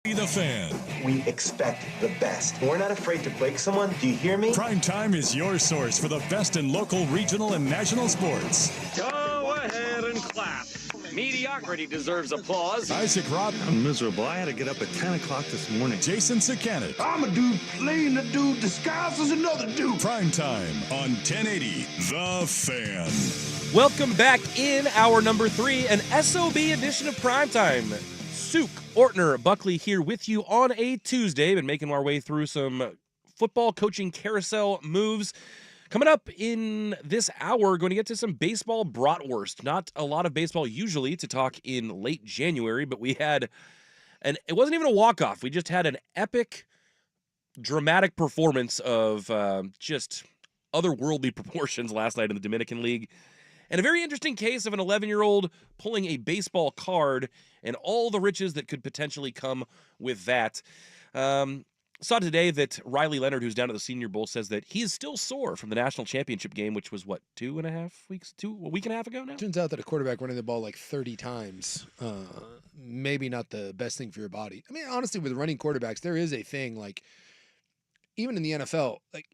The Fan. We expect the best. We're not afraid to break someone. Do you hear me? Primetime is your source for the best in local, regional, and national sports. Go ahead and clap. Mediocrity deserves applause. Isaac Robb, I'm miserable. I had to get up at 10 o'clock this morning. Jason Sakanet. I'm a dude playing a dude disguised as another dude. Primetime on 1080 The Fan. Welcome back in hour number 3, an SOB edition of Primetime. Suk, Ortner, Buckley here with you on a Tuesday. Been making our way through some football coaching carousel moves. Coming up in this hour, going to get to some baseball bratwurst. Not a lot of baseball usually to talk in late January, but we had it wasn't even a walk-off. We just had an epic, dramatic performance of just otherworldly proportions last night in the Dominican League. And a very interesting case of an 11-year-old pulling a baseball card and all the riches that could potentially come with that. Saw today that Riley Leonard, who's down at the Senior Bowl, says that he is still sore from the national championship game, which was, what, a week and a half ago now? Turns out that a quarterback running the ball like 30 times, maybe not the best thing for your body. I mean, honestly, with running quarterbacks, there is a thing, like, even in the NFL, like,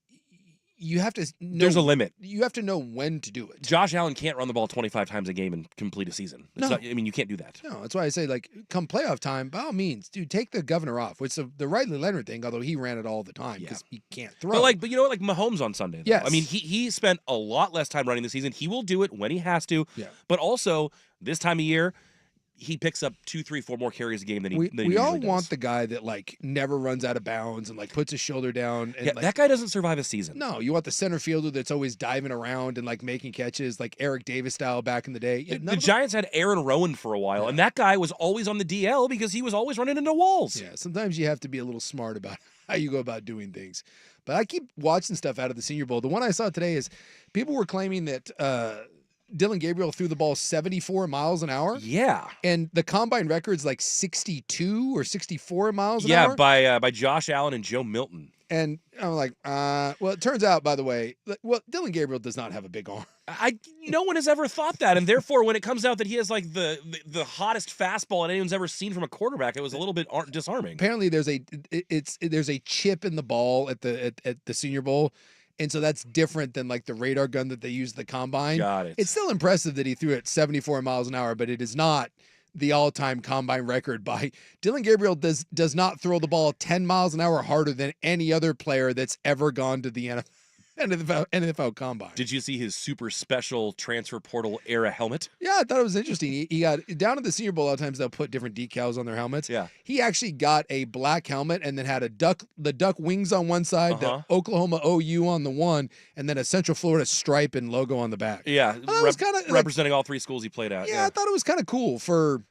you have to know, there's a limit. You have to know when to do it. Josh Allen can't run the ball 25 times a game and complete a season. No. You can't do that. No, that's why I say, like, come playoff time, by all means, dude, take the governor off. Which the Riley Leonard thing, although he ran it all the time because he can't throw. But you know what, like Mahomes on Sunday. Though. Yes. I mean, he spent a lot less time running the season. He will do it when he has to. Yeah. But also, this time of year, he picks up 2, 3, 4 more carries a game than he we all usually want does. the guy that, like, never runs out of bounds and, like, puts his shoulder down. And, that guy doesn't survive a season. No, you want the center fielder that's always diving around and, like, making catches, like Eric Davis style back in the day. The Giants had Aaron Rowan for a while, and that guy was always on the DL because he was always running into walls. Yeah, sometimes you have to be a little smart about how you go about doing things. But I keep watching stuff out of the Senior Bowl. The one I saw today is people were claiming that Dylan Gabriel threw the ball 74 miles an hour. Yeah. And the combine record's like 62 or 64 miles an hour. Yeah, by Josh Allen and Joe Milton. And I'm like, well, it turns out, by the way, Dylan Gabriel does not have a big arm. No one has ever thought that, and therefore, when it comes out that he has like the hottest fastball that anyone's ever seen from a quarterback, it was a little bit disarming. Apparently, there's a chip in the ball at the Senior Bowl. And so that's different than like the radar gun that they use at the combine. Got it. It's still impressive that he threw it 74 miles an hour, but it is not the all-time combine record by Dylan Gabriel does not throw the ball 10 miles an hour harder than any other player that's ever gone to the NFL combine. Did you see his super special transfer portal era helmet? Yeah, I thought it was interesting. He got down at the Senior Bowl. A lot of times they'll put different decals on their helmets. Yeah, he actually got a black helmet and then had the duck wings on one side, the Oklahoma OU on the one, and then a Central Florida stripe and logo on the back. Yeah, representing all 3 schools he played at. Yeah, I thought it was kind of cool for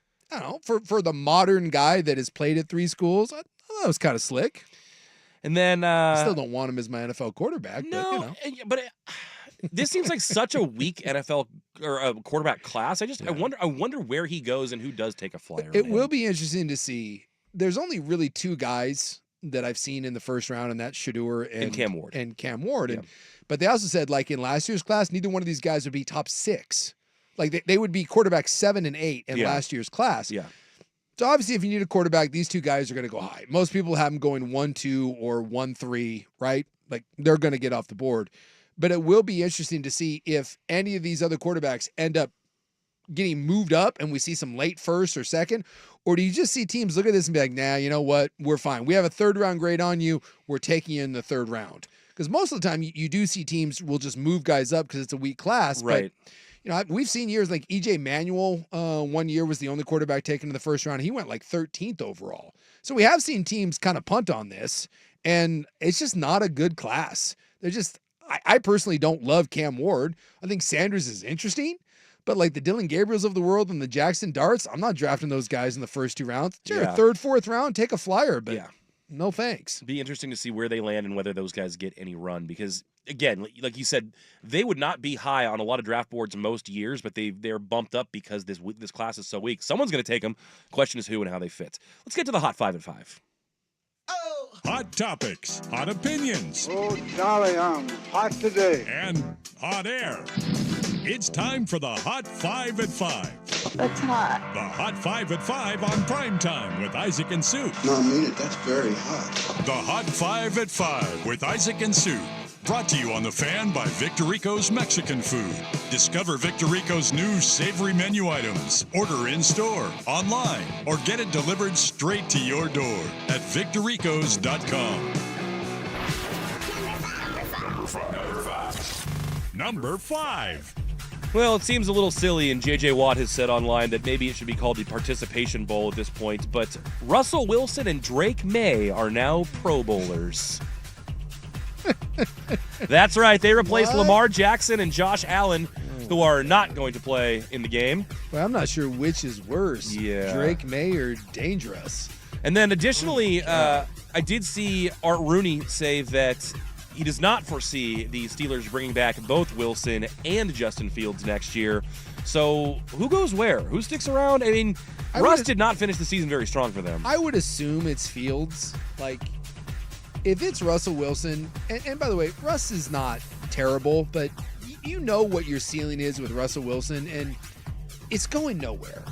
for the modern guy that has played at 3 schools. I thought it was kind of slick. And then I still don't want him as my NFL quarterback. No, but this seems like such a weak NFL or a quarterback class. I wonder where he goes and who does take a flyer. It will be interesting to see. There's only really 2 guys that I've seen in the first round, and that's Shedeur and Cam Ward. Yeah. But they also said, like in last year's class, neither one of these guys would be top 6. Like they would be quarterback 7 and 8 in last year's class. Yeah. So obviously, if you need a quarterback, these two guys are going to go high. Most people have them going 1-2 or 1-3, right? Like they're going to get off the board. But it will be interesting to see if any of these other quarterbacks end up getting moved up and we see some late first or second, or do you just see teams look at this and be like, nah, you know what? We're fine. We have a 3rd round grade on you. We're taking you in the 3rd round. Because most of the time you do see teams will just move guys up because it's a weak class. Right. But, you know, we've seen years like EJ Manuel 1 year was the only quarterback taken in the 1st round. He went like 13th overall. So we have seen teams kind of punt on this, and it's just not a good class. They're just, I personally don't love Cam Ward. I think Sanders is interesting. But like the Dylan Gabriels of the world and the Jackson Darts, I'm not drafting those guys in the first 2 rounds. Sure, 3rd, 4th round, take a flyer, but no thanks. Be interesting to see where they land and whether those guys get any run because, again, like you said, they would not be high on a lot of draft boards most years, but they're bumped up because this class is so weak. Someone's going to take them. Question is who and how they fit. Let's get to the Hot 5 at 5. Hot topics, hot opinions, Oh, Charlie, I'm hot today. and hot air. It's time for the Hot 5 at 5. That's hot. The Hot 5 at 5 on Primetime with Isaac and Sue. No, I mean it. That's very hot. The Hot 5 at 5 with Isaac and Sue. Brought to you on The Fan by Victorico's Mexican Food. Discover Victorico's new savory menu items. Order in-store, online, or get it delivered straight to your door at victoricos.com. Number 5. Well, it seems a little silly, and J.J. Watt has said online that maybe it should be called the Participation Bowl at this point, but Russell Wilson and Drake May are now Pro Bowlers. That's right. They replaced Lamar Jackson and Josh Allen, who are not going to play in the game. Well, I'm not sure which is worse. Yeah. Drake May or Dangerous. And then additionally, I did see Art Rooney say that he does not foresee the Steelers bringing back both Wilson and Justin Fields next year. So who goes where? Who sticks around? I mean, Russ did not finish the season very strong for them. I would assume it's Fields. Like, if it's Russell Wilson, and by the way, Russ is not terrible, but you know what your ceiling is with Russell Wilson, and it's going nowhere.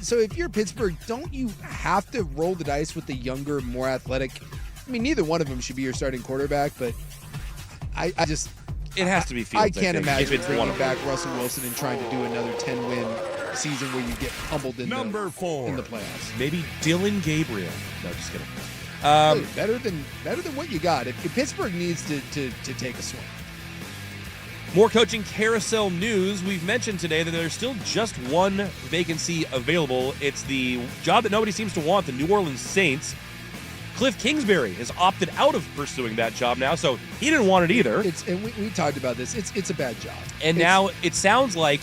So if you're Pittsburgh, don't you have to roll the dice with the younger, more athletic? I mean, neither one of them should be your starting quarterback, but I just... It has to be Fields. I can't imagine it's bringing back Russell Wilson and trying to do another 10-win season where you get humbled in Number 4 in the playoffs. Maybe Dylan Gabriel. No, just kidding. Hey, better than what you got. If Pittsburgh needs to take a swing. More coaching carousel news. We've mentioned today that there's still just one vacancy available. It's the job that nobody seems to want, the New Orleans Saints. Cliff Kingsbury has opted out of pursuing that job now, so he didn't want it either. And we talked about this. It's a bad job. And now it sounds like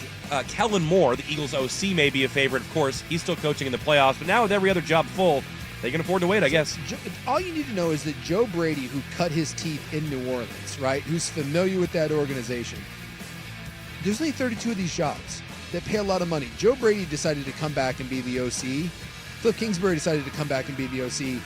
Kellen Moore, the Eagles OC, may be a favorite. Of course, he's still coaching in the playoffs, but now with every other job full, they can afford to wait, I guess. All you need to know is that Joe Brady, who cut his teeth in New Orleans, right, who's familiar with that organization, there's only 32 of these jobs that pay a lot of money. Joe Brady decided to come back and be the OC. Cliff Kingsbury decided to come back and be the OC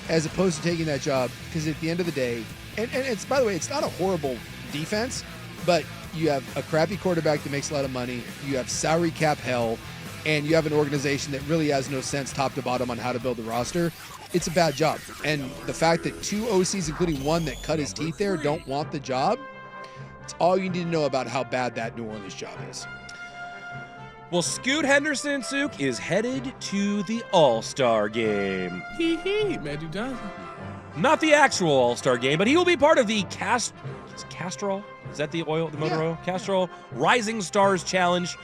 as opposed to taking that job because at the end of the day, and it's, by the way, it's not a horrible defense, but you have a crappy quarterback that makes a lot of money, you have salary cap hell, and you have an organization that really has no sense top to bottom on how to build a roster. It's a bad job. And the fact that 2 OCs, including one that cut his teeth there, don't want the job, it's all you need to know about how bad that New Orleans job is. Well, Scoot Henderson, Sook, is headed to the All-Star game. Hee, Magic Johnson. Not the actual All-Star game, but he will be part of the Castrol. Is that the motor oil? Castrol Rising Stars Challenge.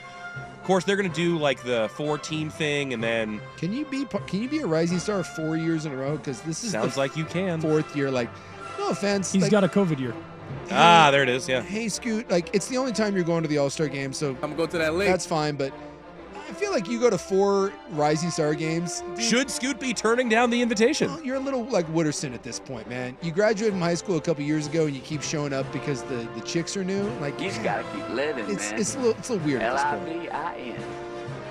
Of course, they're going to do like the 4-team thing, and then Can you be a Rising Star 4 years in a row? Because this is sounds like you can. 4th year. Like, no offense, He's got a COVID year. There it is. Yeah. Hey, Scoot, like it's the only time you're going to the All-Star game, so I'm gonna go to that lake. that's fine. But I feel like you go to 4 Rising Star games. Dude, Should Scoot be turning down the invitation? well, you're a little like Wooderson at this point, man. You graduated from high school a couple years ago, and you keep showing up because the chicks are new. Like You just gotta keep living, it's man. it's a little weird at this point. Livin.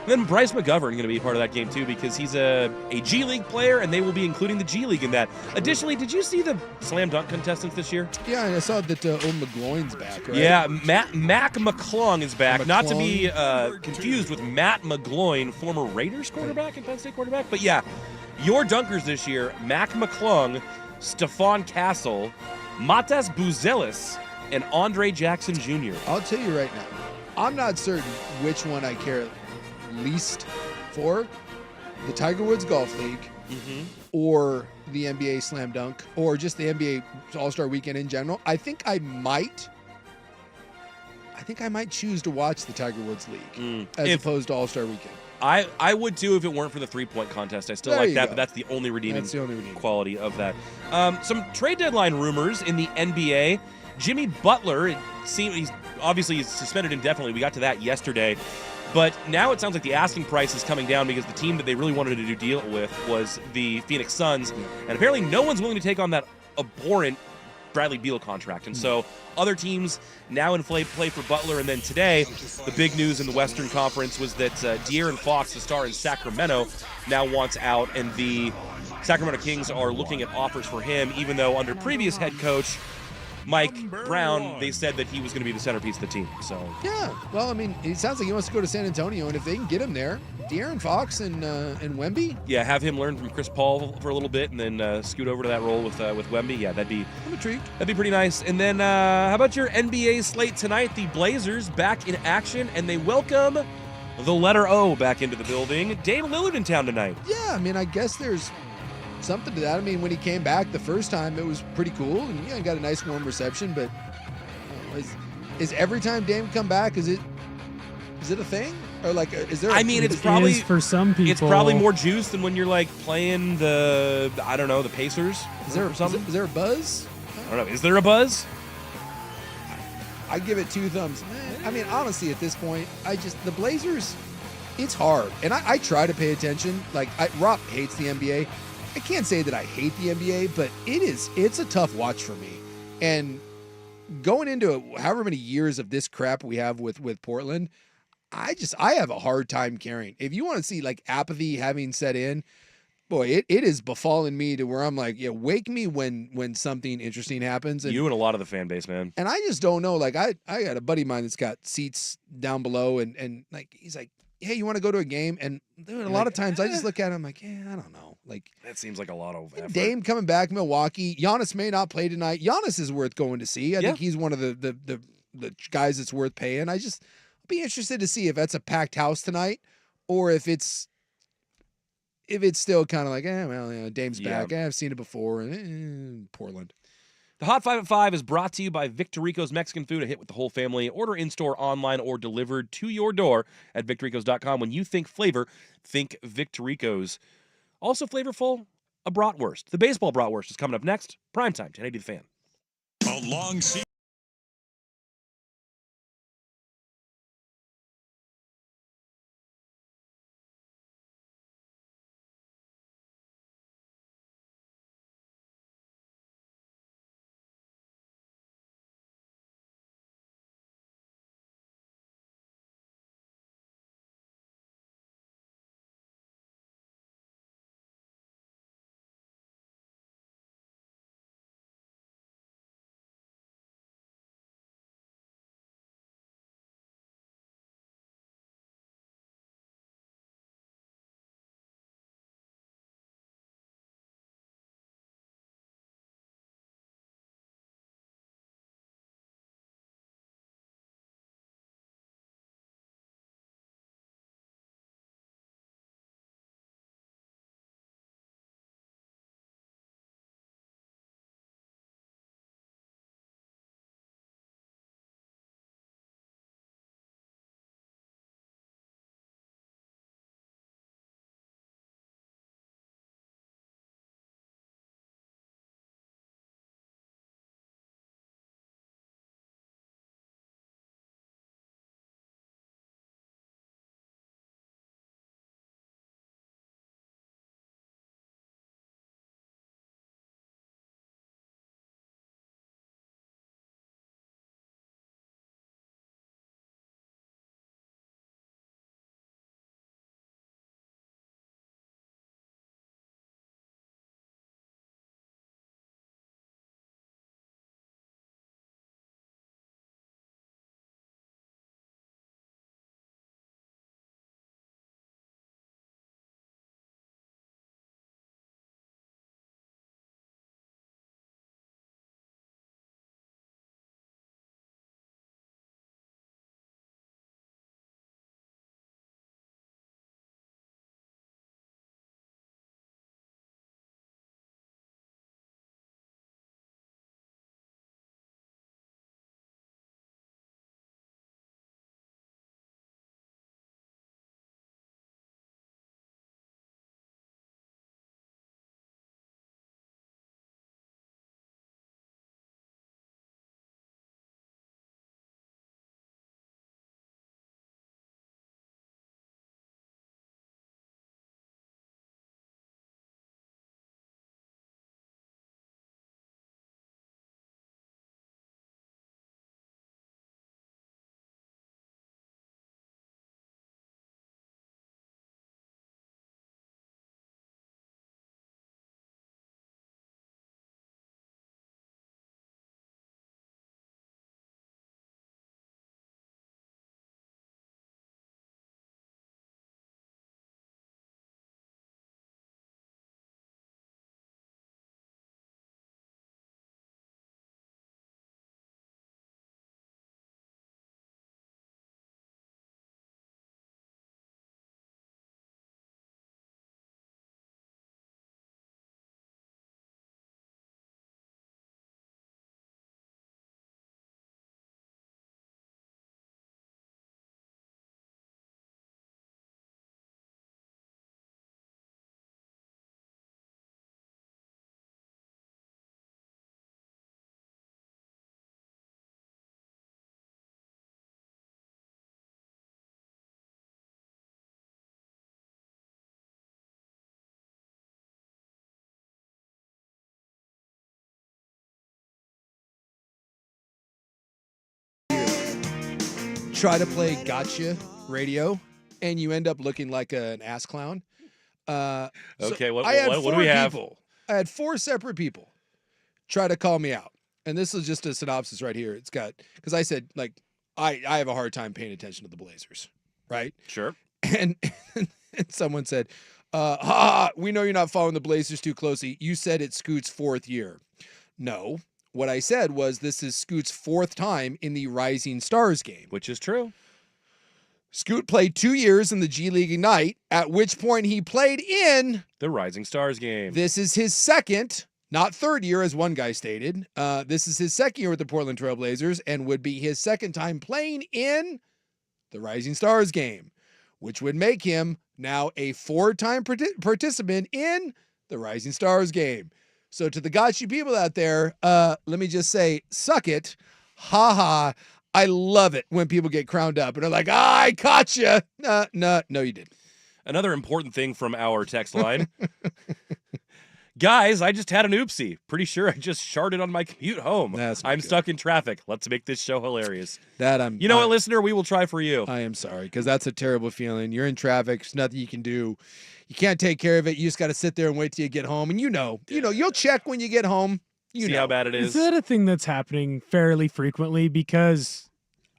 And then Bryce McGovern going to be part of that game too because he's a G League player, and they will be including the G League in that. Additionally, did you see the slam dunk contestants this year? Yeah, and I saw that old McGloin's back, right? Yeah, Mac McClung is back. Not to be confused with Matt McGloin, former Raiders quarterback and Penn State quarterback. But yeah, your dunkers this year, Mac McClung, Stephon Castle, Matas Buzelis, and Andre Jackson Jr. I'll tell you right now, I'm not certain which one I care least for, the Tiger Woods Golf League or the NBA Slam Dunk or just the NBA All-Star Weekend in general. I think I might choose to watch the Tiger Woods League as opposed to All-Star Weekend. I would too if it weren't for the thrpoint contest. I still like that, but that's the only redeeming quality of that. Some trade deadline rumors in the NBA. Jimmy Butler, it seems he's suspended indefinitely. We got to that yesterday. But now it sounds like the asking price is coming down because the team that they really wanted to do deal with was the Phoenix Suns. And apparently no one's willing to take on that abhorrent Bradley Beal contract. And so other teams now in play for Butler. And then today, the big news in the Western Conference was that De'Aaron Fox, the star in Sacramento, now wants out. And the Sacramento Kings are looking at offers for him, even though under previous head coach Mike Brown, they said that he was going to be the centerpiece of the team. So yeah, well, I mean, it sounds like he wants to go to San Antonio, and if they can get him there, De'Aaron Fox and Wemby. Yeah, have him learn from Chris Paul for a little bit, and then scoot over to that role with Wemby. Yeah, I'm intrigued. That'd be pretty nice. And then how about your NBA slate tonight? The Blazers back in action, and they welcome the letter O back into the building. Dame Lillard in town tonight. Yeah, I mean, I guess there's something to that. I mean, when he came back the first time, it was pretty cool, and yeah, he got a nice warm reception. But is every time Dame come back, is it a thing, or like is there? It's probably for some people. It's probably more juice than when you're like playing the Pacers. Is there something? Is there a buzz? I don't know. Is there a buzz? I give it 2 thumbs. I mean, honestly, at this point, the Blazers. It's hard, and I try to pay attention. Like Rob hates the NBA. I can't say that I hate the NBA, but it's a tough watch for me. And going into however many years of this crap we have with Portland, I have a hard time carrying. If you want to see like apathy having set in, boy, it is befallen me to where I'm like, yeah, wake me when something interesting happens. And you and a lot of the fan base, man. And I just don't know. Like I got a buddy of mine that's got seats down below, and like he's like, hey, you want to go to a game? And dude, a lot of times I just look at him like, yeah, I don't know. Like that seems like a lot of effort. Dame coming back, Milwaukee. Giannis may not play tonight. Giannis is worth going to see. I think he's one of the guys that's worth paying. I'll be interested to see if that's a packed house tonight, or if it's still kind of like, Dame's back. I've seen it before. Portland. The Hot 5 at 5 is brought to you by Victor Rico's Mexican Food, a hit with the whole family. Order in-store, online, or delivered to your door at victorricos.com. When you think flavor, think Victor Rico's. Also flavorful, a bratwurst. The baseball bratwurst is coming up next. Primetime, 1080 The Fan. A long season. try to play gotcha radio, and you end up looking like an ass clown. Okay, what four do we have? I had 4 separate people try to call me out. And this is just a synopsis right here. It's got, because I said, like, I have a hard time paying attention to the Blazers, right? Sure. And someone said, we know you're not following the Blazers too closely. You said it's Scoot's 4th year. No. What I said was this is Scoot's 4th time in the Rising Stars game. Which is true. Scoot played 2 years in the G League Ignite, at which point he played in the Rising Stars game. This is his 2nd, not 3rd year, as one guy stated. This is his 2nd year with the Portland Trail Blazers and would be his 2nd time playing in the Rising Stars game, which would make him now a 4-time participant in the Rising Stars game. So to the gotcha people out there, let me just say, suck it. Ha ha. I love it when people get crowned up and are like, I caught you. No, you didn't. Another important thing from our text line. Guys, I just had an oopsie. Pretty sure I just sharted on my commute home. I'm stuck in traffic. Let's make this show hilarious. You know what, listener? We will try for you. I am sorry, because that's a terrible feeling. You're in traffic. There's nothing you can do. You can't take care of it. You just got to sit there and wait till you get home. And you'll check when you get home. See how bad it is. Is that a thing that's happening fairly frequently? Because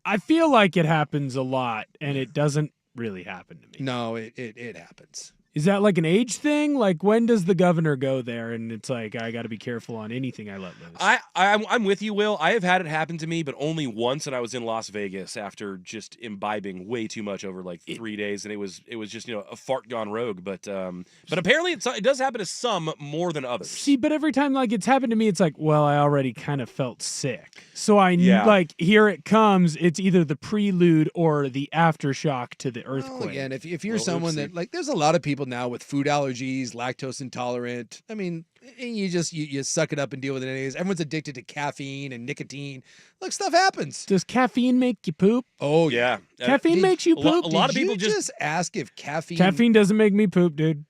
I feel like it happens a lot, and it doesn't really happen to me. No, it happens. Is that like an age thing? Like, when does the governor go there and it's like, I got to be careful on anything I let loose? I'm with you, Will. I have had it happen to me, but only once, and I was in Las Vegas after just imbibing way too much over like 3 days, and it was just a fart gone rogue. But apparently it does happen to some more than others. See, but every time like it's happened to me, it's like, well, I already kind of felt sick, so like here it comes. It's either the prelude or the aftershock to the earthquake. Well, again, if you're someone that like, there's a lot of people now with food allergies, lactose intolerant. I mean, you suck it up and deal with it anyways. Everyone's addicted to caffeine and nicotine. Look, stuff happens. Does caffeine make you poop? Oh yeah, caffeine makes you poop. A lot of people just ask if caffeine. Caffeine doesn't make me poop, dude.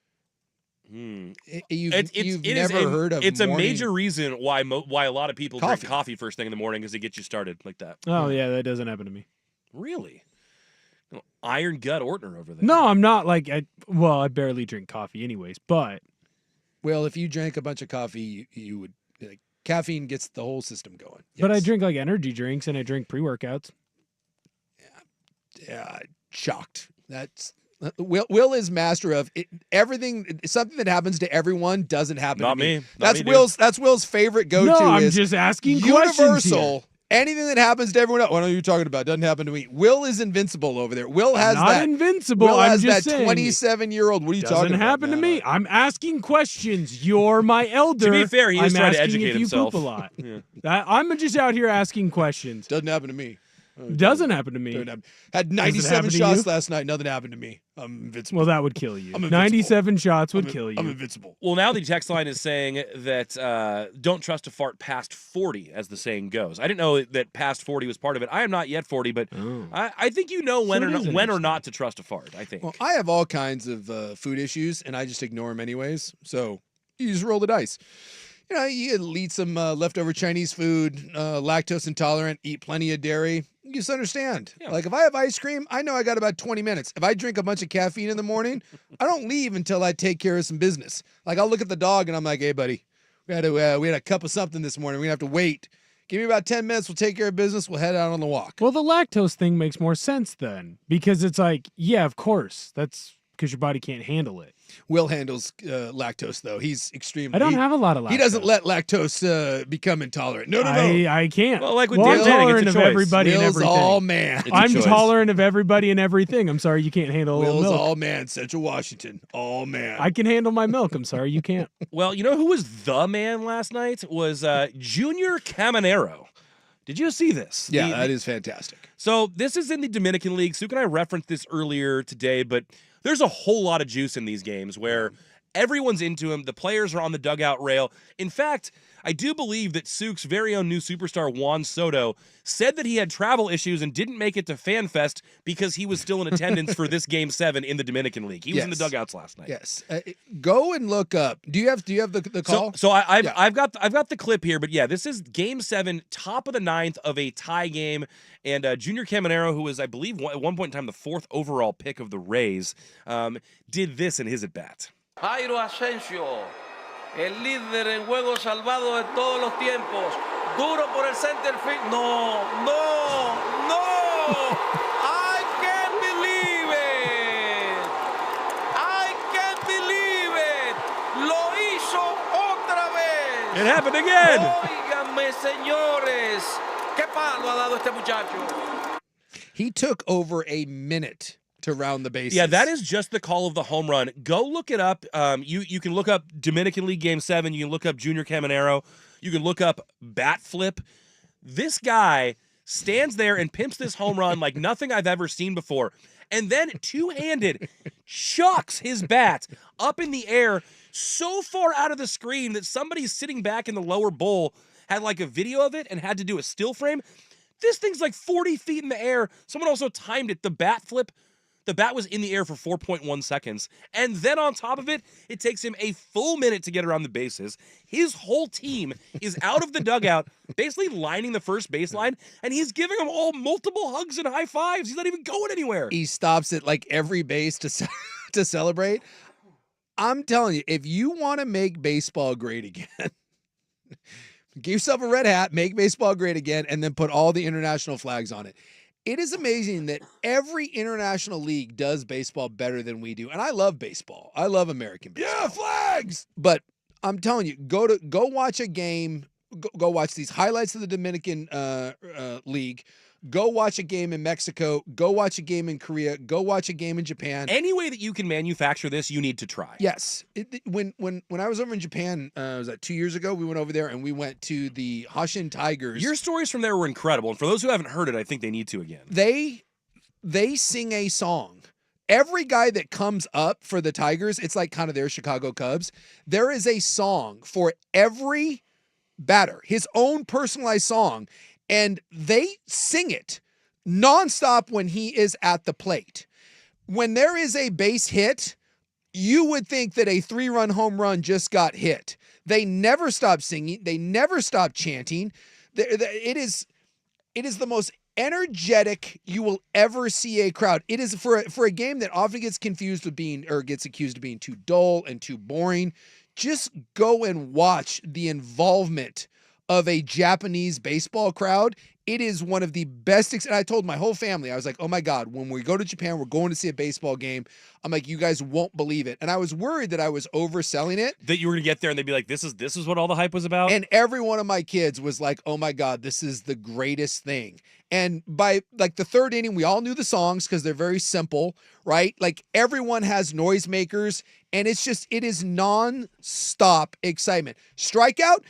You've never heard of. It's a major reason why a lot of people drink coffee first thing in the morning, because it gets you started like that. Oh yeah, that doesn't happen to me. Really? Iron gut Ortner over there. No, I'm not like I barely drink coffee anyways, but well, if you drank a bunch of coffee, you would like, caffeine gets the whole system going. Yes. But I drink like energy drinks and I drink pre-workouts. Yeah, shocked. That's Will is master of it, everything. Something that happens to everyone doesn't happen to me. That's Will's favorite go-to. No, I'm just asking questions universal. here. Anything that happens to everyone else, what are you talking about? Doesn't happen to me. Will is invincible over there. Will has I'm not invincible. Will I'm has just that saying. 27-year-old. What are you talking about? Doesn't happen to me. I'm asking questions. You're my elder. To be fair, he is trying to asking educate if you himself. poop a lot. I'm just out here asking questions. Doesn't happen to me. Doesn't happen to me. Had 97 shots last night. Nothing happened to me. I'm invincible. Well, that would kill you. 97 shots would kill you. I'm invincible. Well, now the text line is saying that don't trust a fart past 40, as the saying goes. I didn't know that past 40 was part of it. I am not yet 40, but I think you know when or not to trust a fart, I think. Well, I have all kinds of food issues, and I just ignore them anyways. So you just roll the dice. You eat some leftover Chinese food, lactose intolerant, eat plenty of dairy. You just understand. Yeah. Like if I have ice cream, I know I got about 20 minutes. If I drink a bunch of caffeine in the morning, I don't leave until I take care of some business. Like I'll look at the dog and I'm like, hey, buddy, we had a cup of something this morning. We're going to have to wait. Give me about 10 minutes. We'll take care of business. We'll head out on the walk. Well, the lactose thing makes more sense then, because it's like, yeah, of course. That's because your body can't handle it. Will handles lactose, though. He's extremely... I don't have a lot of lactose. He doesn't let lactose become intolerant. No. I can't. Well, like with I'm Dan tolerant it's of a choice. everybody Will's and everything. all man. I'm tolerant of everybody and everything. I'm sorry you can't handle a little Will's milk. all man. Central Washington. All man. I can handle my milk. I'm sorry you can't. Well, you know who was the man last night? Was Junior Caminero. Did you see this? Yeah, that is fantastic. So this is in the Dominican League. Suk and I referenced this earlier today, but there's a whole lot of juice in these games where Everyone's into him. The players are on the dugout rail. In fact, I do believe that Souk's very own new superstar, Juan Soto, said that he had travel issues and didn't make it to FanFest because he was still in attendance for this Game 7 in the Dominican League. He was in the dugouts last night. Yes. Go and look up. Do you have the call? So I've got the clip here, but yeah, this is Game 7, top of the 9th of a tie game, and Junior Caminero, who was, I believe, at one point in time the 4th overall pick of the Rays, did this in his at-bat. Jairo Asensio, el líder en juego salvado de todos los tiempos. Duro por el center field. No. I can't believe it. I can't believe it. Lo hizo otra vez. It happened again. Óiganme, señores. ¿Qué palo ha dado este muchacho? He took over a minute to round the bases. Yeah, that is just the call of the home run. Go look it up. You can look up Dominican League Game 7. You can look up Junior Caminero. You can look up bat flip. This guy stands there and pimps this home run like nothing I've ever seen before. And then two-handed chucks his bat up in the air so far out of the screen that somebody sitting back in the lower bowl had like a video of it and had to do a still frame. This thing's like 40 feet in the air. Someone also timed it. The bat flip. The bat was in the air for 4.1 seconds. And then on top of it, it takes him a full minute to get around the bases. His whole team is out of the dugout, basically lining the first baseline, and he's giving them all multiple hugs and high fives. He's not even going anywhere. He stops at like every base to celebrate. I'm telling you, if you want to make baseball great again, give yourself a red hat, make baseball great again, and then put all the international flags on it. It is amazing that every international league does baseball better than we do. And I love baseball. I love American baseball. Yeah, flags! But I'm telling you, go watch a game. Go watch these highlights of the Dominican League. Go watch a game in Mexico. Go watch a game in Korea. Go watch a game in Japan. Any way that you can manufacture this, you need to try. Yes. When I was over in Japan, was that 2 years ago? We went over there and we went to the Hanshin Tigers. Your stories from there were incredible. And for those who haven't heard it, I think they need to again. They sing a song. Every guy that comes up for the Tigers, it's like kind of their Chicago Cubs. There is a song for every batter, his own personalized song. And they sing it nonstop when he is at the plate. When there is a base hit, you would think that a 3-run home run just got hit. They never stop singing. They never stop chanting. It is the most energetic you will ever see a crowd. It is for a game that often gets confused with gets accused of being too dull and too boring. Just go and watch the involvement of a Japanese baseball crowd. It is one of the best. And I told my whole family, I was like, oh my God, when we go to Japan, we're going to see a baseball game. I'm like, you guys won't believe it. And I was worried that I was overselling it. That you were going to get there and they'd be like, this is what all the hype was about? And every one of my kids was like, oh my God, this is the greatest thing. And by like the third inning, we all knew the songs because they're very simple, right? Like everyone has noisemakers and it is non-stop excitement. Strikeout,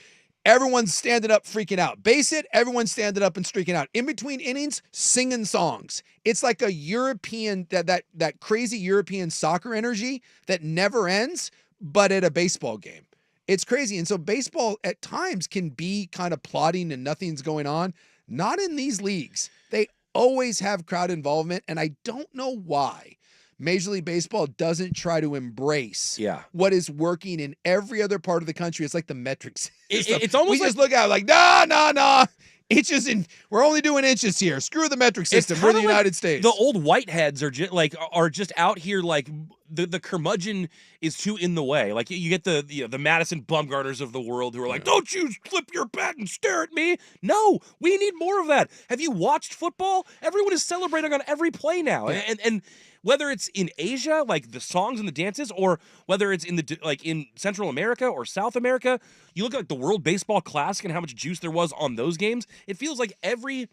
everyone's standing up, freaking out. Base hit, everyone's standing up and streaking out. In between innings, singing songs. It's like a European, that crazy European soccer energy that never ends, but at a baseball game. It's crazy. And so baseball at times can be kind of plodding and nothing's going on. Not in these leagues. They always have crowd involvement, and I don't know why Major League Baseball doesn't try to embrace what is working in every other part of the country. It's like the metrics. It's almost we just look at it like, nah. Inches we're only doing inches here. Screw the metric system. We're the United States. The old whiteheads are just out here like the curmudgeon is too in the way. Like you get the Madison Bumgarners of the world who are like, don't you flip your bat and stare at me. No, we need more of that. Have you watched football? Everyone is celebrating on every play now. And whether it's in Asia, like the songs and the dances, or whether it's in Central America or South America, you look at like the World Baseball Classic and how much juice there was on those games. It feels like every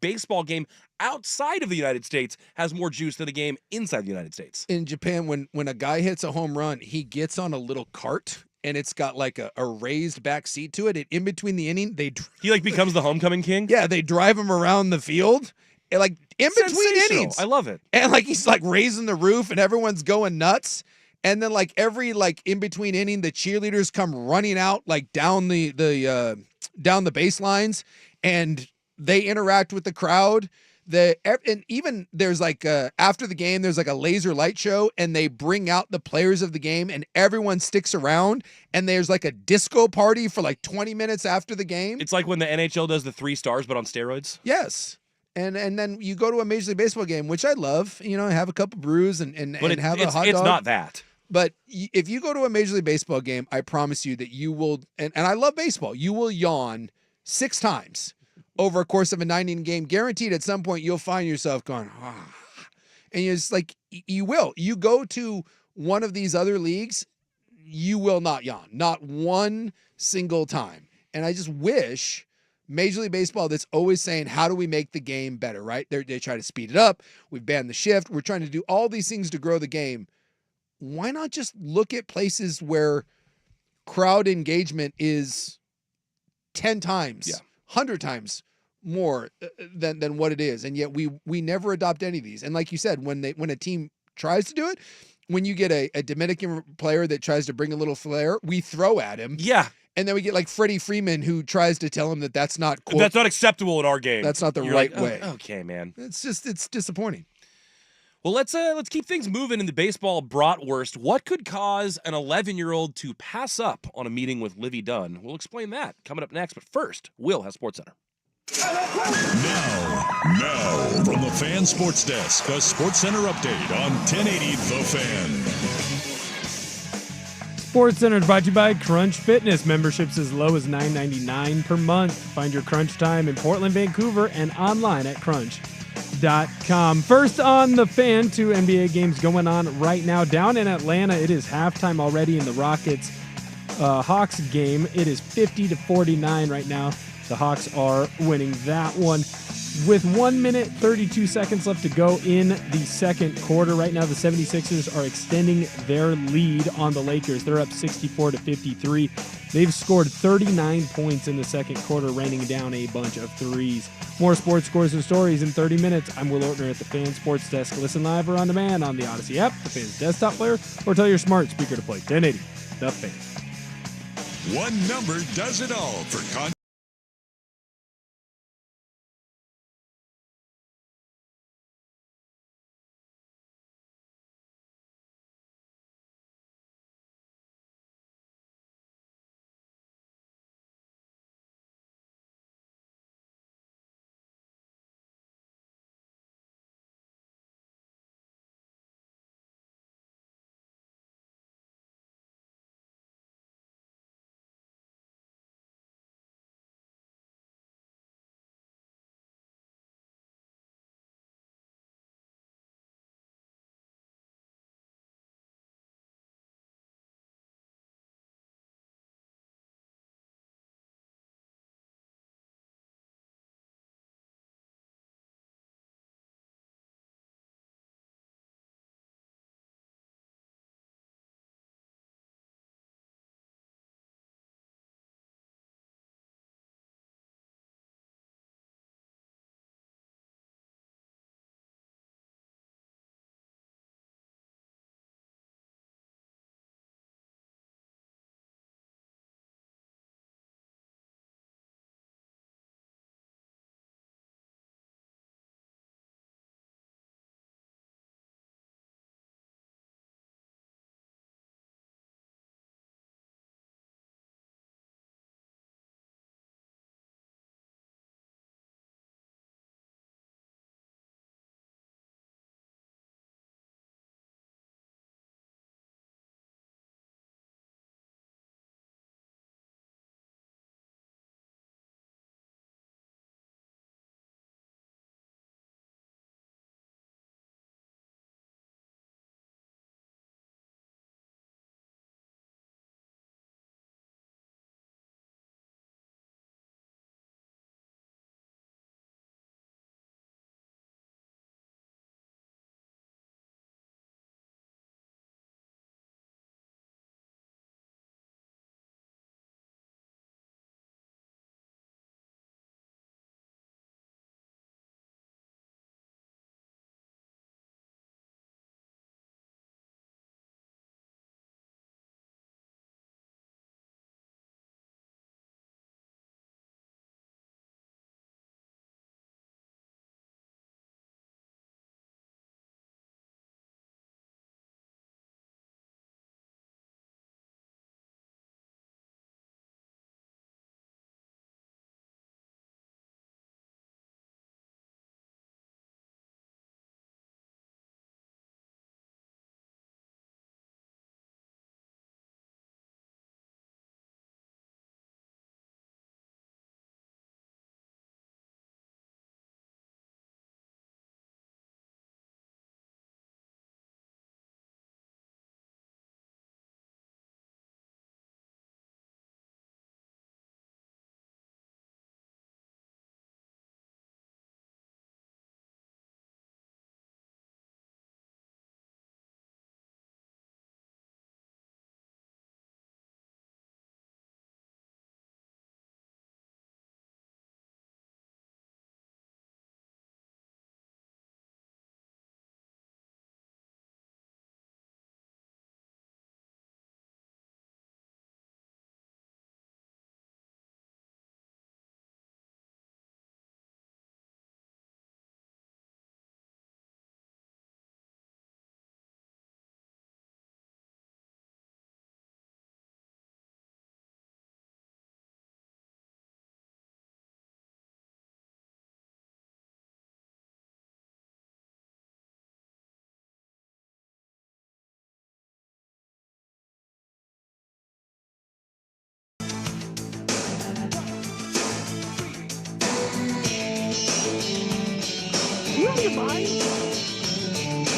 baseball game outside of the United States has more juice than a game inside the United States. In Japan, when a guy hits a home run, he gets on a little cart and it's got like a raised back seat to it. And in between the inning, he like becomes the homecoming king. Yeah, they drive him around the field. And like in between innings. I love it. And like he's like raising the roof and everyone's going nuts. And then like every like in between inning, the cheerleaders come running out like down the baselines, and they interact with the crowd. And even there's like after the game, there's like a laser light show, and they bring out the players of the game, and everyone sticks around, and there's like a disco party for like 20 minutes after the game. It's like when the NHL does the 3 stars, but on steroids. Yes. And then you go to a Major League Baseball game, which I love, have a couple brews and have a hot dog. It's not that. But if you go to a Major League Baseball game, I promise you that you will, and I love baseball, you will yawn 6 times over a course of a 9-inning game. Guaranteed at some point you'll find yourself going, and you're just like, you will. You go to one of these other leagues, you will not yawn. Not one single time. And I just wish Major League Baseball, that's always saying, how do we make the game better, right? They try to speed it up. We've banned the shift. We're trying to do all these things to grow the game. Why not just look at places where crowd engagement is 10 times, 100 times more than what it is? And yet we never adopt any of these. And like you said, when a team tries to do it, when you get a Dominican player that tries to bring a little flair, we throw at him. Yeah. And then we get like Freddie Freeman, who tries to tell him that that's not acceptable in our game. That's not the You're right like, way. Okay, man. It's disappointing. Well, let's keep things moving in the baseball bratwurst. What could cause an 11-year-old to pass up on a meeting with Livy Dunn? We'll explain that coming up next. But first, Will has SportsCenter. Now, from the Fan Sports Desk, a SportsCenter update on 1080 The Fan. SportsCenter is brought to you by Crunch Fitness. Memberships as low as $9.99 per month. Find your Crunch time in Portland, Vancouver, and online at crunch.com. First on the Fan, 2 NBA games going on right now. Down in Atlanta, it is halftime already in the Rockets Hawks game. It is 50-49 right now. The Hawks are winning that one. With 1 minute, 32 seconds left to go in the second quarter. Right now, the 76ers are extending their lead on the Lakers. They're up 64-53. They've scored 39 points in the second quarter, raining down a bunch of threes. More sports scores and stories in 30 minutes. I'm Will Ortner at the Fan Sports Desk. Listen live or on demand on the Odyssey app, the Fan's desktop player, or tell your smart speaker to play 1080 The Fan. One number does it all for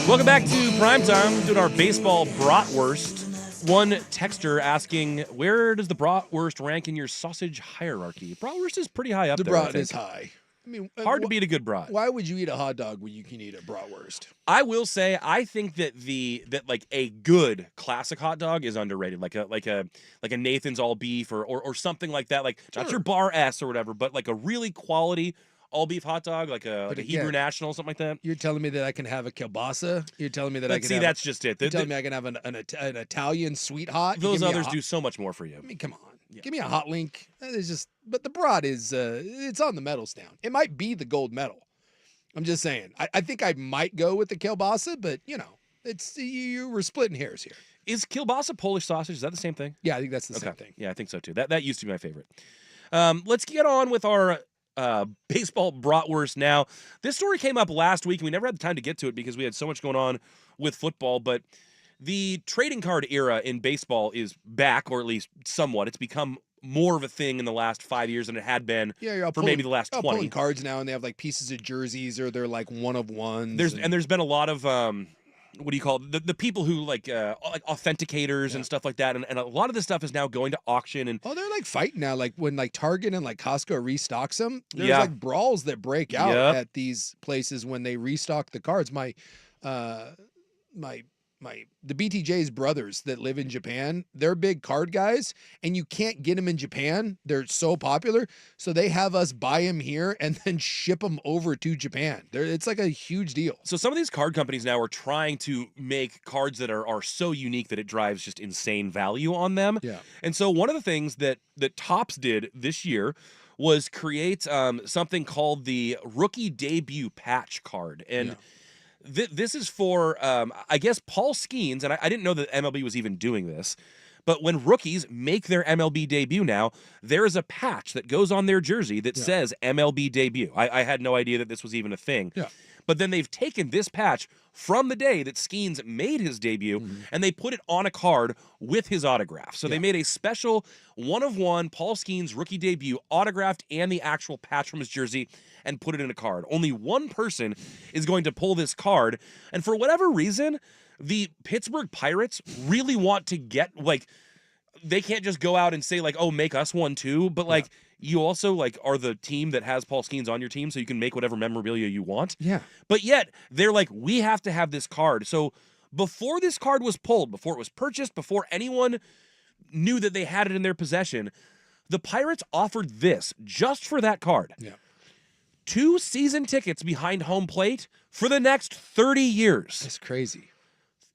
Welcome back to Primetime, doing our baseball bratwurst. One texter asking, where does the bratwurst rank in your sausage hierarchy? Bratwurst is pretty high up The there, I brat think. is high. I mean, Hard to beat a good brat. Why would you eat a hot dog when you can eat a bratwurst? I will say, I think that like a good classic hot dog is underrated, like a Nathan's all beef or something like that, like not your Bar S or whatever, but like a really quality all beef hot dog, like a Hebrew National, something like that. You're telling me that I can have a kielbasa? You're telling me that I can have that's just it. You're telling me I can have an Italian sweet hot? Those others do so much more for you. I mean, come on. Yeah. Give me a hot link. It's just, but the brat is, it's on the medal stand. It might be the gold medal. I'm just saying. I think I might go with the kielbasa, but you were splitting hairs here. Is kielbasa Polish sausage? Is that the same thing? Yeah, I think that's the same thing. Yeah, I think so too. That used to be my favorite. Let's get on with our baseball bratwurst now. This story came up last week, and we never had the time to get to it because we had so much going on with football, but the trading card era in baseball is back, or at least somewhat. It's become more of a thing in the last 5 years than it had been for maybe the last 20. Pulling cards now, and they have like pieces of jerseys, or they're like one of ones. There's been a lot of what do you call it? The people who like authenticators and stuff like that, and a lot of this stuff is now going to auction. And they're like fighting now, like when like Target and like Costco restocks them. There's like brawls that break out at these places when they restock the cards. The BTJ's brothers that live in Japan, they're big card guys, and you can't get them in Japan. They're so popular, so they have us buy them here and then ship them over to Japan. It's like a huge deal. So some of these card companies now are trying to make cards that are so unique that it drives just insane value on them. Yeah. And so one of the things that Topps did this year was create something called the Rookie Debut Patch card. And this is for, I guess, Paul Skeens, and I didn't know that MLB was even doing this, but when rookies make their MLB debut now, there is a patch that goes on their jersey that says MLB debut. I had no idea that this was even a thing. Yeah. But then they've taken this patch from the day that Skeens made his debut, and they put it on a card with his autograph. So they made a special one-of-one Paul Skeens rookie debut, autographed and the actual patch from his jersey, and put it in a card. Only one person is going to pull this card, and for whatever reason, the Pittsburgh Pirates really want to get, like, they can't just go out and say, like, oh, make us one too, but, like, you also, like, are the team that has Paul Skeens on your team, so you can make whatever memorabilia you want. Yeah. But yet, they're like, we have to have this card. So before this card was pulled, before it was purchased, before anyone knew that they had it in their possession, the Pirates offered this just for that card. Yeah. 2 season tickets behind home plate for the next 30 years. That's crazy.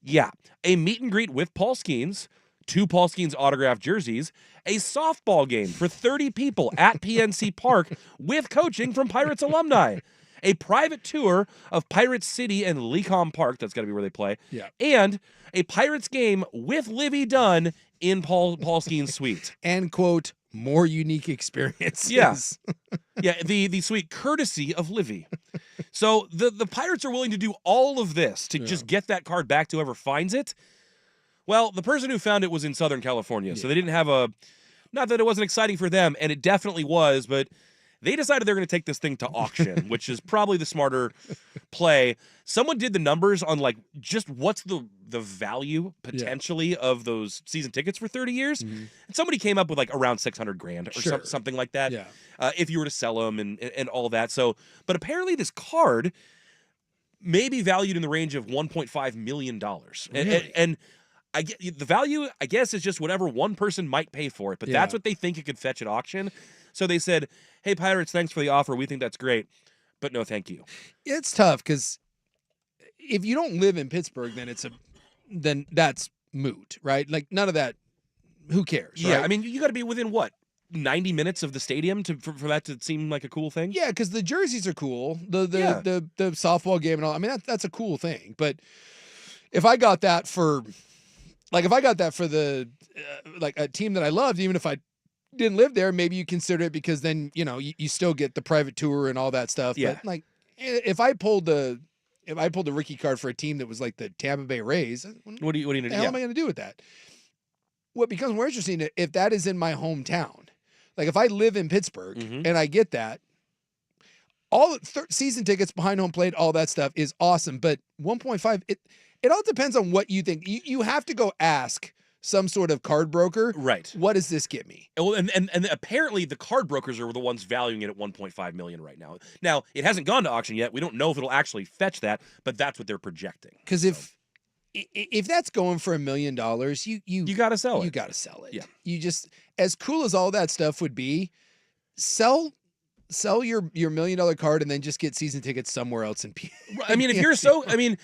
Yeah. A meet and greet with Paul Skeens, 2 Paul Skeens autographed jerseys, a softball game for 30 people at PNC Park with coaching from Pirates alumni, a private tour of Pirates City and Lecom Park, that's got to be where they play, and a Pirates game with Livy Dunn in Paul Skeens' suite. And, quote, more unique experiences. Yes. Yeah, the suite courtesy of Livy. So the Pirates are willing to do all of this to just get that card back to whoever finds it. Well, the person who found it was in Southern California, so they didn't have not that it wasn't exciting for them, and it definitely was, but they decided they're going to take this thing to auction, which is probably the smarter play. Someone did the numbers on, like, just what's the value potentially of those season tickets for 30 years. And somebody came up with, like, around $600,000 or something like that. Yeah. If you were to sell them and all that. So, but apparently this card may be valued in the range of $1.5 million. Really? And I get the value, I guess, is just whatever one person might pay for it, but that's what they think it could fetch at auction. So they said, hey, Pirates, thanks for the offer. We think that's great, but no thank you. It's tough because if you don't live in Pittsburgh, then that's moot, right? Like, none of that, who cares, Yeah, right? I mean, you got to be within, what, 90 minutes of the stadium for that to seem like a cool thing? Yeah, because the jerseys are cool. The softball game and all. I mean, that's a cool thing. But if I got that for the like a team that I loved, even if I didn't live there, maybe you consider it because then you still get the private tour and all that stuff. Yeah. But, like, if I pulled the rookie card for a team that was like the Tampa Bay Rays, what do you the hell am I going to do with that? What becomes more interesting if that is in my hometown. Like, if I live in Pittsburgh and I get that, all season tickets, behind home plate, all that stuff is awesome. But 1.5, it all depends on what you think. You have to go ask some sort of card broker, right? What does this get me? Well, and apparently the card brokers are the ones valuing it at 1.5 million right now. Now it hasn't gone to auction yet. We don't know if it'll actually fetch that, but that's what they're projecting. Because if that's going for $1 million, you got to sell it. You got to sell it. Yeah. You just, as cool as all that stuff would be, sell your $1 million card and then just get season tickets somewhere else. I mean, if you're so, I mean,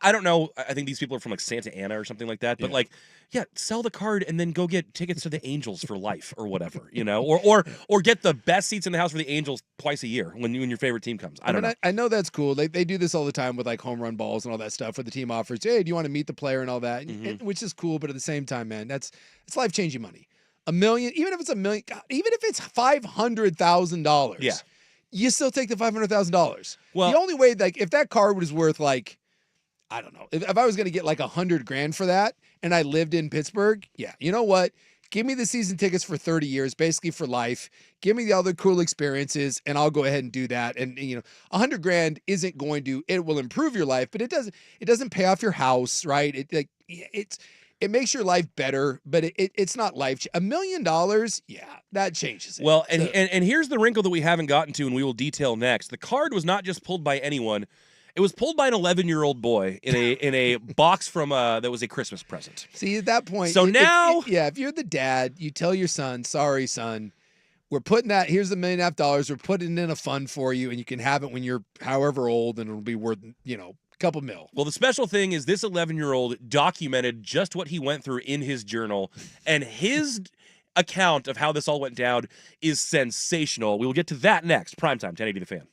I don't know. I think these people are from like Santa Ana or something like that. But like, yeah, sell the card and then go get tickets to the Angels for life or whatever, you know, or get the best seats in the house for the Angels twice a year when your favorite team comes. I don't know. I know that's cool. They do this all the time with like home run balls and all that stuff where the team offers, hey, do you want to meet the player and all that, which is cool. But at the same time, man, it's life changing money. $1 million, even if it's $1 million, God, even if it's $500,000, yeah, you still take the $500,000. Well, the only way, like, if that card was worth like, I don't know, if I was going to get like $100,000 for that, and I lived in Pittsburgh, yeah, you know what? Give me the season tickets for 30 years, basically for life. Give me the other cool experiences, and I'll go ahead and do that. And you know, $100,000 isn't going to, it will improve your life, but it doesn't pay off your house, right? It makes your life better, but it's not life. $1 million, yeah, that changes it. Well, and here's the wrinkle that we haven't gotten to, and we will detail next. The card was not just pulled by anyone; it was pulled by an 11-year-old boy in a box from that was a Christmas present. See, at that point, so now, if you're the dad, you tell your son, "Sorry, son, we're putting that. Here's $1.5 million. We're putting it in a fund for you, and you can have it when you're however old, and it'll be worth couple mil. Well, the special thing is this 11-year-old documented just what he went through in his journal, and his account of how this all went down is sensational. We will get to that next. Primetime, 1080 The Fan.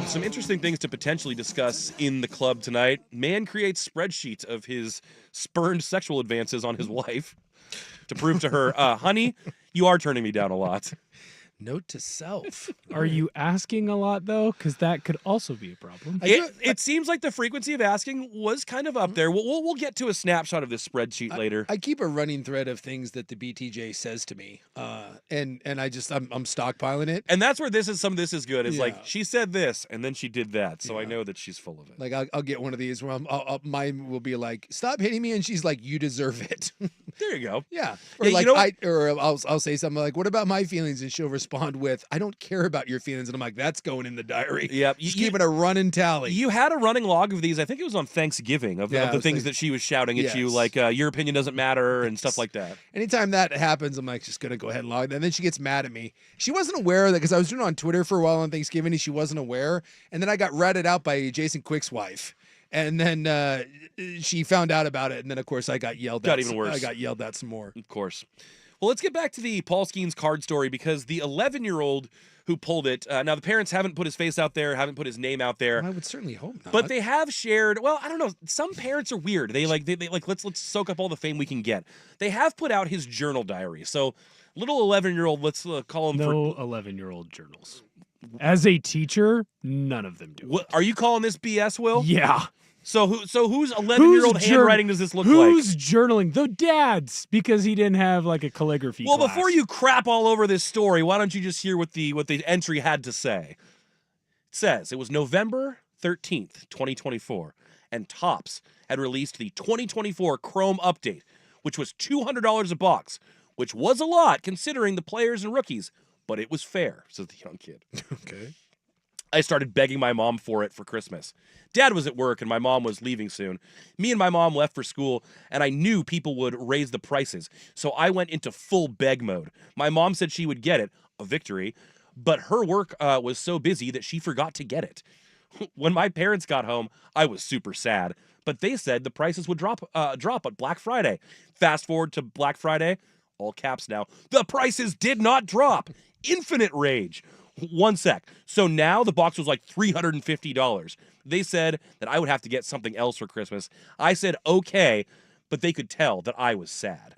Some interesting things to potentially discuss in the club tonight. Man creates spreadsheet of his spurned sexual advances on his wife to prove to her, honey, you are turning me down a lot. Note to self. Are you asking a lot, though? Because that could also be a problem. It seems like the frequency of asking was kind of up there. We'll get to a snapshot of this spreadsheet later. I keep a running thread of things that the BTJ says to me, and I'm stockpiling it. And that's where some of this is good. It's Yeah. like, she said this, and then she did that, so I know that she's full of it. Like I'll get one of these where mine will be like, "Stop hitting me," and she's like, "You deserve it." There you go. Yeah. Or Yeah, like you know I'll say something like, "What about my feelings?" And she'll respond with, "I don't care about your feelings." And I'm like, "That's going in the diary." Yep. Just keeping a running tally. You had a running log of these. I think it was on Thanksgiving of the things that she was shouting at you, Yes. like your opinion doesn't matter and stuff like that. Anytime that happens, I'm like, just gonna go ahead and log. And then she gets mad at me. She wasn't aware of that because I was doing it on Twitter for a while on Thanksgiving, and she wasn't aware. And then I got ratted out by Jason Quick's wife. And then she found out about it, and then of course I got yelled at. Got even worse. I got yelled at some more. Of course. Well, let's get back to the Paul Skeens card story because the 11-year-old who pulled it. Now the parents haven't put his face out there, haven't put his name out there. I would certainly hope not. But they have shared. Well, I don't know. Some parents are weird. They like let's soak up all the fame we can get. They have put out his journal diary. So little 11-year-old, let's call him No 11-year-old journals. As a teacher, none of them do. What are you calling this BS, Will? Yeah. So whose 11-year-old handwriting does this look like? Who's journaling? The dad's, because he didn't have like a calligraphy Well, class. before you crap all over this story, why don't you just hear what the entry had to say? It says it was November 13th, 2024, and Topps had released the 2024 Chrome update, which was $200 a box, which was a lot considering the players and rookies, but it was fair, says the young kid. Okay. I started begging my mom for it for Christmas. Dad was at work and my mom was leaving soon. Me and my mom left for school, and I knew people would raise the prices, so I went into full beg mode. My mom said she would get it, a victory, but her work was so busy that she forgot to get it. When my parents got home, I was super sad, but they said the prices would drop at Black Friday. Fast forward to Black Friday, all caps now, the prices did not drop. Infinite rage. One sec. So now the box was like $350. They said that I would have to get something else for Christmas. I said, okay, but they could tell that I was sad.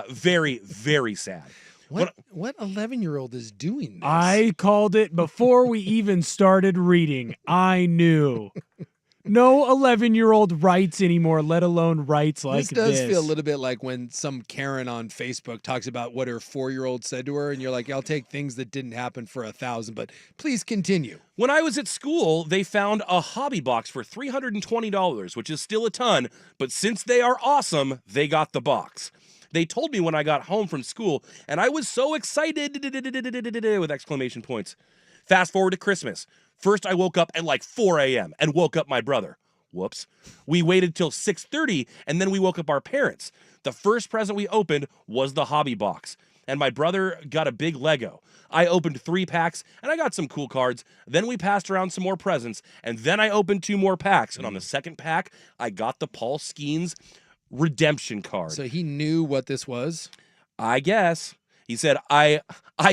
Very, very sad. What 11-year-old is doing this? I called it before we even started reading. I knew. No 11-year-old writes anymore, let alone writes like this. This does feel a little bit like when some Karen on Facebook talks about what her 4-year-old said to her, and you're like, I'll take things that didn't happen for 1,000, but please continue. When I was at school, they found a hobby box for $320, which is still a ton, but since they are awesome, they got the box. They told me when I got home from school, and I was so excited with exclamation points. Fast forward to Christmas. First, I woke up at like 4 a.m. and woke up my brother. Whoops. We waited till 6:30, and then we woke up our parents. The first present we opened was the hobby box, and my brother got a big Lego. I opened 3 packs, and I got some cool cards. Then we passed around some more presents, and then I opened 2 more packs. And on the second pack, I got the Paul Skeens redemption card. So he knew what this was? I guess. He said, I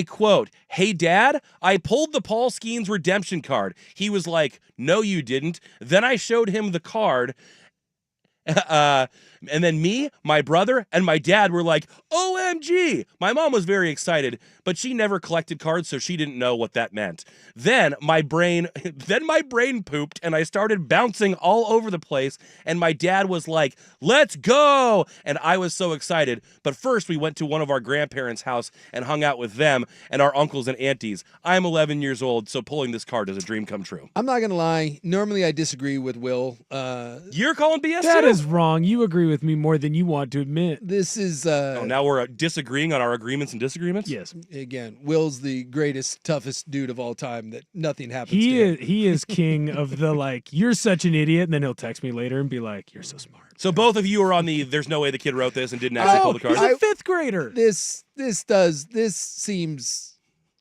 quote, "Hey, Dad, I pulled the Paul Skeens redemption card." He was like, "No, you didn't." Then I showed him the card. And then me, my brother, and my dad were like, OMG! My mom was very excited, but she never collected cards, so she didn't know what that meant. Then my brain pooped, and I started bouncing all over the place, and my dad was like, "Let's go!" And I was so excited. But first, we went to one of our grandparents' house and hung out with them and our uncles and aunties. I'm 11 years old, so pulling this card is a dream come true. I'm not going to lie. Normally, I disagree with Will. You're calling BS That too? is wrong. You agree with me more than you want to admit. This is... oh, now we're disagreeing on our agreements and disagreements? Yes. Again, Will's the greatest, toughest dude of all time that nothing happens to him. He is king of the, like, you're such an idiot, and then he'll text me later and be like, you're so smart. So both of you are on the there's no way the kid wrote this and didn't actually pull the card? He's a 5th grader. This seems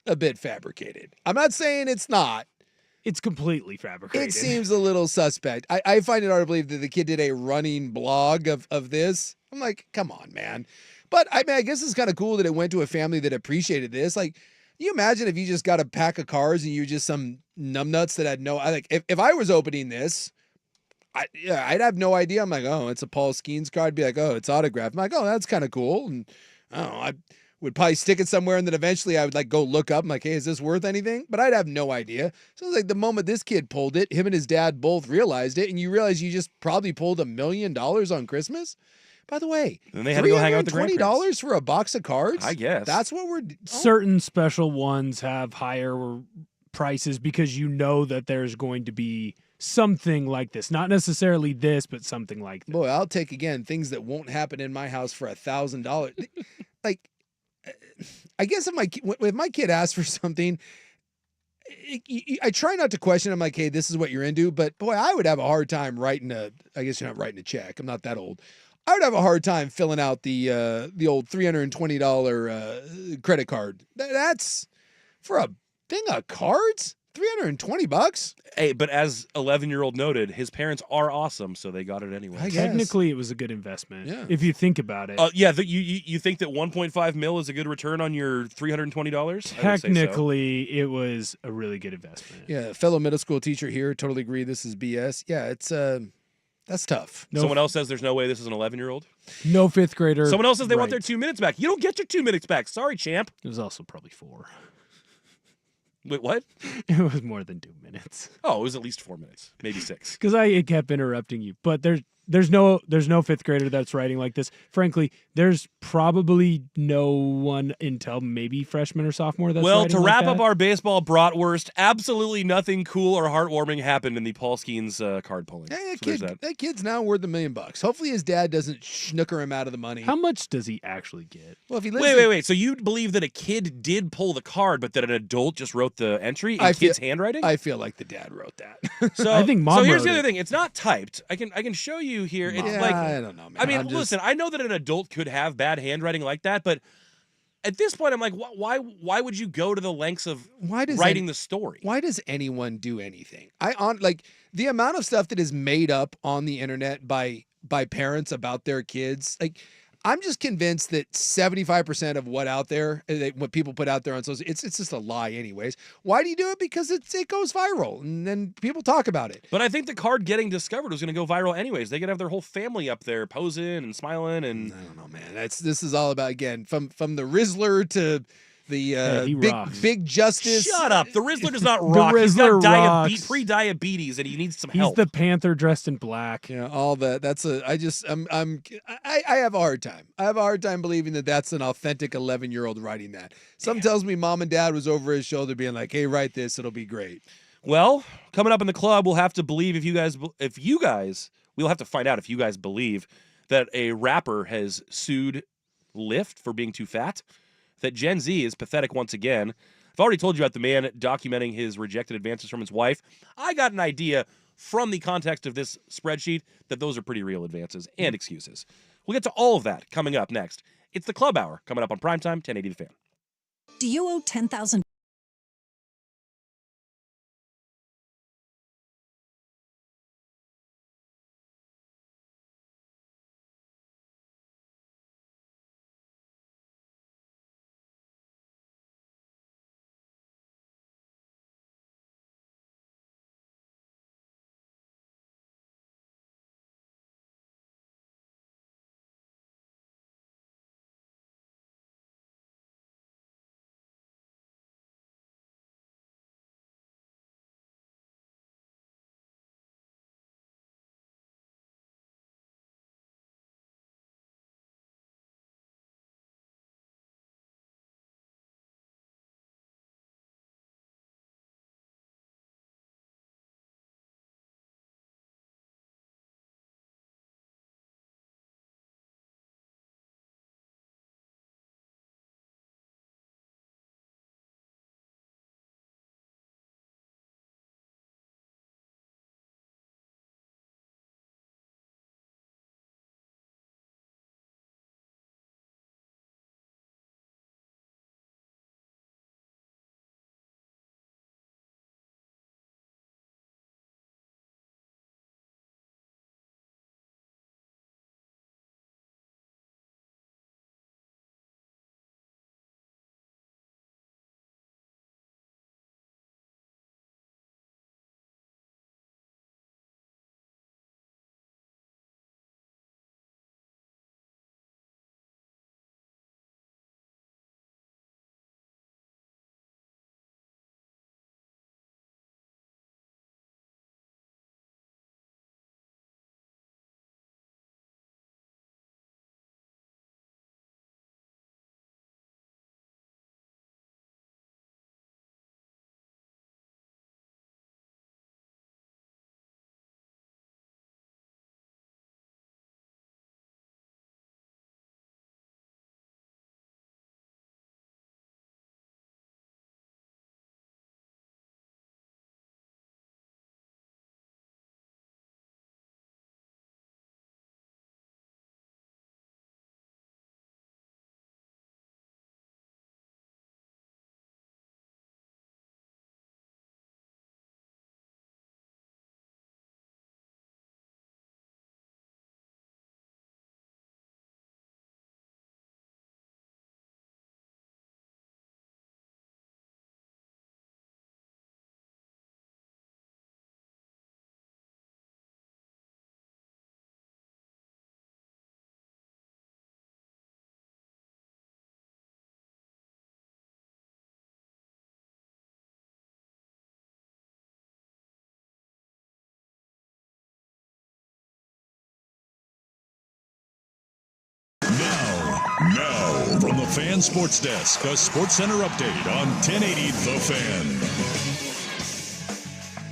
a bit fabricated. I'm not saying it's not. It's completely fabricated. It seems a little suspect. I find it hard to believe that the kid did a running blog of this. I'm like, come on, man. But I mean, I guess it's kind of cool that it went to a family that appreciated this. Like, You imagine if you just got a pack of cards and you just some numbnuts that had no. If I was opening this, I'd have no idea. I'm like, oh, it's a Paul Skeens card. I'd be like, oh, it's autographed. I'm like, oh, that's kind of cool. And I don't know, I would probably stick it somewhere, and then eventually I would like go look up. I'm like, hey, is this worth anything? But I'd have no idea. So it's like the moment this kid pulled it, him and his dad both realized it, and you realize you just probably pulled $1 million on Christmas. By the way, then they had to go hang out with the grandparents. $20 for a box of cards? I guess. That's what we're... Certain special ones have higher prices because you know that there's going to be something like this. Not necessarily this, but something like this. Boy, I'll take, again, things that won't happen in my house for $1,000. Like, I guess if my kid asks for something... I try not to question. I'm like, hey, this is what you're into. But boy, I would have a hard time writing I guess you're not writing a check. I'm not that old. I would have a hard time filling out the old $320 credit card. That's for a thing of cards? $320? Hey, but as 11-year-old noted, his parents are awesome, so they got it anyway. Technically, it was a good investment. Yeah. If you think about it. Yeah, you think that 1.5 mil is a good return on your $320? Technically, it was a really good investment. Yeah, fellow middle school teacher here, totally agree this is BS. Yeah, it's that's tough. Someone else says there's no way this is an 11-year-old. No fifth grader. Someone else says they want their 2 minutes back. You don't get your 2 minutes back. Sorry, champ. It was also probably 4. Wait, what? It was more than 2 minutes. Oh, it was at least 4 minutes, maybe 6. Because I kept interrupting you. But there's no fifth grader that's writing like this. Frankly, there's probably no one until maybe freshman or sophomore that's well, writing to like wrap that. up our baseball bratwurst, absolutely nothing cool or heartwarming happened in the Paul Skeens card pulling. Yeah, So there's that. that kid's now worth $1 million. Hopefully his dad doesn't snooker him out of the money. How much does he actually get? Well, if he lives Wait. So you believe that a kid did pull the card, but that an adult just wrote the entry in kid's handwriting? I feel like the dad wrote that. So I think mom So here's wrote the other it. thing. It's not typed. I can show you here. It's Yeah, like I don't know, man. I mean, I'm just- listen. I know that an adult could have bad handwriting like that, but at this point, I'm like, why would you go to the lengths of writing the story? Why does anyone do anything? Like the amount of stuff that is made up on the internet by parents about their kids. Like, I'm just convinced that 75% of what people put out there on social, it's just a lie anyways. Why do you do it? Because it goes viral and then people talk about it. But I think the card getting discovered was going to go viral anyways. They could have their whole family up there posing and smiling, and I don't know, man. This is all about, again, from the Rizzler to the he rocks. big Justice. Shut up. The Rizzler does not rock. He's Rizzler got rocks. pre-diabetes and he needs some He's help. the Panther dressed in black. Yeah, all that. I have a hard time. I have a hard time believing that that's an authentic 11-year-old writing that. Some tells me mom and dad was over his shoulder being like, hey, write this. It'll be great. Well, coming up in the club, we'll have to believe we'll have to find out if you guys believe that a rapper has sued Lyft for being too fat, that Gen Z is pathetic once again. I've already told you about the man documenting his rejected advances from his wife. I got an idea from the context of this spreadsheet that those are pretty real advances and excuses. We'll get to all of that coming up next. It's the Club Hour coming up on Primetime, 1080 The Fan. Do you owe $10,000? Now, from the Fan Sports Desk, a Sports Center update on 1080 The Fan.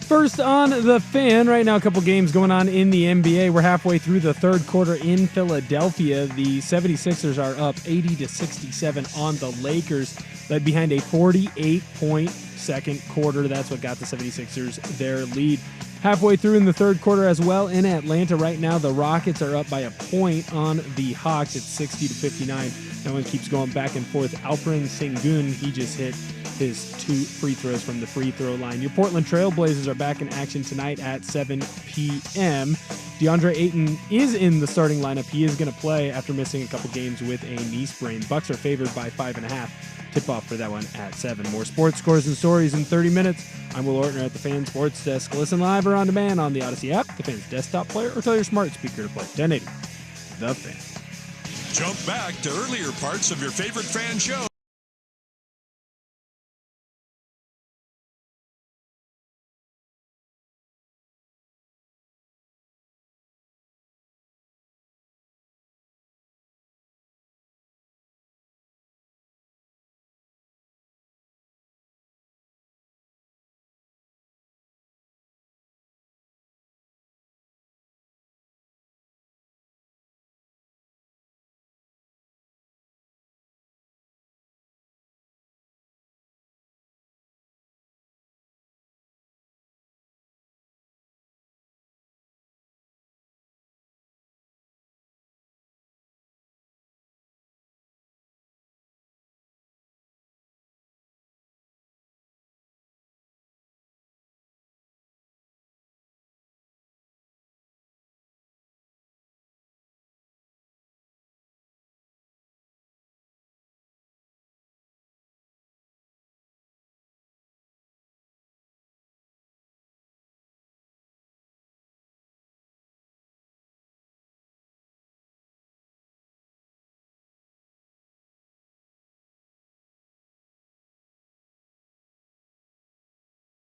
First on The Fan, right now a couple games going on in the NBA. We're halfway through the third quarter in Philadelphia. The 76ers are up 80-67 on the Lakers, led behind a 48-point second quarter. That's what got the 76ers their lead. Halfway through in the third quarter as well in Atlanta right now, the Rockets are up by a point on the Hawks at 60-59. That one keeps going back and forth. Alperen Sengun, he just hit his 2 free throws from the free throw line. Your Portland Trailblazers are back in action tonight at 7 p.m. DeAndre Ayton is in the starting lineup. He is going to play after missing a couple games with a knee sprain. Bucks are favored by 5.5. Tip-off for that one at 7. More sports scores and stories in 30 minutes. I'm Will Ortner at the Fan Sports Desk. Listen live or on demand on the Odyssey app, the Fan's desktop player, or tell your smart speaker to play 1080 The Fan. Jump back to earlier parts of your favorite fan show.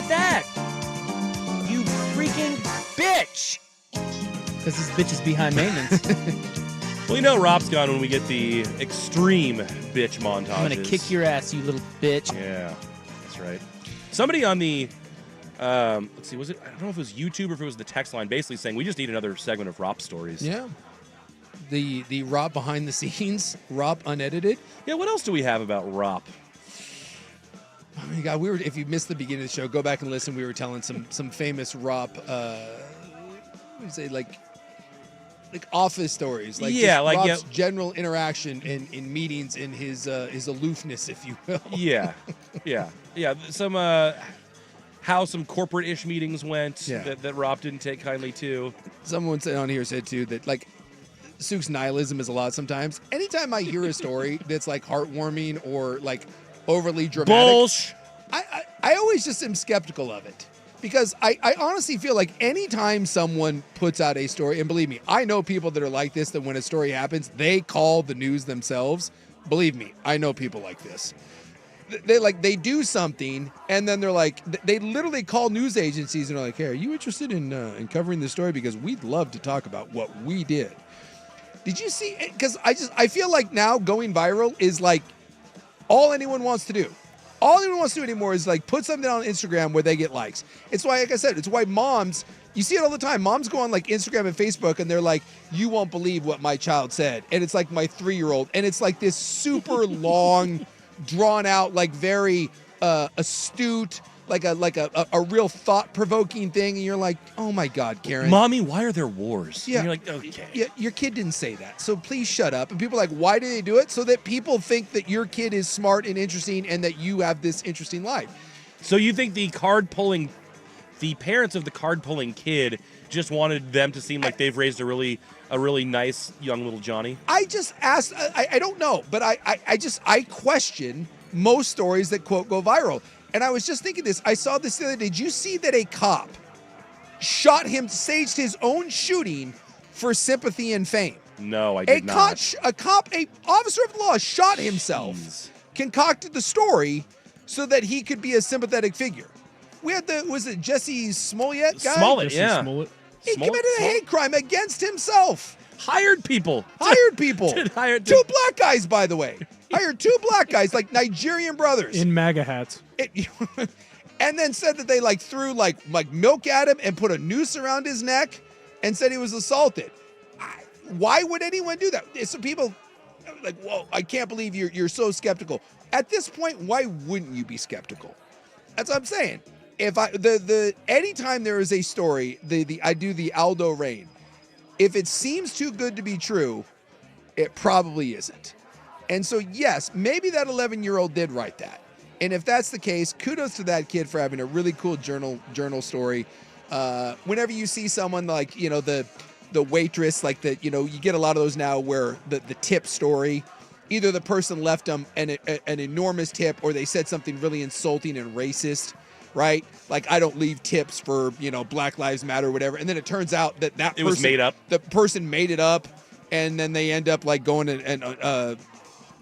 That you freaking bitch! Because this bitch is behind maintenance. Well, you know Rob's gone when we get the extreme bitch montages. I'm gonna kick your ass, you little bitch. Yeah, that's right. Somebody on the, let's see, was it? I don't know if it was YouTube or if it was the text line, basically saying we just need another segment of Rob stories. Yeah. The Rob behind the scenes, Rob unedited. Yeah. What else do we have about Rob? Oh my God, if you missed the beginning of the show, go back and listen. We were telling some famous Rob, like office stories, like yeah, just like Rob's general interaction in meetings, in his aloofness, if you will. Yeah. Some how some corporate-ish meetings went that Rob didn't take kindly to. Someone on here said too that like Suk's nihilism is a lot sometimes. Anytime I hear a story that's like heartwarming or like overly dramatic, Bullsh. I always just am skeptical of it. Because I honestly feel like anytime someone puts out a story, and believe me, I know people that are like this, that when a story happens, they call the news themselves. Believe me, I know people like this. They do something, and then they're like, they literally call news agencies and are like, hey, are you interested in covering this story? Because we'd love to talk about what we did. Did you see? Because I feel like now going viral is like all anyone wants to do. All anyone wants to do anymore is like put something on Instagram where they get likes. It's why, like I said, it's why moms, you see it all the time. Moms go on like Instagram and Facebook and they're like, you won't believe what my child said. And it's like my 3-year-old. And it's like this super long, drawn out, like very astute, like a real thought-provoking thing. And you're like, oh my God, Karen. Mommy, why are there wars? Yeah. And you're like, okay. Yeah, your kid didn't say that. So please shut up. And people are like, why do they do it? So that people think that your kid is smart and interesting and that you have this interesting life. So you think the parents of the card-pulling kid just wanted them to seem like they've raised a really nice young little Johnny? I just asked, I don't know, but I question most stories that, quote, go viral. And I was just thinking this. I saw this the other day. Did you see that a cop staged his own shooting for sympathy and fame? No, I did not. An officer of the law shot himself, concocted the story so that he could be a sympathetic figure. We had was it Jesse Smollett guy? Smollett, yeah. Smollett. He committed a hate crime against himself. Hired people. Hired people. Hired Two black guys, by the way. Hired two black guys, like Nigerian brothers. In MAGA hats. And then said that they like threw like milk at him and put a noose around his neck and said he was assaulted. Why would anyone do that? Some people like, whoa, I can't believe you're so skeptical. At this point, why wouldn't you be skeptical? That's what I'm saying. If anytime there is a story, I do the Aldo Rain. If it seems too good to be true, it probably isn't. And so yes, maybe that 11-year-old did write that. And if that's the case, kudos to that kid for having a really cool journal story. Whenever you see someone like, the waitress, like you get a lot of those now where the tip story, either the person left them an enormous tip or they said something really insulting and racist, right? Like, I don't leave tips for, Black Lives Matter or whatever. And then it turns out that person, was made up. The person made it up, and then they end up like going and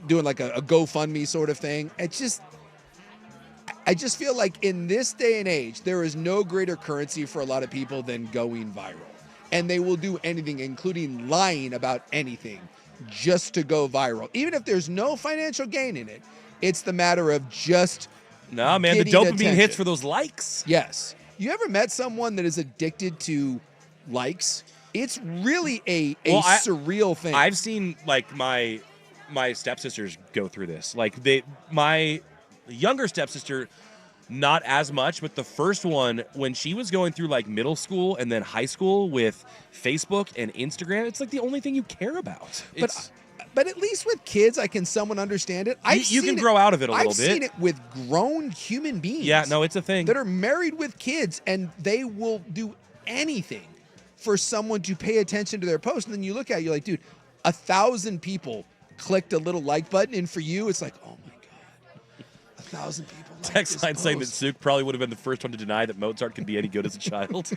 doing like a GoFundMe sort of thing. I just feel like in this day and age, there is no greater currency for a lot of people than going viral. And they will do anything, including lying about anything, just to go viral. Even if there's no financial gain in it, it's the matter of just No, man, the dopamine hits for those likes. Yes. You ever met someone that is addicted to likes? It's really a surreal thing. I've seen like my stepsisters go through this. Like my younger stepsister, not as much, but the first one, when she was going through like middle school and then high school with Facebook and Instagram, it's like the only thing you care about. But at least with kids, I can somewhat understand it. You can grow out of it a little bit. I've seen it with grown human beings. Yeah, no, it's a thing. That are married with kids, and they will do anything for someone to pay attention to their post. And then you look at it, you're like, dude, 1,000 people clicked a little like button, and for you, it's like, oh my God, 1,000 people. Text line saying that Suk probably would have been the first one to deny that Mozart could be any good as a child.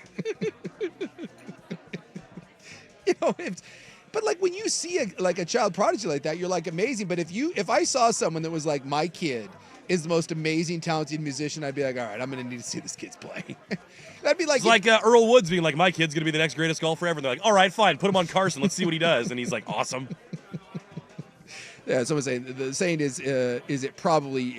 But like when you see a child prodigy like that, you're like amazing. But if I saw someone that was like, my kid is the most amazing, talented musician, I'd be like, all right, I'm going to need to see this kid's play. That'd be like... It's like Earl Woods being like, my kid's going to be the next greatest golfer ever. And they're like, all right, fine, put him on Carson. Let's see what he does. And he's like, awesome. Yeah, someone's saying the saying is it probably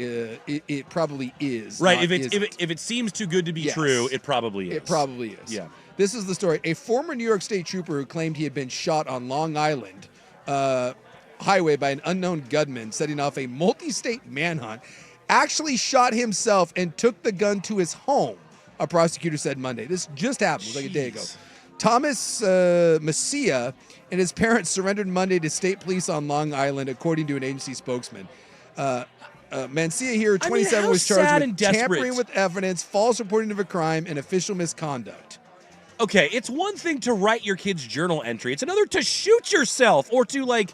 is right. If it seems too good to be true, it probably is. It probably is. Yeah. This is the story. A former New York State trooper who claimed he had been shot on Long Island highway by an unknown gunman setting off a multi-state manhunt actually shot himself and took the gun to his home. A prosecutor said Monday. This just happened like a day ago. Thomas Messia and his parents surrendered Monday to state police on Long Island, according to an agency spokesman. Mancia here, 27, was charged with tampering with evidence, false reporting of a crime, and official misconduct. Okay, it's one thing to write your kid's journal entry. It's another to shoot yourself or to, like,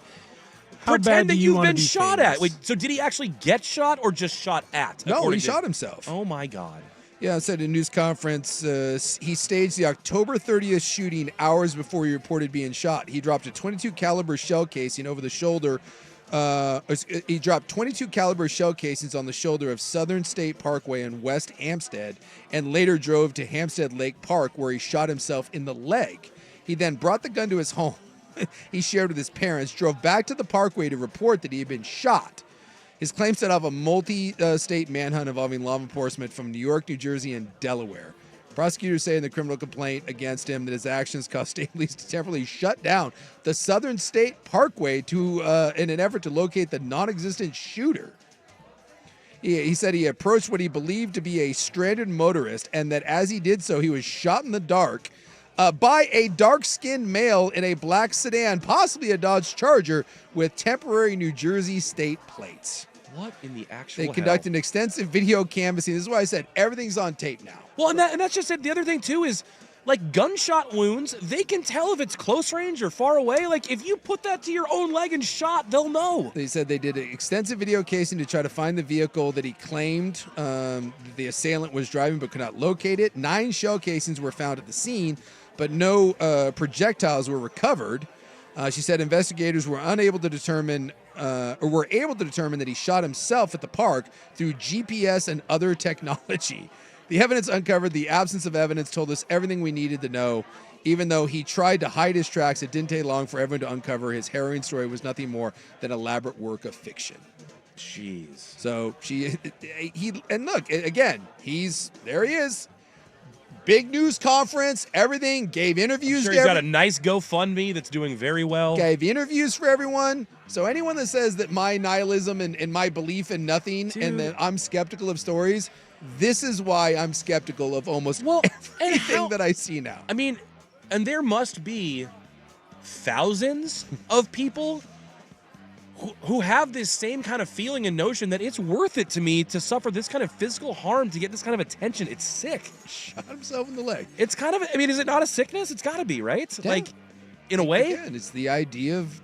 pretend that you've been shot at. Wait, so did he actually get shot or just shot at? No, he shot himself. Oh, my God. Yeah, it said in a news conference, he staged the October 30th shooting hours before he reported being shot. He dropped a .22 caliber shell casing over the shoulder. He dropped .22 caliber shell casings on the shoulder of Southern State Parkway in West Hampstead, and later drove to Hampstead Lake Park, where he shot himself in the leg. He then brought the gun to his home. He shared with his parents, drove back to the Parkway to report that he had been shot. His claim set off a multi-state manhunt involving law enforcement from New York, New Jersey, and Delaware. Prosecutors say in the criminal complaint against him that his actions caused state police to temporarily shut down the Southern State Parkway in an effort to locate the non-existent shooter. He said he approached what he believed to be a stranded motorist, and that as he did so, he was shot in the dark by a dark-skinned male in a black sedan, possibly a Dodge Charger, with temporary New Jersey state plates. What in the actual They conducted an extensive video canvassing. This is why I said everything's on tape now. Well, and that's just it. The other thing, too, is, like, gunshot wounds, they can tell if it's close range or far away. Like, if you put that to your own leg and shot, they'll know. They said they did an extensive video casing to try to find the vehicle that he claimed the assailant was driving but could not locate it. 9 shell casings were found at the scene, but no projectiles were recovered. She said investigators were able to determine that he shot himself at the park through GPS and other technology. The evidence uncovered the absence of evidence told us everything we needed to know. Even though he tried to hide his tracks, it didn't take long for everyone to uncover his harrowing story was nothing more than an elaborate work of fiction. Jeez. So and look, again, there he is. Big news conference, everything, gave interviews. Sure, he's got a nice GoFundMe that's doing very well. Gave interviews for everyone. So anyone that says that my nihilism and my belief in nothing and that I'm skeptical of stories, this is why I'm skeptical of almost everything that I see now. I mean, and there must be thousands of people who have this same kind of feeling and notion that it's worth it to me to suffer this kind of physical harm to get this kind of attention. It's sick. Shot himself in the leg. It's kind of, I mean, is it not a sickness? It's got to be, right? Yeah. Like, in a way. Again, it's the idea of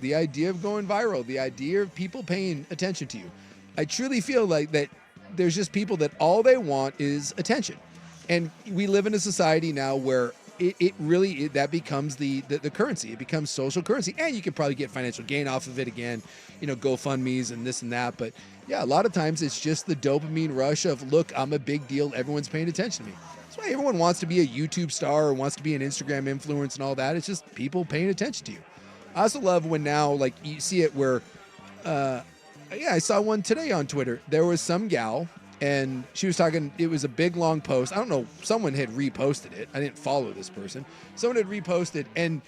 going viral, the idea of people paying attention to you. I truly feel like that there's just people that all they want is attention. And we live in a society now where it really that becomes the currency. It becomes social currency, and you can probably get financial gain off of it again, GoFundMe's and this and that. But yeah, a lot of times it's just the dopamine rush of, look, I'm a big deal. Everyone's paying attention to me. That's why everyone wants to be a YouTube star or wants to be an Instagram influencer and all that. It's just people paying attention to you. I also love when now, like, you see it where, I saw one today on Twitter. There was some gal, and she was talking, it was a big, long post. I don't know, someone had reposted it. I didn't follow this person. Someone had reposted, and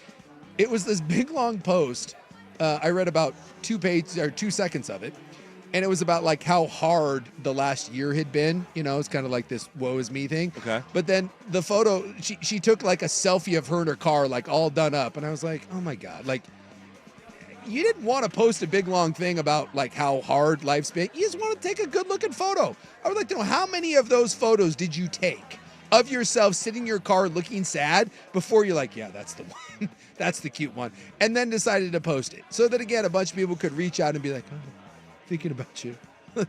it was this big, long post. I read about 2 seconds of it, and it was about, like, how hard the last year had been. It's kind of like this woe is me thing. Okay. But then the photo, she took, like, a selfie of her in her car, like, all done up, and I was like, oh, my God. Like, you didn't want to post a big, long thing about, like, how hard life's been. You just want to take a good-looking photo. I would like to know, how many of those photos did you take of yourself sitting in your car looking sad before you're like, yeah, that's the one. That's the cute one. And then decided to post it. So that, again, a bunch of people could reach out and be like, oh, thinking about you.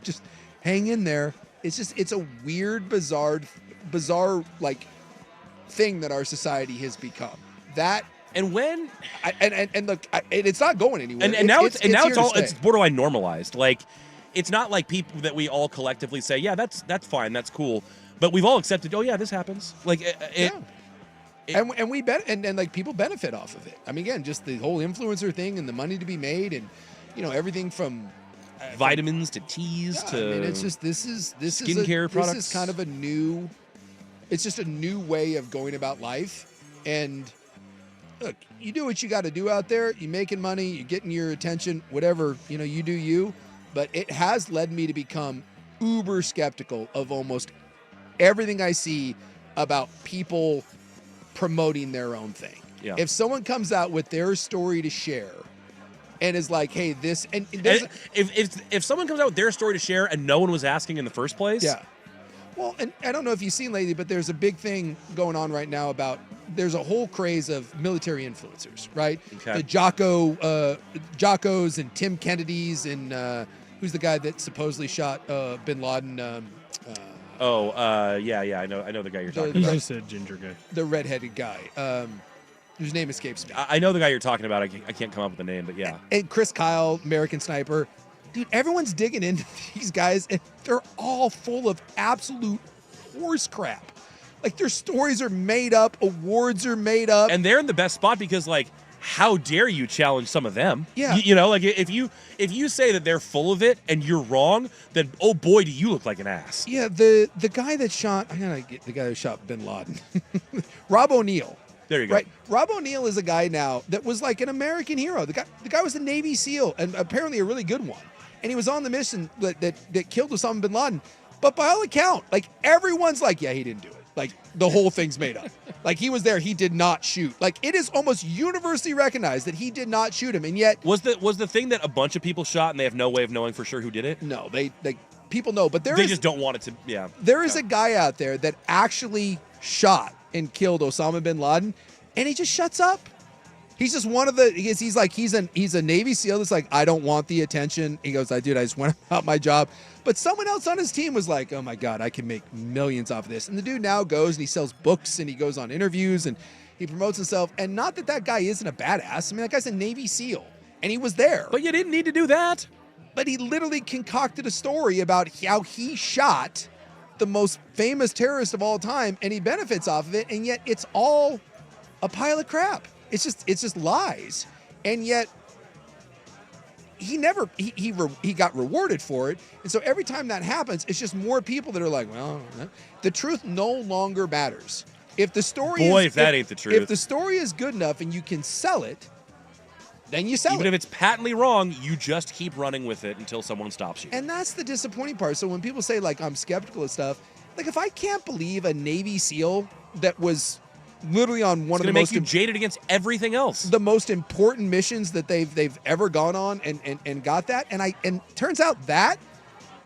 Just hang in there. It's a weird, bizarre, like, thing that our society has become. That... And when and look, it's not going anywhere. And now it's borderline normalized. Like, it's not like people that we all collectively say, yeah, that's fine, that's cool, but we've all accepted. Oh yeah, this happens. Like and we and like people benefit off of it. I mean, again, just the whole influencer thing and the money to be made, and everything from vitamins to teas to. I mean, it's just this skincare products. This is kind of a new. It's just a new way of going about life, and. Look, you do what you got to do out there. You're making money. You're getting your attention. Whatever, you do you. But it has led me to become uber skeptical of almost everything I see about people promoting their own thing. Yeah. If someone comes out with their story to share and is like, hey, this... And if someone comes out with their story to share and no one was asking in the first place... Yeah. Well, and I don't know if you've seen lately, but there's a big thing going on right now about there's a whole craze of military influencers, right? Okay. The Jockos and Tim Kennedys and who's the guy that supposedly shot Bin Laden? Yeah, I know the guy you're talking He's about. just a ginger guy. The redheaded guy. Whose name escapes me. I know the guy you're talking about. I can't come up with the name, but yeah. And Chris Kyle, American Sniper. Dude, everyone's digging into these guys, and they're all full of absolute horse crap. Like, their stories are made up, awards are made up. And they're in the best spot because, like, how dare you challenge some of them? Yeah. Like, if you say that they're full of it and you're wrong, then, oh boy, do you look like an ass. Yeah, the guy that shot, I gotta get the guy who shot Bin Laden. Rob O'Neill. There you go. Right. Rob O'Neill is a guy now that was like an American hero. The guy was a Navy SEAL, and apparently a really good one. And he was on the mission that killed Osama bin Laden. But by all account, like, everyone's like, yeah, he didn't do it. Like, the whole thing's made up. Like, he was there. He did not shoot. Like, it is almost universally recognized that he did not shoot him. And yet... Was the thing that a bunch of people shot and they have no way of knowing for sure who did it? No, they people know. But they just don't want it to, yeah. There is a guy out there that actually shot and killed Osama bin Laden, and he just shuts up. He's just one of the. He's a Navy SEAL that's like, I don't want the attention. He goes, I just went about my job. But someone else on his team was like, oh my God, I can make millions off of this. And the dude now goes and he sells books and he goes on interviews and he promotes himself. And not that guy isn't a badass. I mean, that guy's a Navy SEAL and he was there. But you didn't need to do that. But he literally concocted a story about how he shot the most famous terrorist of all time and he benefits off of it. And yet it's all a pile of crap. It's just lies. And yet he got rewarded for it. And so every time that happens, it's just more people that are like, well, the truth no longer matters. If the story if that ain't the truth. If the story is good enough and you can sell it, then you sell it. Even if it's patently wrong, you just keep running with it until someone stops you. And that's the disappointing part. So when people say, like, I'm skeptical of stuff, like, if I can't believe a Navy SEAL that was literally on one of the most... It's going to make you jaded against everything else. The most important missions that they've ever gone on and got that. And turns out that...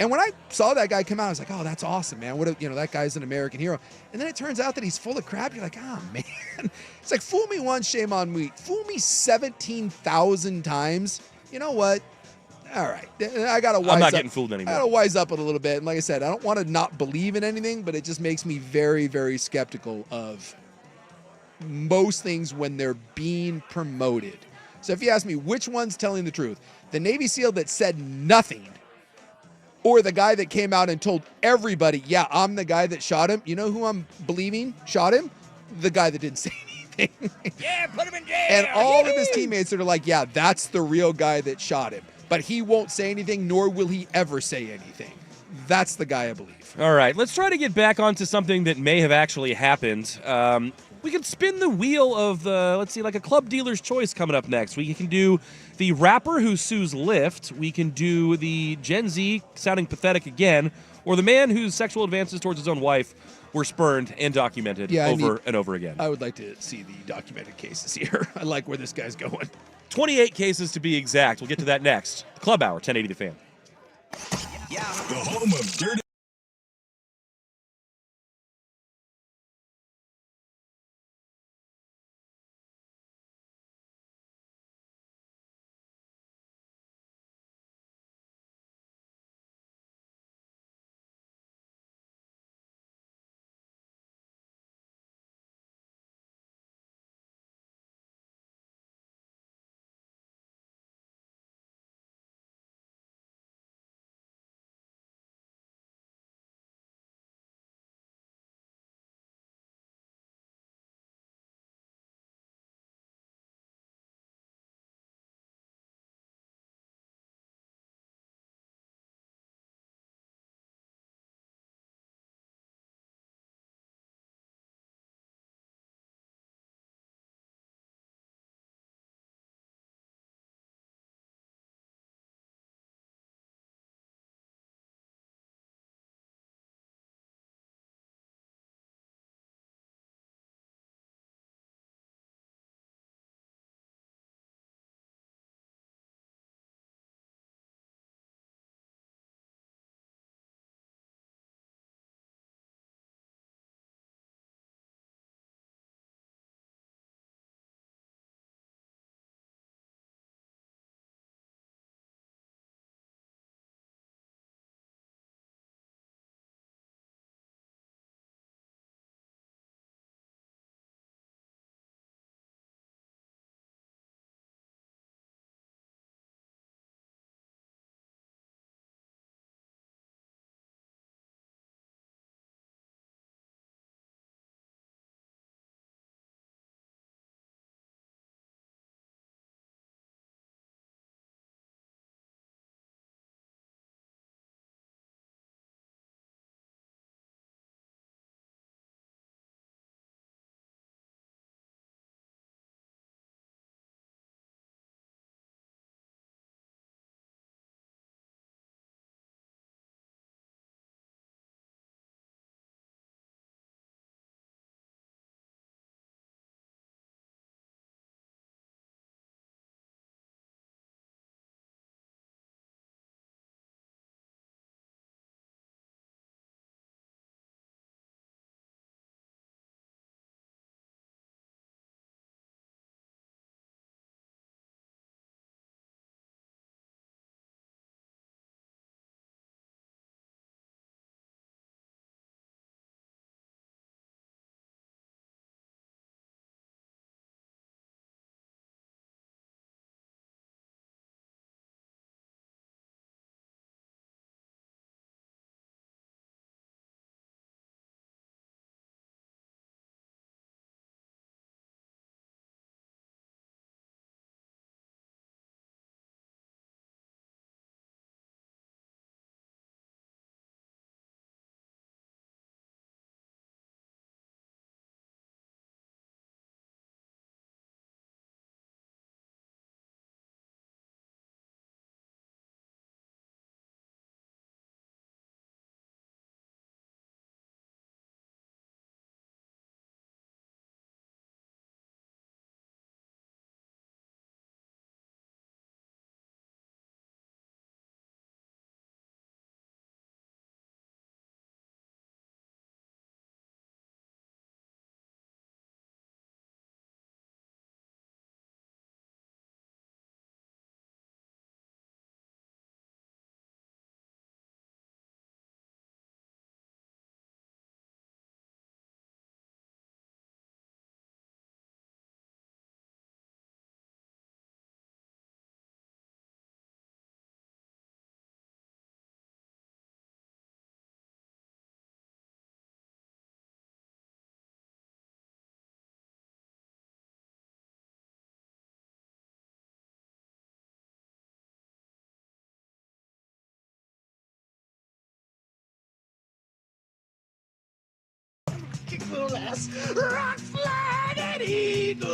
And when I saw that guy come out, I was like, oh, that's awesome, man. That guy's an American hero. And then it turns out that he's full of crap. You're like, oh, man. It's like, fool me once, shame on me. Fool me 17,000 times. You know what? All right. I got to wise up. I'm not getting fooled anymore. I got to wise up a little bit. And like I said, I don't want to not believe in anything, but it just makes me very, very skeptical of most things when they're being promoted. So if you ask me which one's telling the truth, the Navy SEAL that said nothing, or the guy that came out and told everybody, yeah, I'm the guy that shot him. You know who I'm believing shot him? The guy that didn't say anything. Yeah, put him in jail. And all of his teammates that are like, yeah, that's the real guy that shot him. But he won't say anything, nor will he ever say anything. That's the guy I believe. All right, let's try to get back onto something that may have actually happened. We could spin the wheel of like a club dealer's choice coming up next. We can do the rapper who sues Lyft. We can do the Gen Z sounding pathetic again, or the man whose sexual advances towards his own wife were spurned and documented over and over again. I would like to see the documented cases here. I like where this guy's going. 28 cases to be exact. We'll get to that next. Club Hour, 1080 The Fan. The home of dirty little ass. Rock sliding eagle.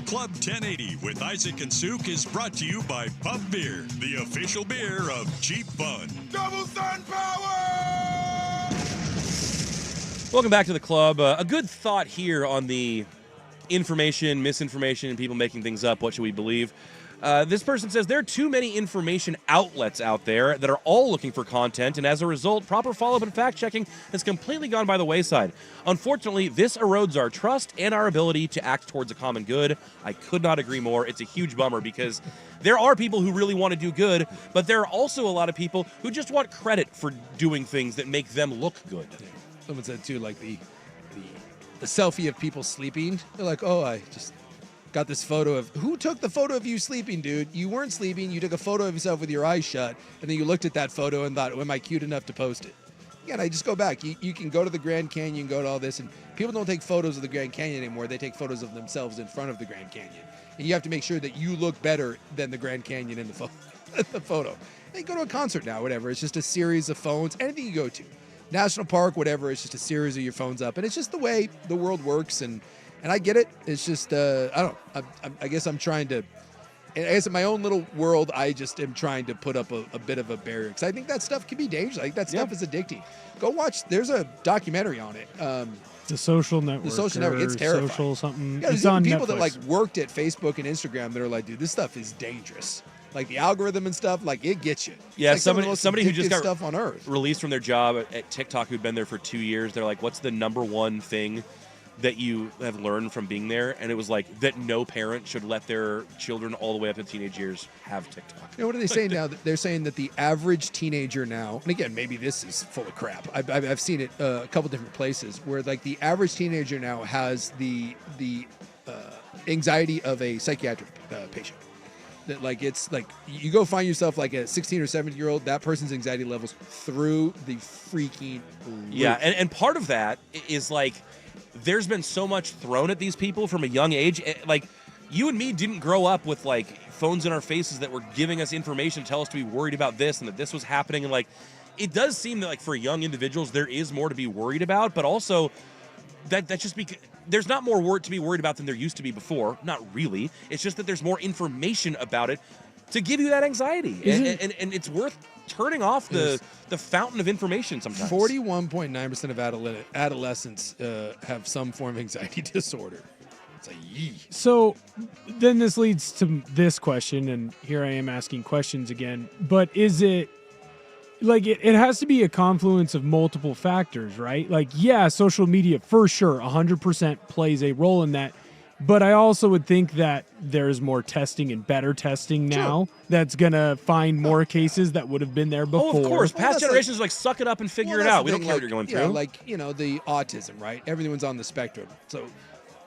Club 1080 with Isaac and Souk is brought to you by Pub Beer, the official beer of Cheap Fun. Double sun power! Welcome back to the club. A good thought here on the information, misinformation, and people making things up. What should we believe? This person says there are too many information outlets out there that are all looking for content, and as a result, proper follow-up and fact-checking has completely gone by the wayside. Unfortunately, this erodes our trust and our ability to act towards a common good. I could not agree more. It's a huge bummer because there are people who really want to do good, but there are also a lot of people who just want credit for doing things that make them look good. Someone said too, like the selfie of people sleeping. They're like, oh, I just got this photo of who took the photo of you sleeping, dude? You weren't sleeping. You took a photo of yourself with your eyes shut, and then you looked at that photo and thought, am I cute enough to post it? Again, I just go back. You can go to the Grand Canyon, go to all this, and people don't take photos of the Grand Canyon anymore. They take photos of themselves in front of the Grand Canyon, and you have to make sure that you look better than the Grand Canyon in the photo. They go to a concert now, whatever. It's just a series of phones. Anything you go to. National park, whatever, it's just a series of your phones up. And it's just the way the world works, and I get it. It's just, I guess I'm trying to, I guess in my own little world, I just am trying to put up a bit of a barrier, because I think that stuff can be dangerous. I think that stuff is addicting. Go watch, there's a documentary on it. The Social Network. The Social Network, it's terrifying. Social something. Yeah, it's there's on people Netflix. that like worked at Facebook and Instagram that are like, dude, this stuff is dangerous. Like the algorithm and stuff, like it gets you. Yeah, like somebody who just got stuff on earth. released from their job at TikTok, who'd been there for 2 years. They're like, "What's the number one thing that you have learned from being there?" And it was like that no parent should let their children all the way up to teenage years have TikTok. You know, what are they saying now? They're saying that the average teenager now, and again, maybe this is full of crap. I've seen it a couple different places where like the average teenager now has the anxiety of a psychiatric patient. That like it's like you go find yourself like a 16 or 17-year-old, that person's anxiety levels through the freaking roof. Yeah, and part of that is like there's been so much thrown at these people from a young age. Like you and me didn't grow up with like phones in our faces that were giving us information to tell us to be worried about this and that this was happening. And like it does seem that like for young individuals there is more to be worried about, but also that's just because there's not more to be worried about than there used to be before. Not really. It's just that there's more information about it to give you that anxiety. And it's worth turning off the fountain of information sometimes. 41.9% of adolescents have some form of anxiety disorder. It's like, yee. So then this leads to this question, and here I am asking questions again. But is it, like, it has to be a confluence of multiple factors, right? Like, yeah, social media for sure, 100% plays a role in that. But I also would think that there's more testing and better testing now that's going to find more cases that would have been there before. Oh, of course. Past generations like suck it up and figure it out. We don't care what you're going through. Yeah, like, you know, the autism, right? Everyone's on the spectrum. So,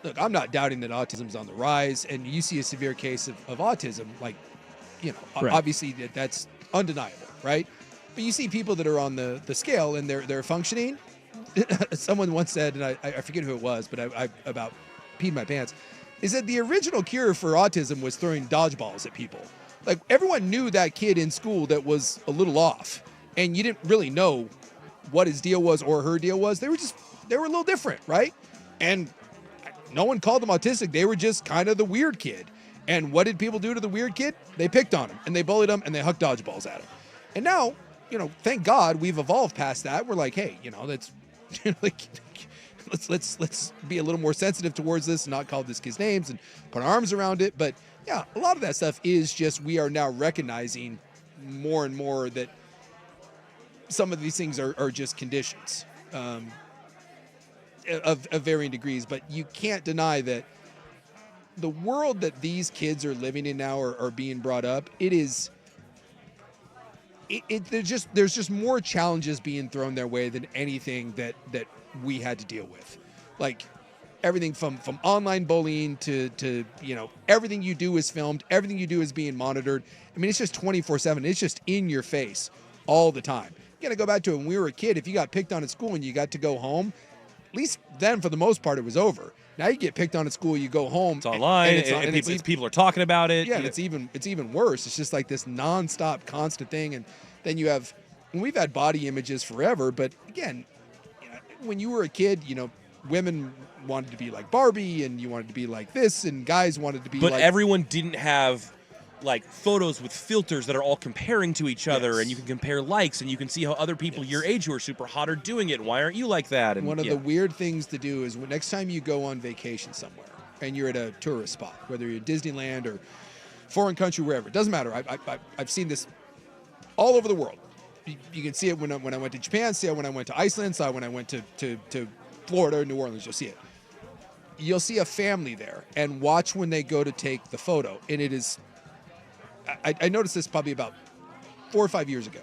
look, I'm not doubting that autism's on the rise, and you see a severe case of autism, like, you know, Right. obviously that's undeniable, right? But you see people that are on the scale and they're functioning. Someone once said, and I forget who it was, but I about peed my pants, is that the original cure for autism was throwing dodgeballs at people. Like, everyone knew that kid in school that was a little off, and you didn't really know what his deal was or her deal was. They were a little different, right? And no one called them autistic. They were just kind of the weird kid. And what did people do to the weird kid? They picked on him, and they bullied him, and they hucked dodgeballs at him. And now, you know, thank God we've evolved past that. We're like, hey, you know, that's like, let's be a little more sensitive towards this and not call this kid's names and put our arms around it. But yeah, a lot of that stuff is just we are now recognizing more and more that some of these things are just conditions of varying degrees. But you can't deny that the world that these kids are living in now are being brought up. It is. There's just more challenges being thrown their way than anything that we had to deal with, like everything from online bullying to you know, everything you do is filmed, everything you do is being monitored. I mean, it's just 24/7. It's just in your face all the time. You gotta go back to when we were a kid. If you got picked on at school and you got to go home, at least then for the most part it was over. Now you get picked on at school, you go home. It's online, and people are talking about it. Yeah, and it's even worse. It's just like this nonstop, constant thing. And then you have, and we've had body images forever, but again, when you were a kid, women wanted to be like Barbie, and you wanted to be like this, and guys wanted to be But like... everyone didn't have like photos with filters that are all comparing to each other, and you can compare likes, and you can see how other people your age who are super hot are doing it. Why aren't you like that? And one of the weird things to do is next time you go on vacation somewhere and you're at a tourist spot, whether you're at Disneyland or foreign country, wherever, it doesn't matter. I've seen this all over the world. You can see it when I went to Japan, see it when I went to Iceland, saw it when I went to Florida or New Orleans. You'll see it. You'll see a family there, and watch when they go to take the photo. And it is... I noticed this probably about 4 or 5 years ago.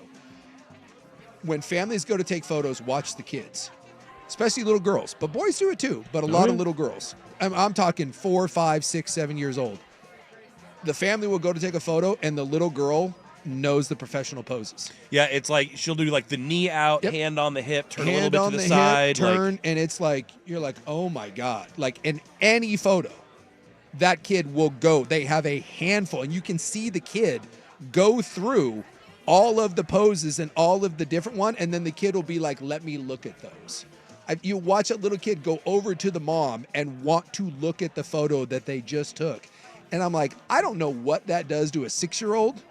When families go to take photos, watch the kids, especially little girls. But boys do it too, but a lot of little girls. I'm talking 4, 5, 6, 7 years old. The family will go to take a photo, and the little girl knows the professional poses. Yeah, it's like she'll do like the knee out, hand on the hip, turn Hand a little on bit to the the side. hip, turn, and it's like, you're like, oh my God. Like in any photo, that kid will go. They have a handful, and you can see the kid go through all of the poses and all of the different one, and then the kid will be like, let me look at those. You watch a little kid go over to the mom and want to look at the photo that they just took. And I'm like, I don't know what that does to a 6-year-old.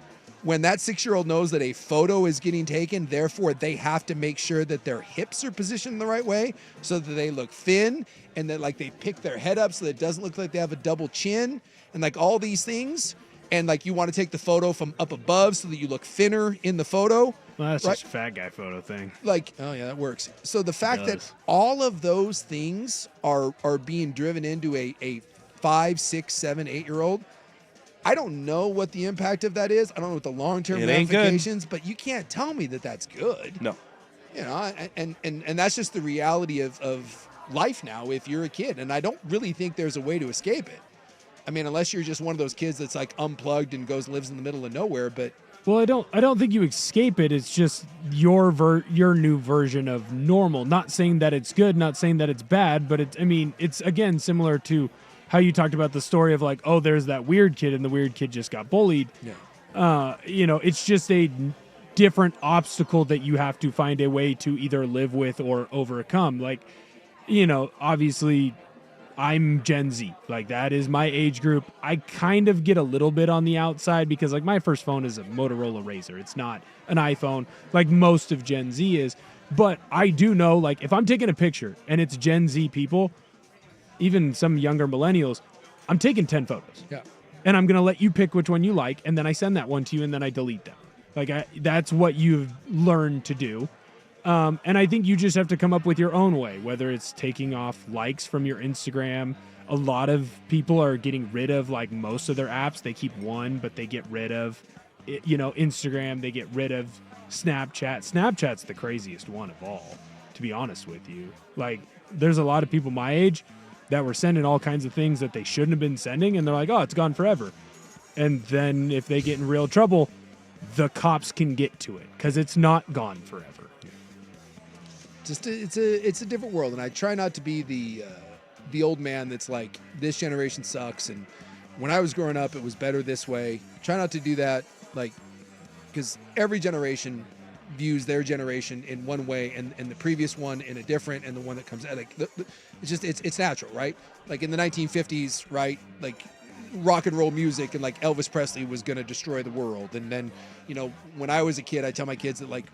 When that 6-year-old knows that a photo is getting taken, therefore they have to make sure that their hips are positioned the right way so that they look thin, and that like they pick their head up so that it doesn't look like they have a double chin, and like all these things. And like you want to take the photo from up above so that you look thinner in the photo. Well, that's right? just a fat guy photo thing. Like, oh yeah, that works. So the fact that all of those things are being driven into a 5, 6, 7, 8-year-old, I don't know what the impact of that is. I don't know what the long-term ramifications, but you can't tell me that that's good. No. And that's just the reality of life now if you're a kid. And I don't really think there's a way to escape it. I mean, unless you're just one of those kids that's like unplugged and lives in the middle of nowhere, but... Well, I don't think you escape it. It's just your new version of normal. Not saying that it's good, not saying that it's bad, but it's again similar to how you talked about the story of like, oh, there's that weird kid and the weird kid just got bullied. Yeah. It's just a different obstacle that you have to find a way to either live with or overcome. Like, obviously I'm Gen Z. Like, that is my age group. I kind of get a little bit on the outside because like my first phone is a Motorola Razr. It's not an iPhone like most of Gen Z is. But I do know, like, if I'm taking a picture and it's Gen Z people, even some younger millennials, I'm taking 10 photos. Yeah. And I'm going to let you pick which one you like, and then I send that one to you, and then I delete them. Like, that's what you've learned to do. And I think you just have to come up with your own way, whether it's taking off likes from your Instagram. A lot of people are getting rid of, like, most of their apps. They keep one, but they get rid of, Instagram. They get rid of Snapchat. Snapchat's the craziest one of all, to be honest with you. Like, there's a lot of people my age that were sending all kinds of things that they shouldn't have been sending, and they're like, oh, it's gone forever. And then if they get in real trouble, the cops can get to it because it's not gone forever. Just it's a different world, and I try not to be the old man that's like, this generation sucks, and when I was growing up it was better this way. Try not to do that, like, because every generation views their generation in one way and the previous one in a different, and the one that comes out, like, it's natural, right? Like in the 1950s, right, like rock and roll music and like Elvis Presley was going to destroy the world. And then, when I was a kid, I tell my kids that like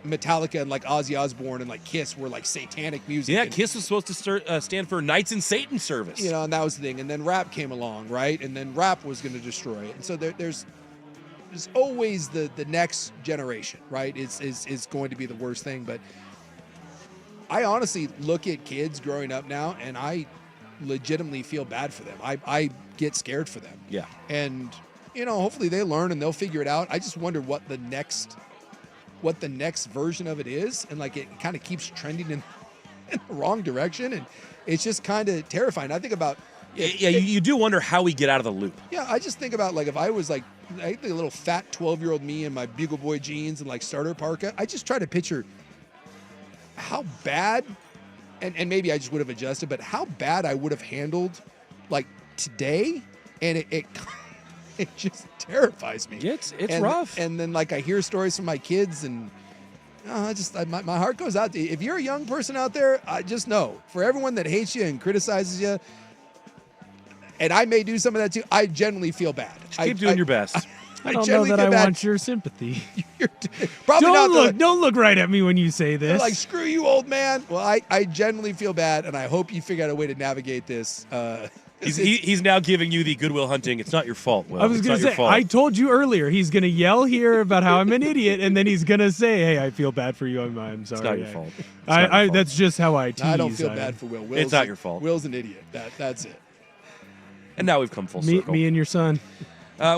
Metallica and like Ozzy Osbourne and like Kiss were like satanic music. Yeah, and, Kiss was supposed to stand for Knights in Satan service. And that was the thing. And then rap came along, right? And then rap was going to destroy it. And so there's always the next generation, right? Is going to be the worst thing. But I honestly look at kids growing up now, and I legitimately feel bad for them. I get scared for them. Yeah. And, hopefully they learn and they'll figure it out. I just wonder what the next version of it is. And like, it kind of keeps trending in the wrong direction. And it's just kind of terrifying. I think about... you do wonder how we get out of the loop. Yeah, I just think about, like, if I was like, I think a little fat 12-year-old me in my Bugle Boy jeans and like starter parka, I just try to picture how bad, and maybe I just would have adjusted, but how bad I would have handled like today, and it just terrifies me. It's rough. And then like I hear stories from my kids, and My heart goes out to you. If you're a young person out there, I just know, for everyone that hates you and criticizes you, and I may do some of that too, I genuinely feel bad. Just keep doing your best. I don't know that I want your sympathy. Probably not. Don't look right at me when you say They're this. like, screw you, old man. Well, I genuinely feel bad, and I hope you figure out a way to navigate this. He's now giving you the Goodwill Hunting. It's not your fault, Will. I was going to say, I told you earlier, he's going to yell here about how I'm an idiot, and then he's going to say, hey, I feel bad for you. I'm sorry. It's not your fault. That's just how I tease. I don't feel bad for Will. It's not your fault. Will's an idiot. That's it. And now we've come full circle. Me and your son.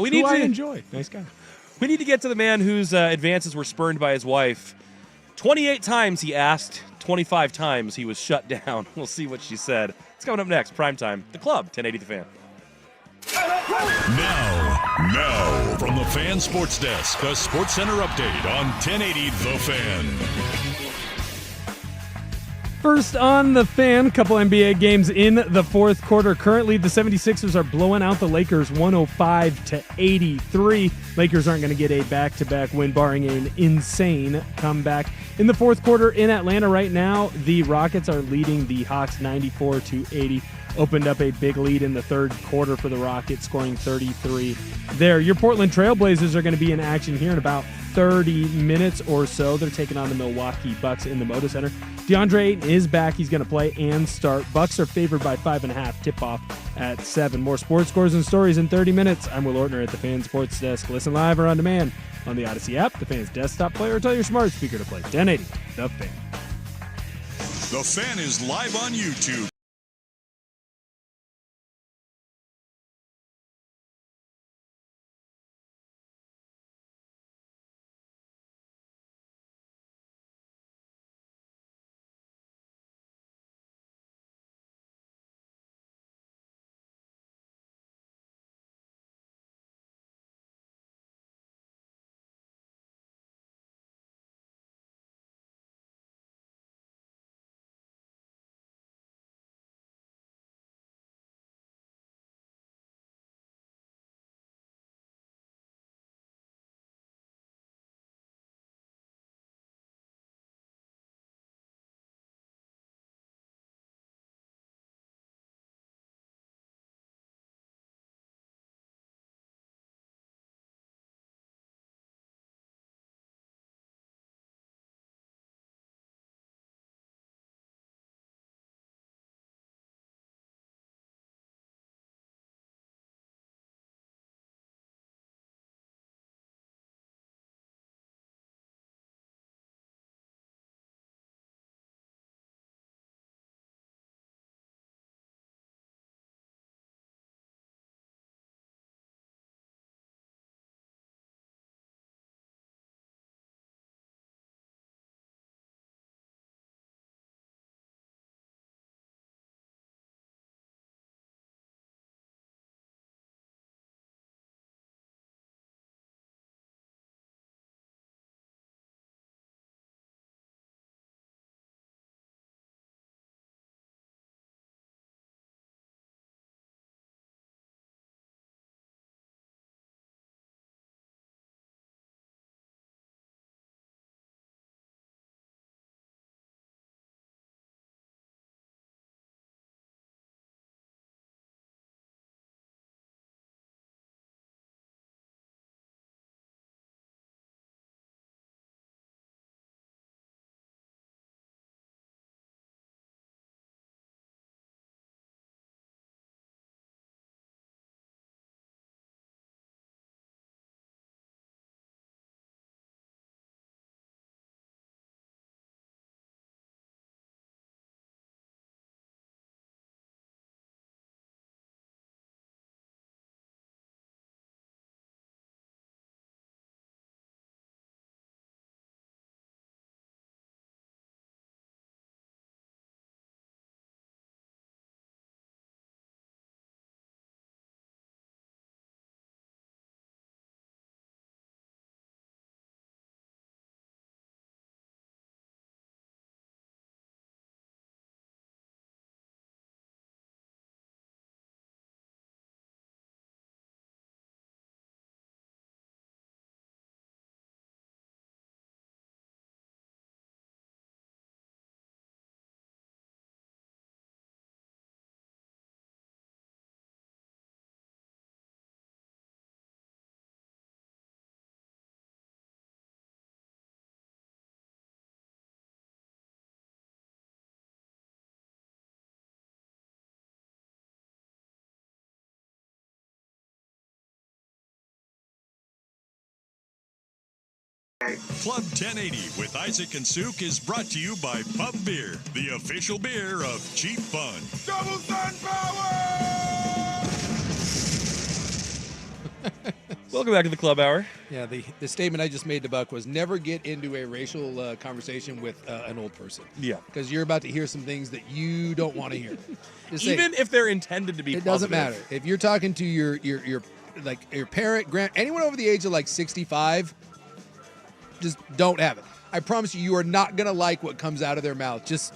We need I to enjoy. Nice guy. We need to get to the man whose advances were spurned by his wife. 28 times he asked, 25 times he was shut down. We'll see what she said. It's coming up next. Primetime, The Club, 1080 The Fan. Now, from the Fan Sports Desk, a Sports Center update on 1080 The Fan. First on the Fan, couple NBA games in the fourth quarter. Currently, the 76ers are blowing out the Lakers 105-83. Lakers aren't going to get a back-to-back win, barring an insane comeback. In the fourth quarter in Atlanta right now, the Rockets are leading the Hawks 94-80. Opened up a big lead in the third quarter for the Rockets, scoring 33 there. Your Portland Trailblazers are going to be in action here in about 30 minutes or so. They're taking on the Milwaukee Bucks in the Moda Center. DeAndre Ayton is back. He's going to play and start. Bucks are favored by 5.5. Tip-off at 7. More sports scores and stories in 30 minutes. I'm Will Ortner at the Fan Sports Desk. Listen live or on demand on the Odyssey app, the Fan's desktop player, or tell your smart speaker to play 1080 The Fan. The Fan is live on YouTube. Club 1080 with Isaac and Souk is brought to you by Pub Beer, the official beer of Cheap Fun. Double Sun Power! Welcome back to the Club Hour. Yeah, the statement I just made to Buck was never get into a racial conversation with an old person. Yeah. Because you're about to hear some things that you don't want to hear. Just say, Even if they're intended to be it positive. doesn't matter. If you're talking to your parent, anyone over the age of like 65, just don't have it. I promise you are not gonna like what comes out of their mouth. Just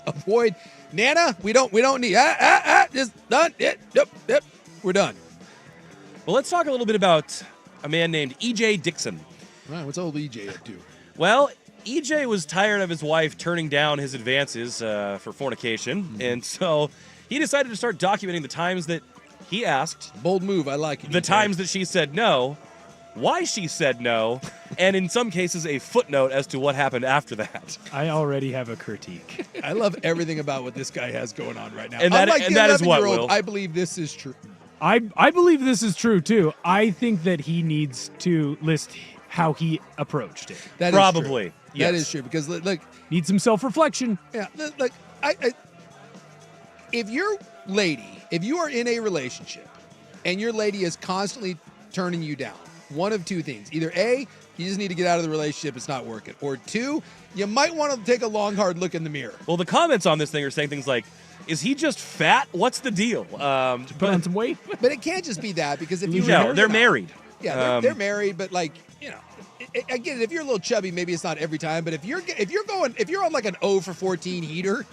avoid. Nana, we don't need. Just done. Yep. We're done. Well, let's talk a little bit about a man named E.J. Dixon. All right, what's old EJ up to? Well, EJ was tired of his wife turning down his advances for fornication, and so he decided to start documenting the times that he asked. Bold move, I like it. The times that she said no, why she said no, and in some cases a footnote as to what happened after that. I already have a critique. I love everything about what this guy has going on right now. And that- Unlike and the that is what, 11-year-old, Will? I believe this is true. I believe this is true too. I think that he needs to list how he approached it. That is Probably. true. Yes. That is true because look, Needs some self-reflection. yeah, look, if your lady, if you are in a relationship and your lady is constantly turning you down, one of two things: either A, you just need to get out of the relationship, it's not working, or two, you might want to take a long, hard look in the mirror. Well, the comments on this thing are saying things like, is he just fat? What's the deal? Put on some weight. But it can't just be that because if you No, they're married. Yeah, they're married, but like, you know, I get it. If you're a little chubby, maybe it's not every time. But if you're on like an 0 for 14 heater,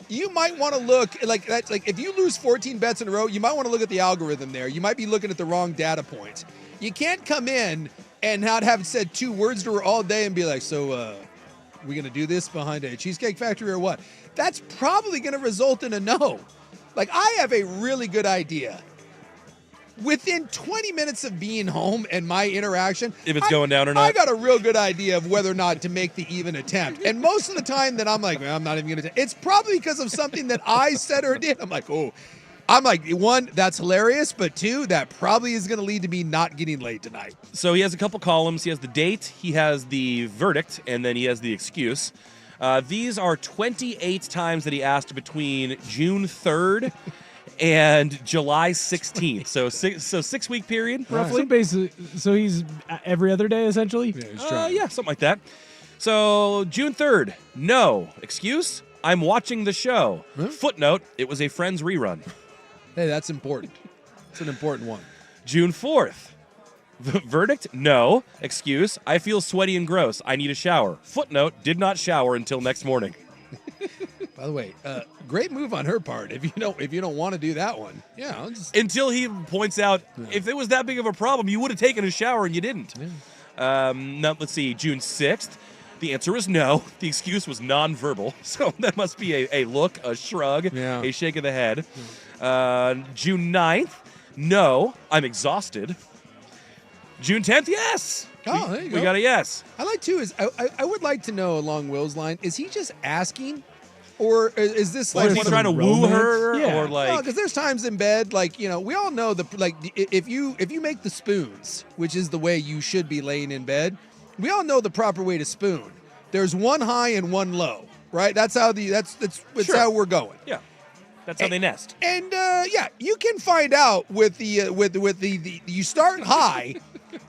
you might want to look like that's like if you lose 14 bets in a row, you might want to look at the algorithm there. You might be looking at the wrong data point. You can't come in and not have said 2 words to her all day and be like, so we gonna do this behind a Cheesecake Factory or what? That's probably gonna result in a no. Like, I have a really good idea. Within 20 minutes of being home and my interaction, If it's going down or not. I got a real good idea of whether or not to make the even attempt. And most of the time that I'm like, man, I'm not even going to. It's probably because of something that I said or did. I'm like, one, that's hilarious, but 2, that probably is going to lead to me not getting laid tonight. So he has a couple columns. He has the date, he has the verdict, and then he has the excuse. These are 28 times that he asked between June 3rd and July 16th. So 6-week period, roughly. So basically, he's every other day essentially. Yeah, something like that. So June 3rd, no. Excuse? I'm watching the show. Footnote, it was a Friends rerun. Hey, that's important. It's an important one. June 4th. The verdict? No. Excuse? I feel sweaty and gross. I need a shower. Footnote, did not shower until next morning. By the way, great move on her part. If you don't want to do that one, yeah. Until he points out, if it was that big of a problem, you would have taken a shower and you didn't. Yeah. Now, let's see, June 6th. The answer was no. The excuse was nonverbal. So that must be a look, a shrug, a shake of the head. June 9th. No, I'm exhausted. June 10th, yes. Oh, there you go. We got a yes. I like too. I would like to know along Will's line. Is he just asking, or is this Like like he's trying to woo her, or like? because there's times in bed, like we all know if you make the spoons, which is the way you should be laying in bed, we all know the proper way to spoon. There's one high and one low, right? That's how how we're going. Yeah, that's how they nest. And you can find out with the you start high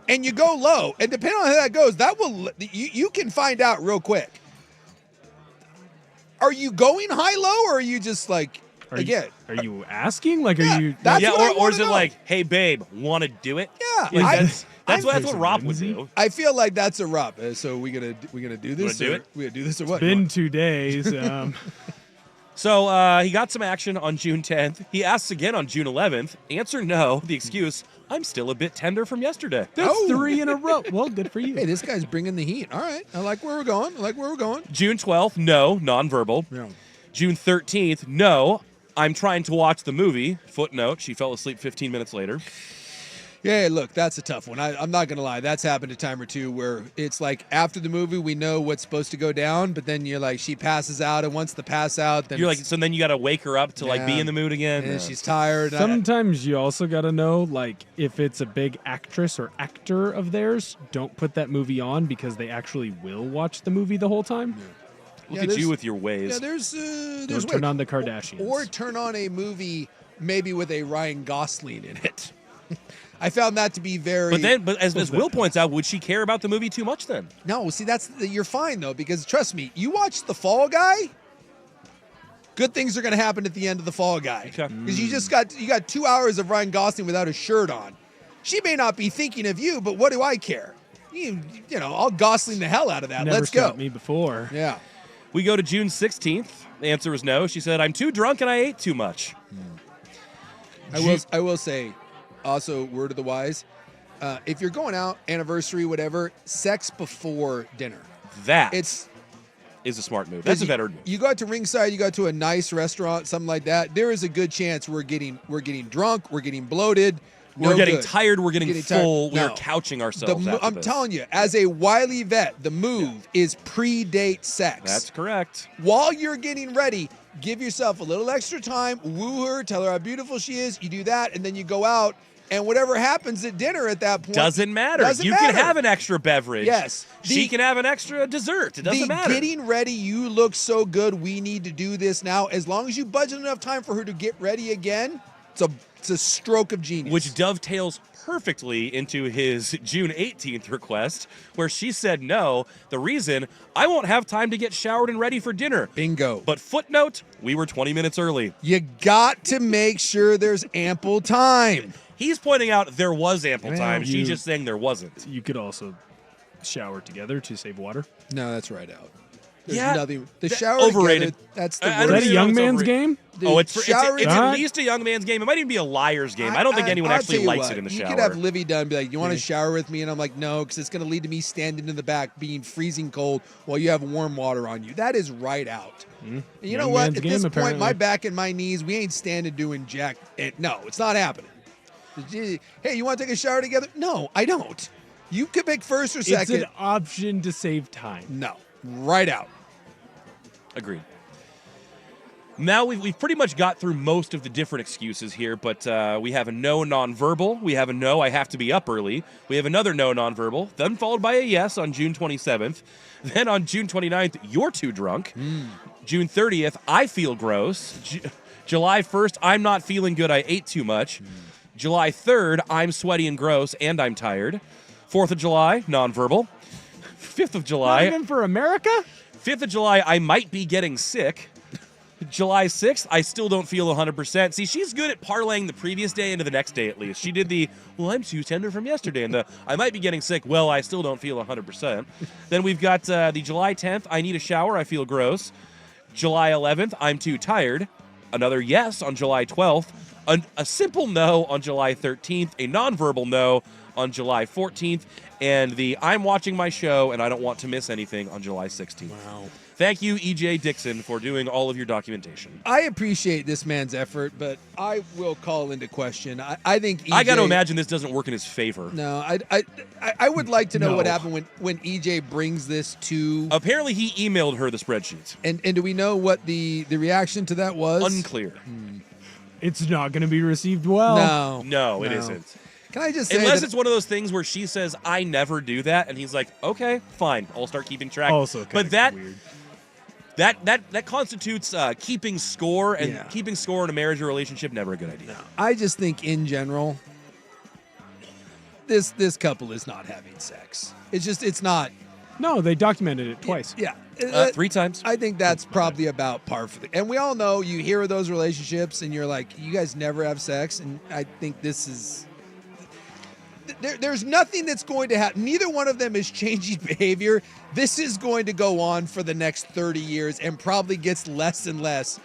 and you go low, and depending on how that goes, you can find out real quick. Are you going high low, or are you just like Are you asking? Like, Yeah, are you? that's what I or wanna is it know. like, hey babe, want to do it? Yeah, Like, that's I'm- what Rob would do. I feel like that's a Rob. So we gonna do this? do or, it? We gonna do this or what? Been 2 days. So he got some action on June 10th. He asks again on June 11th. Answer no. The excuse, I'm still a bit tender from yesterday. That's 3 in a row. Well, good for you. Hey, this guy's bringing the heat. All right, I like where we're going. June 12th, no, nonverbal. Yeah. June 13th, no, I'm trying to watch the movie. Footnote, she fell asleep 15 minutes later. Yeah, look, that's a tough one. I'm not going to lie. That's happened a time or two where it's like after the movie, we know what's supposed to go down, but then you're like, she passes out, and once the pass out, then You're like, so then you got to wake her up to like be in the mood again. and she's tired. Sometimes you also got to know, like, if it's a big actress or actor of theirs, don't put that movie on because they actually will watch the movie the whole time. Look at you with your ways. Yeah, there's Don't turn on the Kardashians. Or turn on a movie maybe with a Ryan Gosling in it. I found that to be very. But as Will points out, would she care about the movie too much then? No, see, you're fine though, because trust me, you watch The Fall Guy. Good things are going to happen at the end of The Fall Guy because you got 2 hours of Ryan Gosling without a shirt on. She may not be thinking of you, but what do I care? You know, I'll Gosling the hell out of that. Never Let's go. stopped me before. Yeah. We go to June 16th. The answer was no. She said, "I'm too drunk and I ate too much." I will say, also, word of the wise, if you're going out, anniversary, whatever, sex before dinner. That is a smart move. That's a better move. You go out to Ringside, you go to a nice restaurant, something like that. There is a good chance we're getting drunk, we're getting bloated. We're getting tired. We're getting full. We're couching ourselves. I'm telling you, as a wily vet, the move is pre-date sex. That's correct. While you're getting ready, give yourself a little extra time, woo her, tell her how beautiful she is. You do that, and then you go out, and whatever happens at dinner at that point doesn't matter. You can have an extra beverage. Yes. She can have an extra dessert. It doesn't matter. Getting ready, you look so good. We need to do this now. As long as you budget enough time for her to get ready again, it's a stroke of genius. Which dovetails perfectly into his June 18th request, where she said no. The reason, I won't have time to get showered and ready for dinner. Bingo. But footnote, we were 20 minutes early. You got to make sure there's ample time. He's pointing out there was ample time. She's just saying there wasn't. You could also shower together to save water. No, that's right out. There's Yeah, nothing. The shower overrated. Together, that's the I Is worst. that a young man's game? It's shower- at least a young man's game. It might even be a liar's game. I don't think anyone I'll actually tell you likes what, it in the you shower. could have Livy done and be like, you want to shower with me? And I'm like, no, because it's going to lead to me standing in the back being freezing cold while you have warm water on you. That is right out. And you Young know what? man's At game, this apparently. point, my back and my knees, we ain't standing doing jack. No, it's not happening. Hey, you want to take a shower together? No, I don't. You could pick first or It's second. an option to save time. No, right out. Agreed. Now we've pretty much got through most of the different excuses here, but we have a no nonverbal. We have a no, I have to be up early. We have another no nonverbal, then followed by a yes on June 27th. Then on June 29th, you're too drunk. June 30th, I feel gross. July 1st, I'm not feeling good, I ate too much. July 3rd, I'm sweaty and gross and I'm tired. 4th of July, nonverbal. 5th of July. Not even for America? 5th of July, I might be getting sick. July 6th, I still don't feel 100%. See, she's good at parlaying the previous day into the next day at least. She did the, well, I'm too tender from yesterday, and the, I might be getting sick. Well, I still don't feel 100%. Then we've got the July 10th, I need a shower, I feel gross. July 11th, I'm too tired. Another yes on July 12th. A simple no on July 13th. A nonverbal no on July 14th. And the I'm watching my show and I don't want to miss anything on July 16th. Wow. Thank you, E.J. Dixon, for doing all of your documentation. I appreciate this man's effort, but I will call into question. I think EJ, I got to imagine this doesn't work in his favor. No, I would like to know what happened when EJ brings this to. Apparently, he emailed her the spreadsheet. And do we know what the reaction to that was? Unclear. It's not going to be received well. No, it isn't. Can I just say unless that it's one of those things where she says, I never do that, and he's like, okay, fine, I'll start keeping track. Also but that weird. That constitutes keeping score, and keeping score in a marriage or relationship, never a good idea. No, I just think in general, this couple is not having sex. It's not. No, they documented it twice. Yeah. 3 times. I think that's probably about par for the. And we all know you hear of those relationships, and you're like, you guys never have sex, and I think this is. There's nothing that's going to happen. Neither one of them is changing behavior. This is going to go on for the next 30 years and probably gets less and less.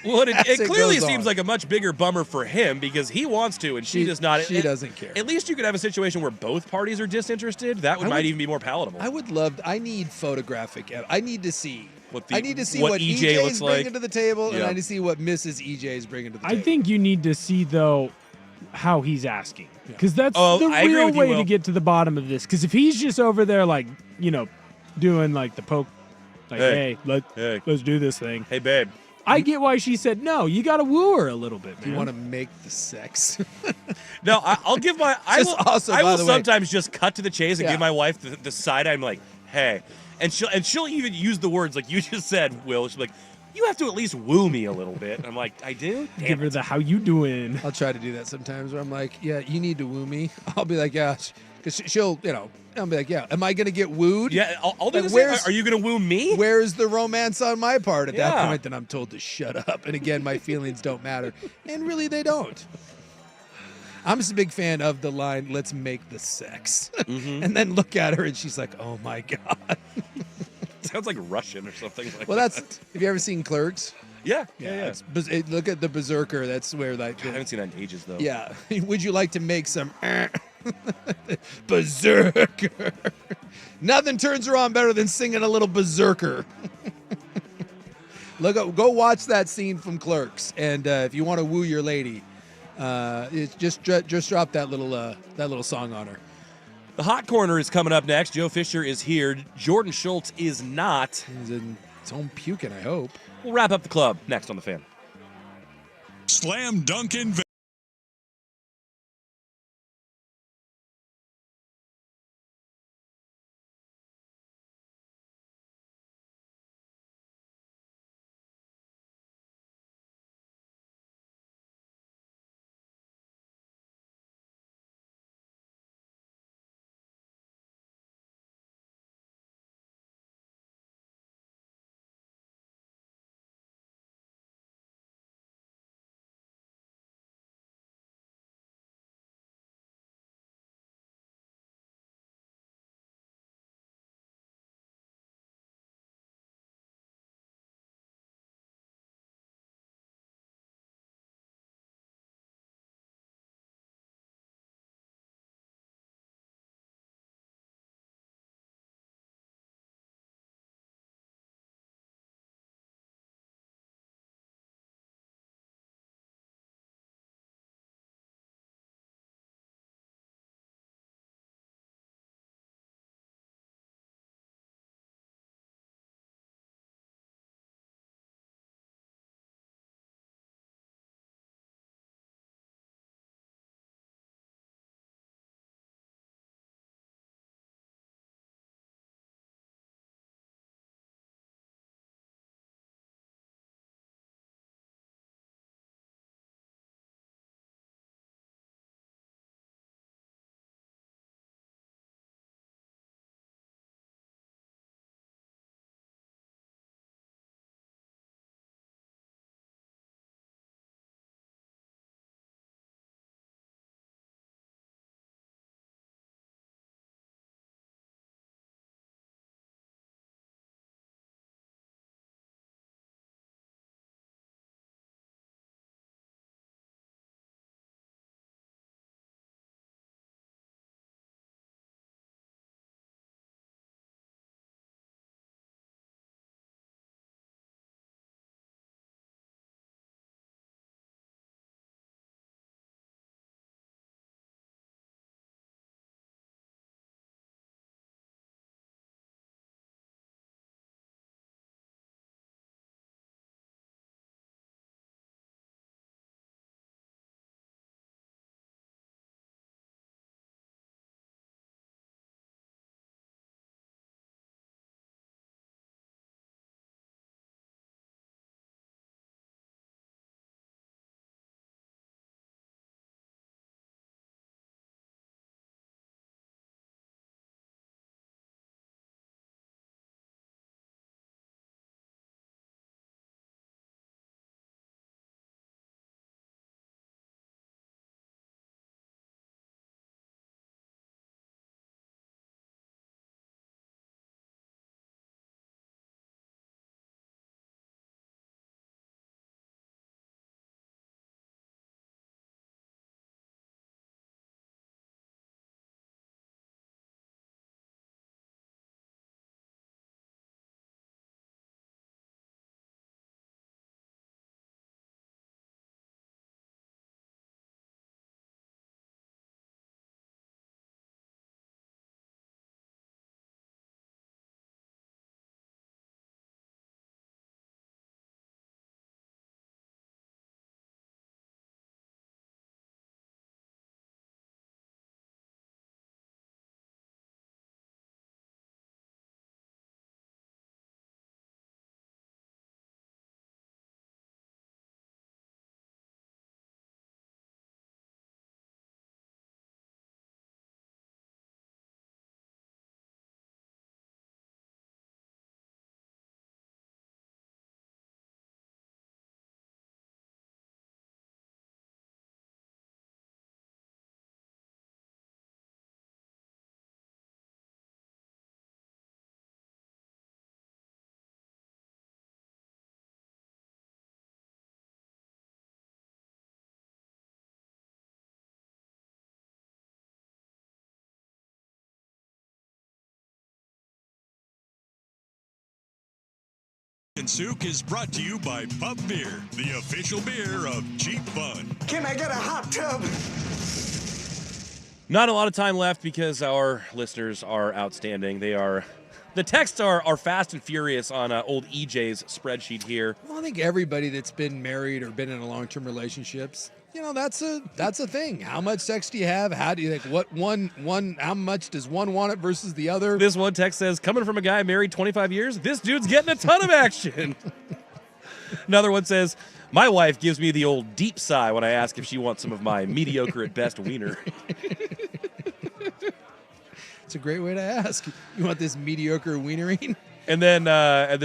Well, it clearly goes seems on. like a much bigger bummer for him because he wants to and she does not. She doesn't care. At least you could have a situation where both parties are disinterested. That might even be more palatable. I would love. I need photographic. I need to see. What what EJ EJ looks is bringing like. to the table, and Yeah. I need to see what Mrs. EJ is bringing to the table. I think you need to see, though, how he's asking. Because that's Oh, the I agree real with you, way Will. to get to the bottom of this. Because if he's just over there, like, doing like the poke, like, hey, let's do this thing. Hey, babe. I get why she said no. You got to woo her a little bit, man. You want to make the sex. No, I'll give my. I Just will, also, I by will the way- sometimes just cut to the chase and Yeah. give my wife the side. I'm like, hey, and she'll even use the words like you just said, Will. She's like, you have to at least woo me a little bit. And I'm like, I do. Damn Give her it. the how you doing. I'll try to do that sometimes where I'm like, yeah, you need to woo me. I'll be like, yeah, because she'll, I'll be like, yeah, am I going to get wooed? Yeah, I'll do Like, the same. where's- Are you gonna woo me? Where's the romance on my part? At that Yeah. point, then I'm told to shut up. And again, my feelings don't matter. And really, they don't. I'm just a big fan of the line, let's make the sex. And then look at her and she's like, oh my God. Sounds like Russian or something like Well, that. have you ever seen Clerks? Yeah. Look at the Berserker. That's where like. I haven't seen that in ages though. Yeah. Would you like to make some Berserker? Nothing turns her on better than singing a little Berserker. Go watch that scene from Clerks, and if you want to woo your lady, just drop that little song on her. The Hot Corner is coming up next. Joe Fisher is here. Jordan Schultz is not. He's in his home puking, I hope. We'll wrap up the club next on The Fan. Slam Dunk in Vegas. and Souk is brought to you by Pub Beer, the official beer of Cheap Fun. Can I get a hot tub? Not a lot of time left because our listeners are outstanding. The texts are fast and furious on old EJ's spreadsheet here. Well, I think everybody that's been married or been in a long-term relationships, that's a thing. How much sex do you have? How do you how much does one want it versus the other? This one text says, coming from a guy married 25 years, this dude's getting a ton of action. Another one says, my wife gives me the old deep sigh when I ask if she wants some of my mediocre at best wiener. It's a great way to ask. You want this mediocre wienering? And then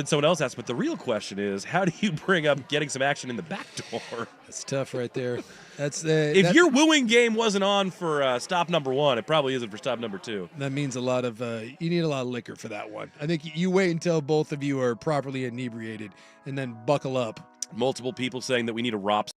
someone else asked, but the real question is, how do you bring up getting some action in the back door? That's tough right there. If your wooing game wasn't on for stop number 1, it probably isn't for stop number 2. That means a lot of you need a lot of liquor for that one. I think you wait until both of you are properly inebriated and then buckle up. Multiple people saying that we need a ROP